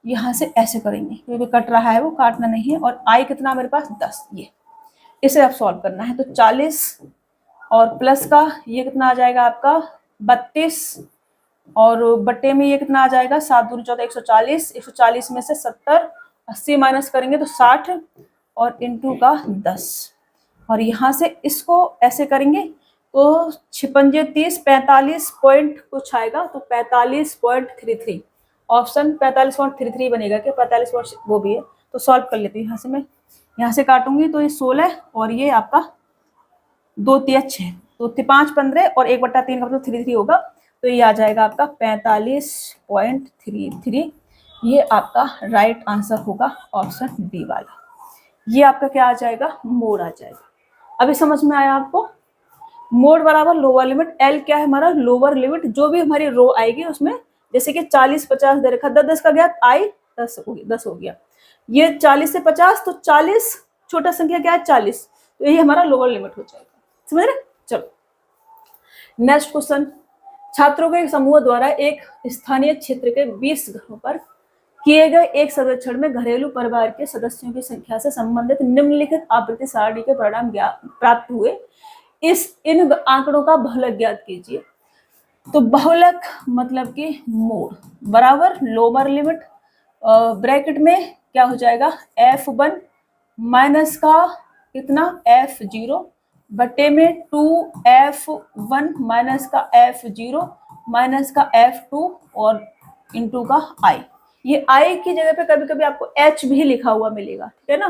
यहाँ से ऐसे करेंगे क्योंकि कट रहा है, वो काटना नहीं है, और I कितना मेरे पास 10, ये इसे आप सॉल्व करना है, तो 40 और प्लस का ये कितना आ जाएगा आपका 32, और बट्टे में ये कितना आ जाएगा 7 दूनी 14 140, 140 में से 70 80 माइनस करेंगे तो 60, और इंटू का 10, और यहाँ से इसको ऐसे करेंगे तो 56 30 45 पॉइंट कुछ आएगा, तो 45.33 ऑप्शन 45.33 बनेगा, क्या 45 वो भी है, तो सॉल्व कर लेती हूँ। यहाँ से मैं यहाँ से काटूंगी तो ये 16, और ये आपका 2 3 6, तो 5 15 और 1/3 का मतलब 33 होगा, तो ये आ जाएगा आपका 45.33। ये आपका राइट आंसर होगा ऑप्शन डी वाला, ये आपका क्या आ जाएगा, मोड आ जाएगा। अभी समझ में आया आपको, मोड बराबर लोअर लिमिट, L क्या है हमारा लोअर लिमिट, जो भी हमारी रो आएगी उसमें, जैसे कि 40 50 दे रखा, 10 का गया I 10 हो गया, ये 40 से 50, तो 40 छोटा संख्या क्या है 40, तो यही हमारा लोअर लिमिट हो जाएगा, समझ रहे। चलो नेक्स्ट क्वेश्चन, छात्रों के समूह द्वारा एक स्थानीय क्षेत्र के 20 घरों पर किए गए एक सर्वेक्षण में घरेलू परिवार के सदस्यों की संख्या से संबंधित निम्नलिखित आवृत्ति सारणी के परिणाम प्राप्त हुए, इन आंकड़ों का बहुलक ज्ञात कीजिए। तो बहुलक मतलब कि मोड बराबर लोअर लिमिट ब्रैकेट में क्या हो जाएगा F1 माइनस का कितना F0 बटे में 2F1 माइनस का F0 माइनस का F2 और इंटू का I। ये I की जगह पे कभी कभी आपको H भी लिखा हुआ मिलेगा, ठीक है ना,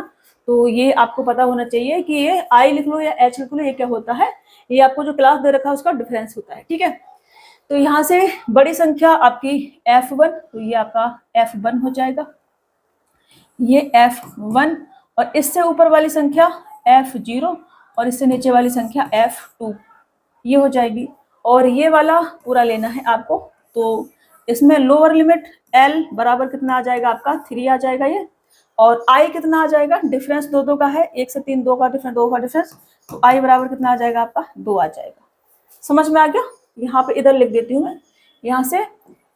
तो ये आपको पता होना चाहिए कि ये I लिख लो या H लिख लो, ये क्या होता है, ये आपको जो क्लास दे रखा है उसका डिफरेंस होता है, ठीक है। तो यहाँ से बड़ी संख्या आपकी F1, तो ये आपका F1 हो जाएगा, ये F1, और इससे ऊपर वाली संख्या F0, और इससे नीचे वाली संख्या F2, ये हो जाएगी। और ये वाला पूरा लेना है आपको, तो इसमें लोअर लिमिट L बराबर कितना आ जाएगा आपका 3 आ जाएगा ये, और I कितना आ जाएगा, डिफरेंस 2 का है, 1 से 3 2 का डिफरेंस, तो I बराबर कितना आ जाएगा आपका 2 आ जाएगा। समझ में आ गया, यहाँ पे इधर लिख देती हूँ मैं, यहाँ से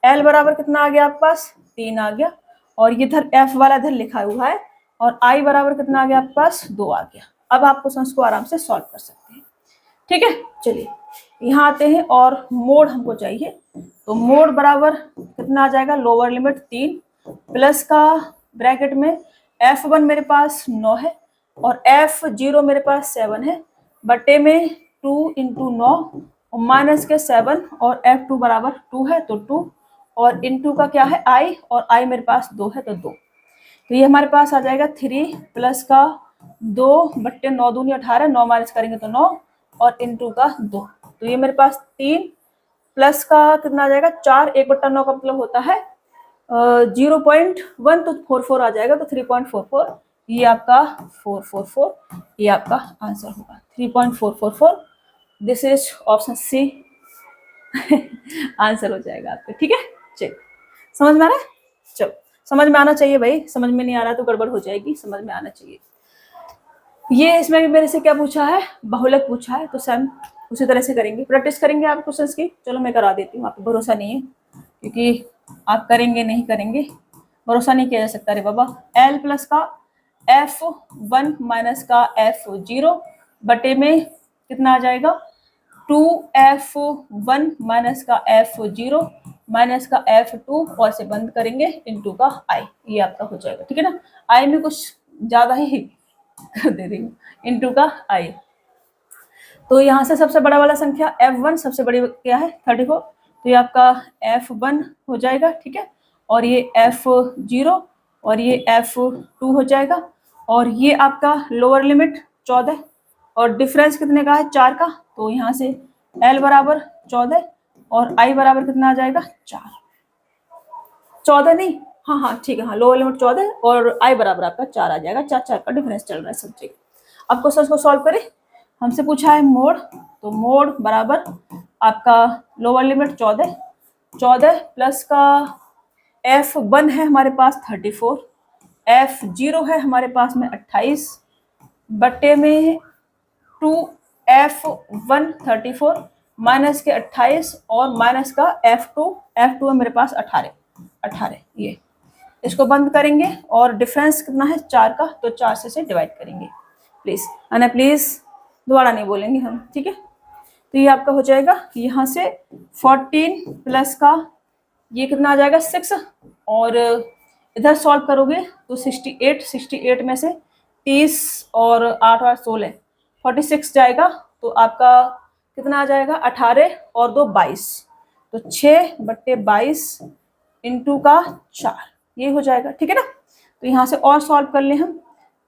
L बराबर कितना आ गया आपके पास 3 आ गया, और इधर F वाला इधर लिखा हुआ है, और I बराबर कितना आ गया आपके पास 2 आ गया। अब आप क्वेश्चन को आराम से सॉल्व कर सकते हैं, ठीक है। चलिए यहाँ आते हैं और मोड हमको चाहिए, तो मोड बराबर कितना आ जाएगा, लोअर लिमिट 3 प्लस का ब्रैकेट में F1 मेरे पास 9 है और F0 मेरे पास 7 है, बटे में 2 इंटू 9 और माइनस के 7 और F2 बराबर 2 है तो 2 और इंटू का क्या है I और I मेरे पास 2 है तो 2। तो ये हमारे पास आ जाएगा 3 प्लस का 2 बट्टे 9 दूनी 18, 9 माइनस करेंगे तो 9 और इंटू का 2, तो ये मेरे पास 3 प्लस का कितना आ जाएगा 4, 1/9 का मतलब होता है 0.1 तो 44 आ जाएगा, तो 3.44 ये आपका 444 ये आपका आंसर होगा 3.444। This is option C answer हो जाएगा आपका। ठीक है, चलिए समझ में आ रहा है, चलो समझ में आना चाहिए भाई, समझ में नहीं आ रहा तो गड़बड़ हो जाएगी, समझ में आना चाहिए। ये इसमें भी मेरे से क्या पूछा है, बहुलक पूछा है, तो सेम उसी तरह से करेंगे, प्रैक्टिस करेंगे आप क्वेश्चंस की। चलो मैं करा देती हूँ, आपको भरोसा नहीं है क्योंकि आप करेंगे नहीं करेंगे, भरोसा नहीं किया जा सकता रे बाबा। L प्लस का F1 माइनस का F0 बटे में कितना आ जाएगा 2F1 माइनस का F0 माइनस का F2 और से बंद करेंगे इंटू का I, ये आपका हो जाएगा। ठीक है ना, I में कुछ ज्यादा ही कर दे रही हूँ, इंटू का I। तो यहाँ से सबसे बड़ा वाला संख्या F1 सबसे बड़ी क्या है 34, तो ये आपका F1 हो जाएगा। ठीक है, और ये F0 और ये F2 हो जाएगा, और ये आपका लोअर लिमिट 14 और डिफरेंस कितने का है 4 का, तो यहाँ से L बराबर 14 और I बराबर कितना आ जाएगा 4, 14 नहीं, हाँ हाँ ठीक है, हाँ लोअर लिमिट 14 और I बराबर आपका 4 आ जाएगा, 4 का डिफरेंस चल रहा है सब जगह। अब क्वेश्चन को सॉल्व करें, हमसे पूछा है मोड, तो मोड बराबर आपका लोअर लिमिट 14 प्लस का F1 है हमारे पास 34, F0 है हमारे पास में 28 बट्टे में 2F1 34 माइनस के 28 और माइनस का F2 है मेरे पास 18 ये, इसको बंद करेंगे और डिफरेंस कितना है 4 का, तो 4 से डिवाइड करेंगे प्लीज, है प्लीज दोबारा नहीं बोलेंगे हम। ठीक है, तो ये आपका हो जाएगा यहाँ से 14 प्लस का ये कितना आ जाएगा 6 और इधर सॉल्व करोगे तो 68 में से 30 और 8 और 16 46 जाएगा, तो आपका कितना आ जाएगा 18 और 2 22, तो 6/22 इंटू का 4 ये हो जाएगा। ठीक है ना, तो यहाँ से और सॉल्व कर ले हम,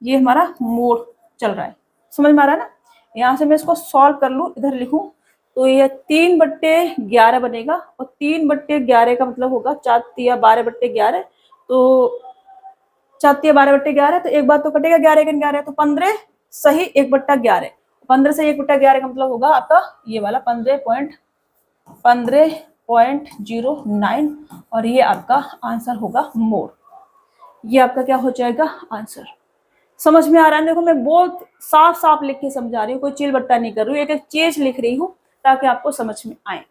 ये हमारा मोड चल रहा है, समझ में आ रहा है ना। यहाँ से मैं इसको सॉल्व कर लूँ, इधर लिखूँ तो ये 3/11 बनेगा, और 3/11 का मतलब होगा 4 तिया 12/11, तो 4 तिया 12/11, तो एक बार तो कटेगा 11 तो 15 सही 1/11, 15 से 1/11 का मतलब होगा आपका ये वाला 15.09 और ये आपका आंसर होगा मोड, ये आपका क्या हो जाएगा आंसर। समझ में आ रहा है, देखो मैं बहुत साफ साफ लिख के समझा रही हूँ, कोई चिल बट्टा नहीं कर रही हूँ, एक एक चीज लिख रही हूँ ताकि आपको समझ में आए।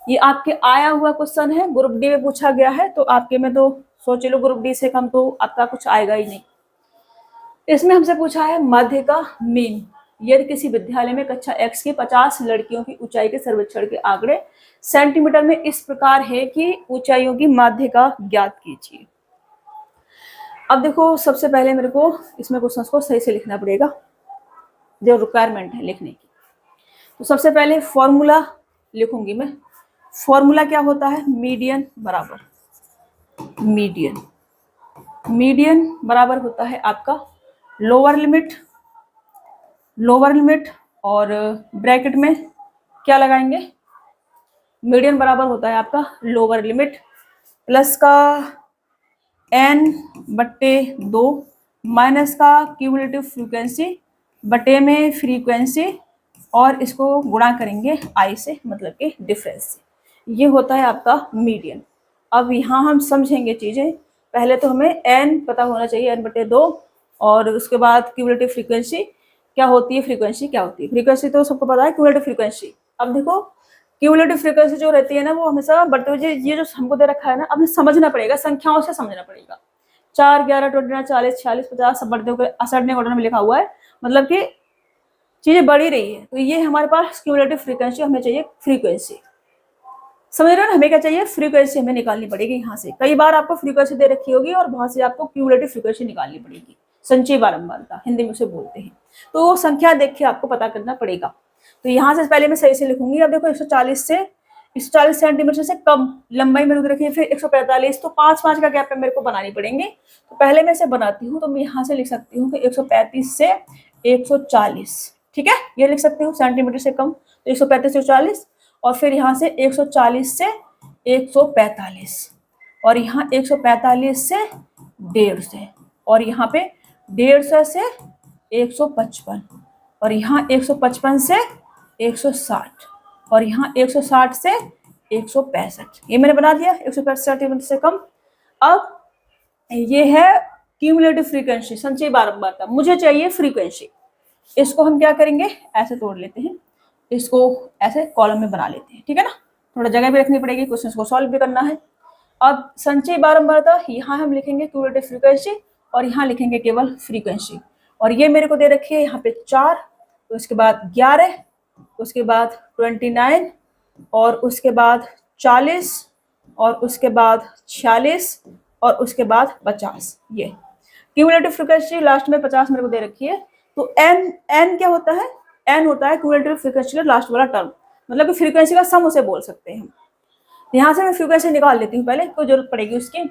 ये आपके आया हुआ क्वेश्चन है, ग्रुप डी में पूछा गया है, तो आपके में तो सोच लो ग्रुप डी से कम तो आपका कुछ आएगा ही नहीं। इसमें हमसे पूछा है मध्य का मीन, यदि किसी विद्यालय में कक्षा X की 50 लड़कियों की ऊंचाई के सर्वेक्षण के आंकड़े सेंटीमीटर में इस प्रकार है कि ऊंचाइयों की माध्य का ज्ञात कीजिए। अब देखो सबसे पहले मेरे को इसमें क्वेश्चन को सही से लिखना पड़ेगा, जो रिक्वायरमेंट है लिखने की। तो सबसे पहले फॉर्मूला लिखूंगी मैं, फॉर्मूला क्या होता है मीडियन बराबर मीडियन बराबर होता है आपका लोअर लिमिट और ब्रैकेट में क्या लगाएंगे, मीडियन बराबर होता है आपका लोअर लिमिट प्लस का n/2 माइनस का क्यूमुलेटिव फ्रीक्वेंसी बटे में फ्रीक्वेंसी और इसको गुणा करेंगे I से, मतलब कि डिफरेंस से, ये होता है आपका मीडियन। अब यहाँ हम समझेंगे चीजें, पहले तो हमें n पता होना चाहिए, n/2 और उसके बाद क्यूमुलेटिव फ्रीक्वेंसी क्या होती है, फ्रीक्वेंसी क्या होती है, फ्रीक्वेंसी तो सबको पता है क्यूमुलेटिव फ्रीक्वेंसी। अब देखो क्यूमुलेटिव फ्रीक्वेंसी जो रहती है ना वो हमेशा बढ़ते हुए, ये जो हमको दे रखा है ना, अब समझना पड़ेगा, संख्याओं से समझना पड़ेगा, 4 11 29 40 46 50 सब बढ़ते हुए असरने ऑर्डर में लिखा हुआ है, मतलब कि चीजें बढ़ ही रही है। तो ये हमारे पास क्यूमुलेटिव फ्रीक्वेंसी, हमें चाहिए फ्रीक्वेंसी। समझ रहे हो ना, हमें क्या चाहिए, फ्रीक्वेंसी हमें निकालनी पड़ेगी यहाँ से। कई बार आपको फ्रीक्वेंसी दे रखी होगी और बहुत से आपको क्यूमुलेटिव फ्रीक्वेंसी निकालनी पड़ेगी, संचयी बारंबारता हिंदी में उसे बोलते हैं। तो वो संख्या देख के आपको पता करना पड़ेगा। तो यहाँ से पहले मैं सही से लिखूंगी। अब देखो 140 सेंटीमीटर से कम लंबाई में रखी है, फिर 145, तो 5-5 का गैप मेरे को बनानी पड़ेंगे। तो पहले मैं इसे बनाती हूँ। तो मैं यहाँ से लिख सकती हूँ कि 135 से 140, ठीक है, ये लिख सकती हूँ सेंटीमीटर से कम, तो 135 से 140, और फिर यहाँ से 140 से 145, और यहाँ 145 से 150, और यहाँ पे 150 से 155, और यहाँ 155 से 160, और यहाँ 160 से 165। ये मैंने बना दिया 165 सेंटीमीटर से कम। अब ये है क्यूमुलेटिव फ्रीक्वेंसी, संचयी बारंबारता। मुझे चाहिए फ्रीक्वेंसी। इसको हम क्या करेंगे, ऐसे तोड़ लेते हैं, इसको ऐसे कॉलम में बना लेते हैं, ठीक है ना। थोड़ा जगह भी रखनी पड़ेगी, क्वेश्चन को सॉल्व भी करना है। अब संचयी बारंबारता, यहाँ हम लिखेंगे क्यूमुलेटिव फ्रीक्वेंसी, और यहाँ लिखेंगे केवल फ्रीक्वेंसी। और ये मेरे को दे रखी है यहाँ पे 4, तो उसके बाद 11, उसके बाद 29, और उसके बाद 40, और उसके बाद 46, और उसके बाद 50। ये क्यूमुलेटिव फ्रीक्वेंसी लास्ट में 50 मेरे को दे रखी है। तो एन क्या होता है, एन होता है क्यूमुलेटिव फ्रीक्वेंसी का लास्ट वाला टर्म, मतलब कि फ्रीक्वेंसी का सम उसे बोल सकते हैं हम। यहाँ से मैं फ्रीक्वेंसी निकाल लेती हूँ, पहले कोई जरूरत पड़ेगी उसकी।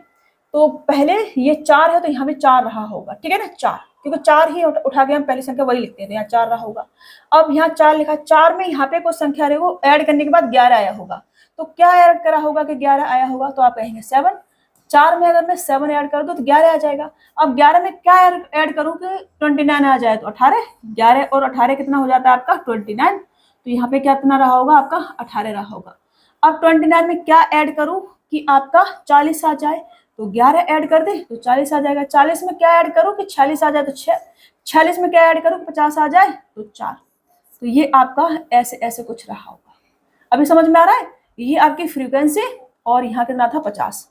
तो पहले ये 4 है, तो यहाँ पे 4 रहा होगा, ठीक है ना, 4, क्योंकि 4 ही उठा के हम पहली संख्या वही लिखते हैं, तो यहाँ 4 रहा होगा। अब यहाँ 4 लिखा, 4 में यहाँ पे कुछ संख्या रही वो ऐड करने के बाद 11 आया होगा। तो क्या ऐड करा होगा कि 11 आया होगा, तो आप कहेंगे 7। 4 में अगर मैं 7 ऐड कर दूं तो 11 आ जाएगा। अब 11 में क्या ऐड करूं कि 29 आ जाए, तो 18। 11 और 18 कितना हो जाता है आपका 29। तो यहाँ पे क्या कितना रहा होगा आपका 18 रहा होगा। अब 29 में क्या ऐड करूं कि आपका 40 आ जाए, तो 11 ऐड कर दे तो 40 आ जाएगा। 40 में क्या ऐड करूं कि 46 आ जाए, तो 46 में क्या ऐड करूं 50 आ जाए, तो 4। तो ये आपका ऐसे ऐसे कुछ रहा होगा। अभी समझ में आ रहा है, ये आपकी फ्रीक्वेंसी, और यहाँ कितना था 50।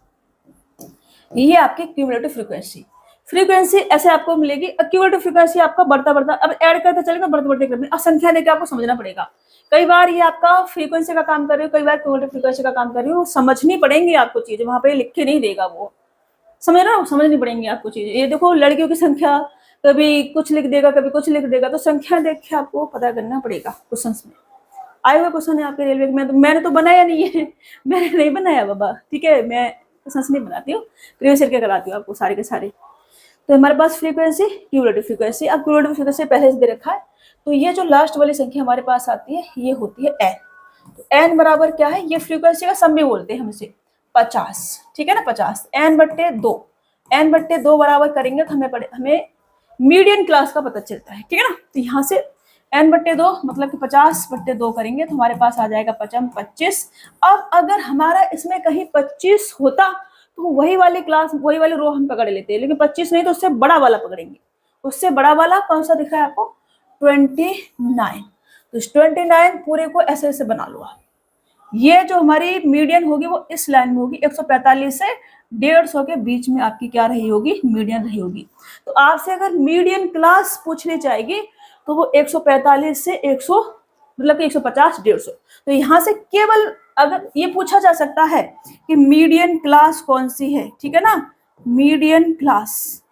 ये आपकी क्यूमुलेटिव फ्रीक्वेंसी। फ्रीक्वेंसी ऐसे आपको मिलेगी। क्यूमुलेटिव फ्रीक्वेंसी आपका बढ़ता बढ़ता, अब ऐड करते चलेगा बढ़ते बढ़ते क्रम में। अब संख्या लेके आपको समझना पड़ेगा। कई बार ये आपका फ्रीक्वेंसी का काम कर रही हो, कई बार क्यूमुलेटिव फ्रीक्वेंसी का काम कर रही हो, समझनी पड़ेंगी आपको चीजें, वहां पे लिख के नहीं देगा वो, समझ रहे हो, समझनी पड़ेंगी आपको चीजें। ये देखो लड़कियों की संख्या कभी कुछ लिख देगा, कभी कुछ लिख देगा, तो संख्या देख के आपको पता करना पड़ेगा। क्वेश्चन में आए हुए क्वेश्चन है आपके रेलवे में, तो मैंने तो बनाया नहीं है, मैंने नहीं बनाया बाबा, ठीक है, मैं क्वेश्चन नहीं बनाती हूँ, प्रीवियस ईयर के कराती हूँ आपको सारे के सारे। तो हमारे पास फ्रीक्वेंसी, क्यूमुलेटिव फ्रीक्वेंसी। अब क्यूमुलेटिव फ्रीक्वेंसी पहले से दे रखा है, तो ये जो लास्ट वाली संख्या हमारे पास आती है ये होती है एन। तो एन बराबर क्या है, ये फ्रीक्वेंसी का सम भी बोलते हैं हम इसे, 50, ठीक है ना, 50 n/2। n/2 बराबर करेंगे तो हमें मीडियन क्लास का पता चलता है, ठीक है ना। तो यहाँ से n/2 मतलब कि 50/2 करेंगे तो हमारे पास आ जाएगा 25। अब अगर हमारा इसमें कहीं 25 होता तो वही वाली क्लास, वही वाली रो हम पकड़ लेते हैं, लेकिन 25 नहीं तो उससे बड़ा वाला पकड़ेंगे। उससे बड़ा वाला कौन सा दिख रहा है आपको, 29। तो 29 पूरे को ऐसे ऐसे बना लो आप। ये जो हमारी मीडियन होगी वो इस लाइन में होगी, 145 से 150 के बीच में आपकी क्या रही होगी, मीडियन रही होगी। तो आपसे अगर मीडियन क्लास पूछनी चाहिए तो वो 145 से 100 मतलब कि 150 150। तो यहाँ से केवल अगर ये पूछा जा सकता है कि मीडियन क्लास कौन सी है, ठीक है ना, मीडियन क्लास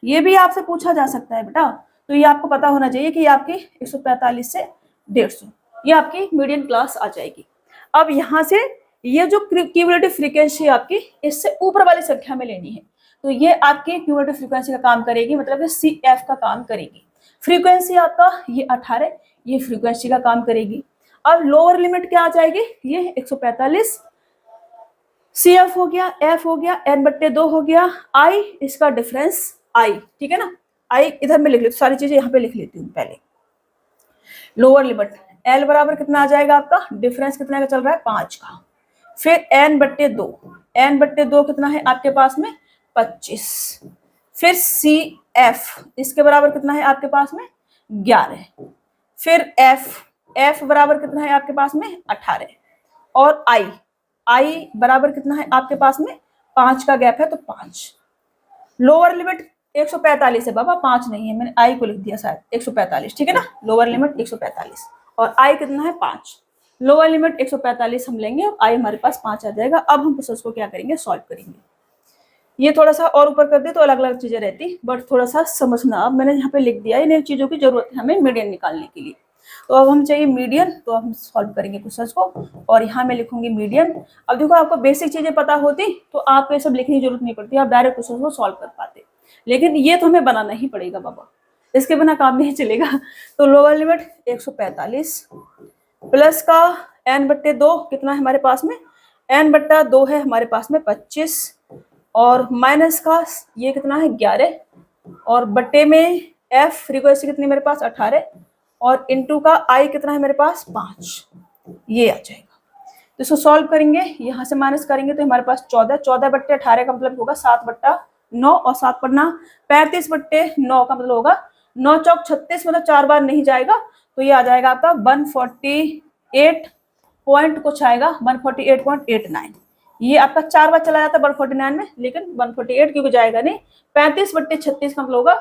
ये भी आपसे पूछा जा सकता है बेटा। तो ये आपको पता होना चाहिए कि आपकी 145 से 150 ये आपकी मीडियन क्लास आ जाएगी। अब यहाँ से ये जो क्यूमुलेटिव फ्रीक्वेंसी आपकी इससे ऊपर वाली संख्या में लेनी है, तो ये आपकी क्यूमुलेटिव फ्रीक्वेंसी का काम करेगी, मतलब कि CF का काम करेगी। फ्रीक्वेंसी आपका ये 18, ये फ्रीक्वेंसी का काम करेगी। अब लोअर लिमिट क्या आ जाएगी, ये 145, CF हो गया, F हो गया, n/2 हो गया, I इसका डिफरेंस I, ठीक है ना, I इधर में लिख लेती हूँ, सारी चीजें यहाँ पे लिख लेती हूँ पहले। लोअर लिमिट L बराबर कितना आ जाएगा आपका, डिफरेंस कितना का चल रहा है 5 का। फिर n/2, n/2 कितना है आपके पास में 25। फिर CF इसके बराबर कितना है आपके पास में 11। फिर F बराबर कितना है आपके पास में 18। और I बराबर कितना है आपके पास में 5 का गैप है, तो 5। लोअर लिमिट 145 है बाबा, 5 नहीं है, मैंने आई को लिख दिया शायद, 145, ठीक है ना। लोअर लिमिट 145 और आई कितना है 5। लोअर लिमिट 145 हम लेंगे और आई हमारे पास 5 आ जाएगा। अब हम प्रोसेस को क्या करेंगे, सॉल्व करेंगे। ये थोड़ा सा और ऊपर कर दे तो अलग अलग चीजें रहती, बट थोड़ा सा समझना। अब मैंने यहाँ पे लिख दिया इन चीजों की जरूरत है हमें मीडियन निकालने के लिए। तो अब हम चाहिए मीडियन, तो हम सॉल्व करेंगे क्वेश्चन को और यहाँ मैं लिखूंगी मीडियन। अब देखो आपको बेसिक चीजें पता होती तो आपको ये सब लिखने की जरूरत नहीं पड़ती, आप डायरेक्ट क्वेश्चन को सॉल्व कर पाते। लेकिन ये तो हमें बनाना ही पड़ेगा बाबा, इसके बिना काम नहीं चलेगा। तो लोअर लिमिट 145 प्लस का n/2 कितना है हमारे पास में, n/2 है हमारे पास में 25 और माइनस का ये कितना है 11 और बट्टे में f फ्रीक्वेंसी कितनी मेरे पास 18 और इंटू का i कितना है मेरे पास 5, ये आ जाएगा। तो इसको सॉल्व करेंगे, यहाँ से माइनस करेंगे तो हमारे पास 14/18 का मतलब होगा 7/9 और 7/35/9 का मतलब होगा 9 चौक 36, मतलब 4 बार नहीं जाएगा। तो ये आ जाएगा आपका 148 पॉइंट कुछ आएगा, 148.89। ये आपका 4 बार चला जाता है 149 में, लेकिन 148 क्योंकि जाएगा नहीं। 35/36 का मतलब होगा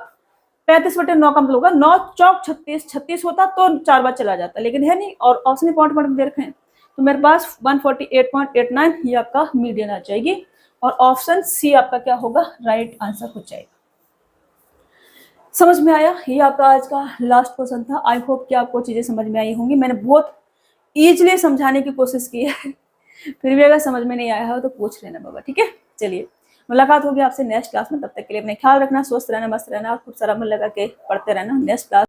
35/9 का मतलब होगा 9 चौक 36, 36 होता तो 4 बार चला जाता, लेकिन है नहीं। और ऑप्शन पॉइंट पॉइंट दे रखे हैं तो मेरे पास 148.89 ये आपका मीडियन आ जाएगी और ऑप्शन सी आपका क्या होगा, राइट आंसर हो जाएगा। समझ में आया? ये आपका आज का लास्ट क्वेश्चन था। आई होप कि आपको चीजें समझ में आई होंगी। मैंने बहुत ईजिली समझाने की कोशिश की है फिर भी अगर समझ में नहीं आया हो तो पूछ लेना बाबा, ठीक है। चलिए मुलाकात होगी आपसे नेक्स्ट क्लास में, तब तक के लिए अपने ख्याल रखना, स्वस्थ रहना, मस्त रहना और खूब सारा मन लगा के पढ़ते रहना। Next class